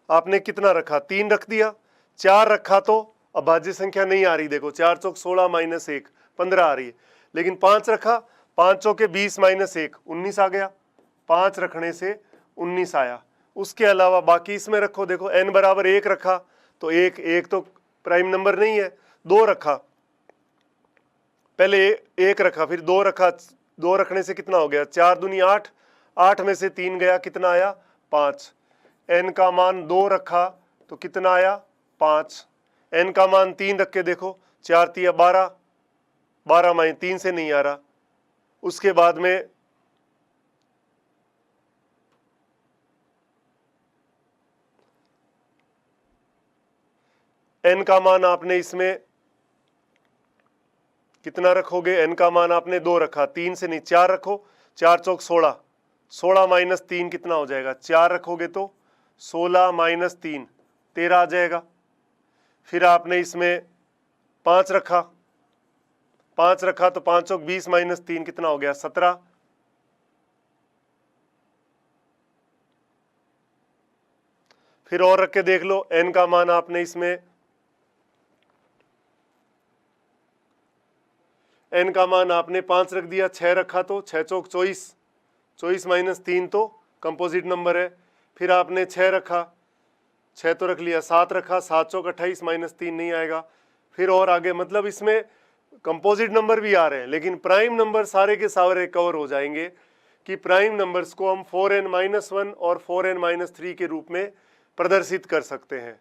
आपने कितना रखा? 3 रख दिया। 4 रखा तो अभाज्य संख्या नहीं आ रही, देखो 4 चौक 16 - 1 15 आ रही है। लेकिन 5 रखा, 5 चौके 20 - 1 19 आ गया। 5 रखने से 19 आया। उसके अलावा बाकी इसमें रखो, देखो n बराबर 1 रखा तो 1 तो प्राइम नंबर नहीं है। 2 रखा, पहले 1 रखा फिर 2 रखा, 2 रखने से कितना हो गया? 4 दूनी 8, 8 में से 3 गया, कितना आया? 5। n का मान 2 रखा तो कितना आया? 5। n का मान 3 रख के देखो, 4 तिया 12, 12 में 3 से नहीं आ रहा। उसके बाद में n का मान आपने इसमें कितना रखोगे, n का मान आपने 2 रखा, 3 से नहीं 4 रखो, 4 चौक 16, 16 माइनस 3 कितना हो जाएगा, 4 रखोगे तो 16 माइनस 3 13 आ जाएगा। फिर आपने इसमें 5 रखा, 5 रखा तो 5 चौक 20 माइनस 3 कितना हो गया, 17। फिर और रख के देख लो, n का मान आपने इसमें n का मान आपने 5 रख दिया, 6 रखा तो 6 चौक 24, 24 माइनस 3 तो कंपोजिट नंबर है। फिर आपने 6 रखा, 6 तो रख लिया, 7 रखा, 7 चौक 28 माइनस 3 नहीं आएगा। फिर और आगे, मतलब इसमें कंपोजिट नंबर भी आ रहे हैं, लेकिन प्राइम नंबर सारे के सारे कवर हो जाएंगे कि प्राइम नंबर्स को हम 4n-1 और 4n-3 के रूप में प्रदर्शित कर सकते हैं,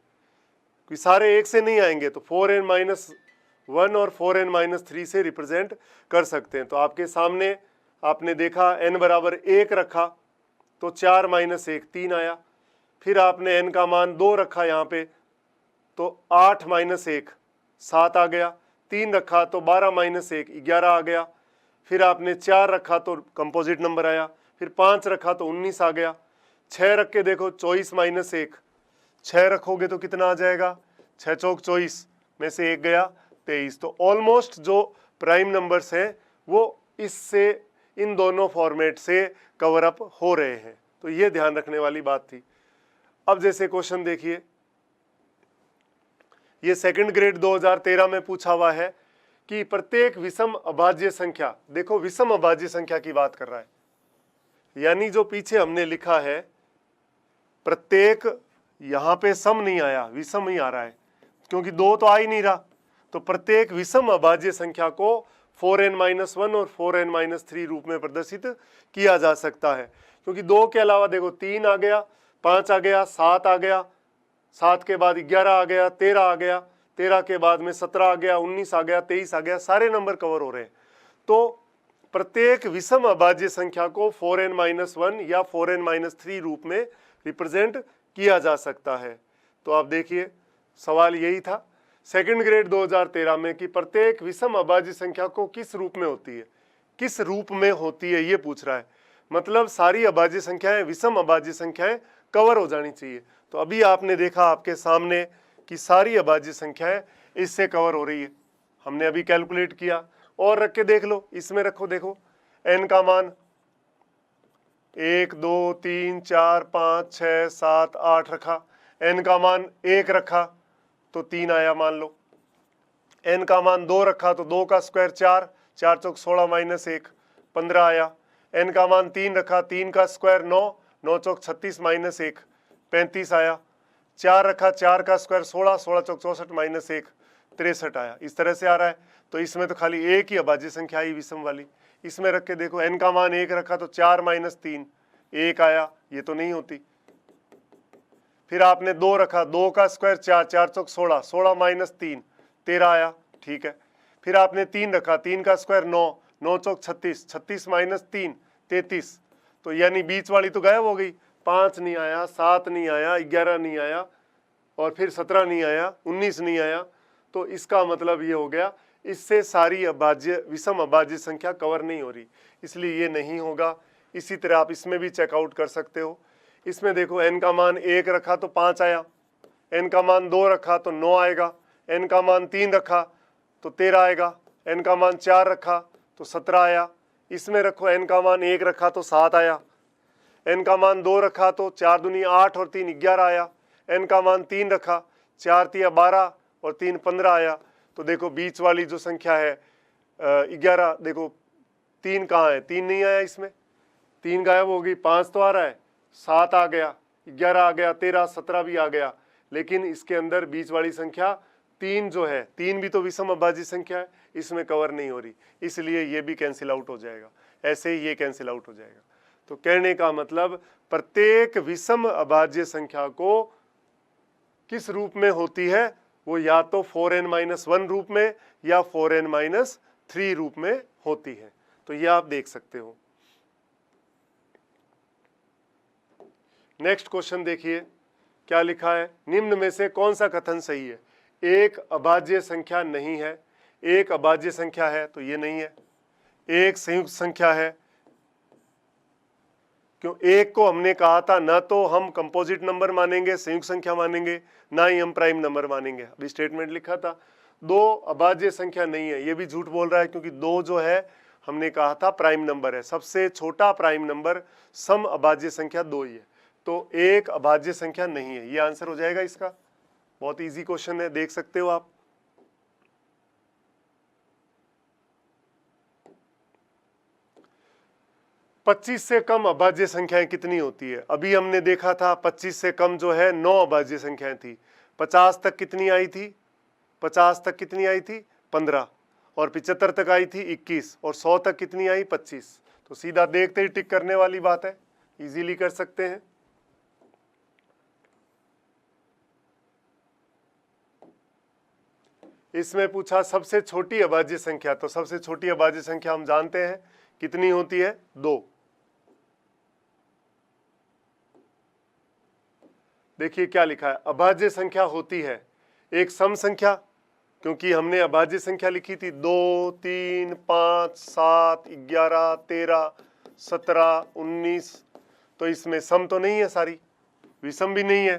कि सारे एक से नहीं आएंगे, तो 4n-1 और 4n-3 से रिप्रेजेंट कर सकते हैं। तो आपके सामने आपने देखा n बराबर 1 रखा तो 4 माइनस 1 3 आया। फिर आपने n का मान 2 रखा यहाँ पे तो 8 माइनस 1 7 आ गया। 3 रखा तो 12 माइनस 1 11 आ गया। फिर आपने 4 रखा तो कंपोजिट नंबर आया। फिर 5 रखा तो 19 आ गया। 6 रख के देखो 24 माइनस 1, 6 रखोगे तो कितना आ जाएगा, 6 चौक 24 में से 1 गया 23। तो ऑलमोस्ट जो प्राइम नंबर्स हैं वो इससे, इन दोनों फॉर्मेट से कवर अप हो रहे हैं। तो ये ध्यान रखने वाली बात थी। अब जैसे क्वेश्चन देखिए, ये सेकंड ग्रेड 2013 में पूछा हुआ है कि प्रत्येक विषम अभाज्य संख्या, देखो विषम अभाज्य संख्या की बात कर रहा है, यानी जो पीछे हमने लिखा है प्रत्येक, यहां पे सम नहीं आया, विषम ही आ रहा है, क्योंकि 2 तो आ ही नहीं रहा। तो प्रत्येक विषम अभाज्य संख्या को 4n-1 और 4n-3 रूप में प्रदर्शित किया जा सकता है, क्योंकि 2 के अलावा देखो 3 आ गया, 5 आ गया, 7 आ गया, 7 के बाद 11 आ गया, 13 आ गया, 13 के बाद में 17 आ गया, 19 आ गया, 23 आ गया, सारे नंबर कवर हो रहे हैं। तो प्रत्येक विषम अभाज्य संख्या को 4n-1 या 4n-3 रूप में रिप्रेजेंट किया जा सकता है। तो आप देखिए सवाल यही था सेकंड ग्रेड 2013 में कि प्रत्येक विषम अभाज्य संख्या को किस रूप में होती है, किस रूप में होती है, ये पूछ रहा है। मतलब सारी अभाज्य संख्याएं, विषम अभाज्य संख्याएं कवर हो जानी चाहिए। तो अभी आपने देखा आपके सामने कि सारी अभाज्य संख्याएं इससे कवर हो रही है, हमने अभी कैलकुलेट किया। और रख के देख लो, इसमें रखो, देखो n का मान 1 2 3 4 5 6 7 8 रखा, n का मान 1 रखा तो 3 आया मान लो, n का मान 2 रखा तो 2 का स्क्वायर 4, 4 चौक 16 माइनस 1 15 आया। n का मान 3 रखा, 3 का स्क्वायर 9, 9 चौक 36 माइनस 1 35 आया। 4 रखा, 4 का स्क्वायर 16, 16 चौक 64 माइनस 1 63 आया। इस तरह से आ रहा है। तो इसमें तो खाली एक ही अभाज्य संख्या आई विषम वाली। इसमें रख के देखो, n का मान 1 रखा तो 4 माइनस 3 1 आया, ये तो नहीं होती। फिर आपने 2 रखा, 2 का स्क्वायर 4, 4 चौक 16, 16 माइनस 3 13 आया, ठीक है। फिर आपने 3 रखा, 3 का स्क्वायर 9, 9 चौक 36, 36 माइनस 3 33। तो यानी बीच वाली तो गायब हो गई, 5 नहीं आया, 7 नहीं आया, 11 नहीं आया, और फिर 17 नहीं आया, 19 नहीं आया। तो इसका मतलब ये हो गया, इससे सारी अभाज्य, विषम अभाज्य संख्या कवर नहीं हो रही, इसलिए ये नहीं होगा। इसी तरह आप इसमें भी चेकआउट कर सकते हो। इसमें देखो n का मान 1 रखा तो 5 आया, n का मान 2 रखा तो 9 आएगा, n का मान 3 रखा तो 13 आएगा, n का मान 4 रखा तो 17 आया। इसमें रखो n का मान 1 रखा तो 7 आया, n का मान 2 रखा तो 4 दूनी 8 और 3 11 आया, n का मान 3 रखा, 4 तिया 12 और 3 15 आया। तो देखो बीच वाली जो संख्या है 11, देखो 3 कहाँ है, 3 नहीं आया, इसमें 3 गायब हो गई, 5 तो आ रहा है, 7 आ गया, 11 आ गया, 13 17 भी आ गया, लेकिन इसके अंदर बीच वाली संख्या 3 जो है, 3 भी तो विषम अभाज्य संख्या है, इसमें कवर नहीं हो रही, इसलिए ये भी कैंसिल आउट हो जाएगा। ऐसे ही ये कैंसिल आउट हो जाएगा। तो कहने का मतलब प्रत्येक विषम अभाज्य संख्या को किस रूप में होती है, वो या तो 4n-1 रूप में या 4n-3 रूप में होती है। तो ये आप देख सकते हो। नेक्स्ट क्वेश्चन देखिए क्या लिखा है, निम्न में से कौन सा कथन सही है। एक अभाज्य संख्या नहीं है, एक अभाज्य संख्या है तो ये नहीं है, एक संयुक्त संख्या है। क्यों? एक को हमने कहा था ना तो हम कंपोजिट नंबर मानेंगे, संयुक्त संख्या मानेंगे, ना ही हम प्राइम नंबर मानेंगे। अभी स्टेटमेंट लिखा था। दो अभाज्य संख्या नहीं है, ये भी झूठ बोल रहा है, क्योंकि दो जो है हमने कहा था प्राइम नंबर है, सबसे छोटा प्राइम नंबर सम अभाज्य संख्या दो ही है, तो एक अभाज्य संख्या नहीं है। ये आंसर हो जाएगा इसका। बहुत इजी क्वेश्चन है, देख सकते हो आप। पच्चीस से कम अभाज्य संख्याएं कितनी होती है? अभी हमने देखा था 25 से कम जो है 9 अभाज्य संख्याएं थी। 50 तक कितनी आई थी? 50 तक कितनी आई थी? 15। और 75 तक आई थी 21। और 100 तक कितनी आई? 25। तो सीधा देखते ही टिक करने वाली बात है, इजीली कर सकते हैं। इसमें पूछा सबसे छोटी अभाज्य संख्या, तो सबसे छोटी अभाज्य संख्या हम जानते हैं कितनी होती है? 2। देखिए क्या लिखा है, अभाज्य संख्या होती है एक सम संख्या, क्योंकि हमने अभाज्य संख्या लिखी थी 2, 3, 5, 7, 11, 13, 17, 19, तो इसमें सम तो नहीं है सारी, विषम भी नहीं है,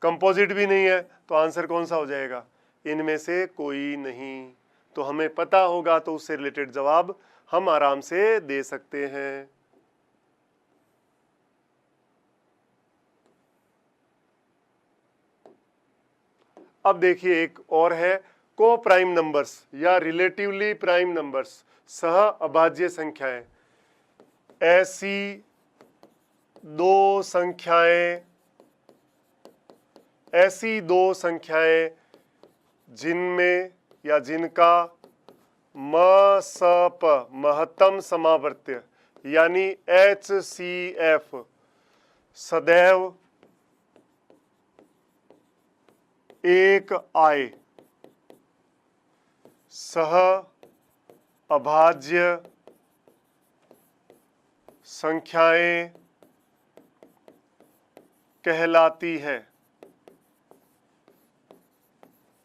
कंपोजिट भी नहीं है, तो आंसर कौन सा हो जाएगा? इनमें से कोई नहीं। तो हमें पता होगा तो उससे रिलेटेड जवाब हम आराम से दे सकते हैं। अब देखिए एक और है, को प्राइम नंबर्स या रिलेटिवली प्राइम नंबर्स, सह अभाज्य संख्याएं। ऐसी दो संख्याएं जिनमें या जिनका मसप महत्तम समावर्त्य यानी HCF सदैव एक आए, सह अभाज्य संख्याएं कहलाती है।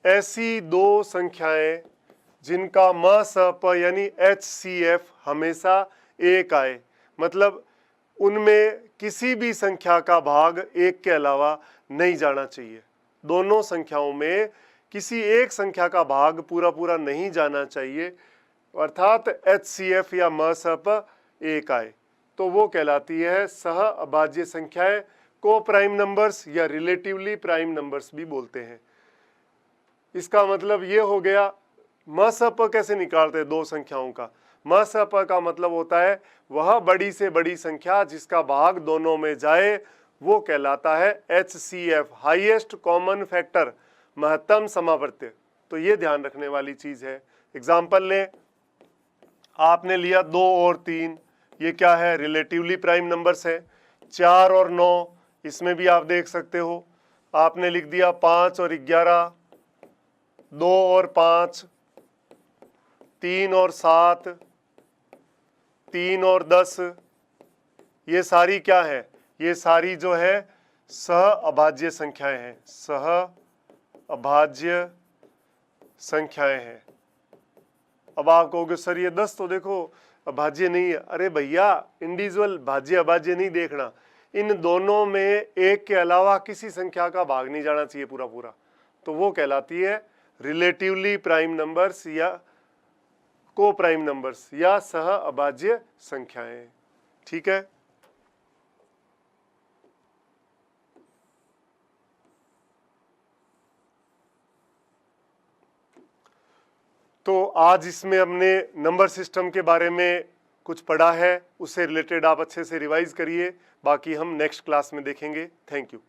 ऐसी दो संख्याएं जिनका मसप यानी HCF हमेशा एक आए, मतलब उनमें किसी भी संख्या का भाग एक के अलावा नहीं जाना चाहिए। दोनों संख्याओं में किसी एक संख्या का भाग पूरा पूरा नहीं जाना चाहिए, अर्थात HCF या मसप एक आए, तो वो कहलाती है सह अभाज्य संख्याएं। को प्राइम नंबर्स या रिलेटिवली प्राइम नंबर्स भी बोलते हैं। इसका मतलब ये हो गया, मसप कैसे निकालते हैं दो संख्याओं का? मसप का मतलब होता है वह बड़ी से बड़ी संख्या जिसका भाग दोनों में जाए, वो कहलाता है HCF, हाईएस्ट कॉमन फैक्टर, महत्तम समावर्त्य। तो ये ध्यान रखने वाली चीज है। एग्जाम्पल लें, आपने लिया 2 और 3, ये क्या है? रिलेटिवली प्राइम नंबर्स है। 4 और 9, इसमें भी आप देख सकते हो। आपने लिख दिया 5 और 11, 2 और 5, 3 और 7, 3 और 10, ये सारी क्या है? ये सारी जो है सह अभाज्य संख्याएं हैं, सह अभाज्य संख्याएं हैं। अब आप कहोगे सर ये 10 तो देखो अभाज्य नहीं है। अरे भैया, इंडिविजुअल भाज्य अभाज्य नहीं देखना, इन दोनों में एक के अलावा किसी संख्या का भाग नहीं जाना चाहिए पूरा पूरा, तो वो कहलाती है रिलेटिवली प्राइम नंबर्स या को प्राइम नंबर्स या सह अभाज्य संख्याएं। ठीक है। तो आज इसमें हमने नंबर सिस्टम के बारे में कुछ पढ़ा है, उससे रिलेटेड आप अच्छे से रिवाइज करिए, बाकी हम नेक्स्ट क्लास में देखेंगे। Thank you.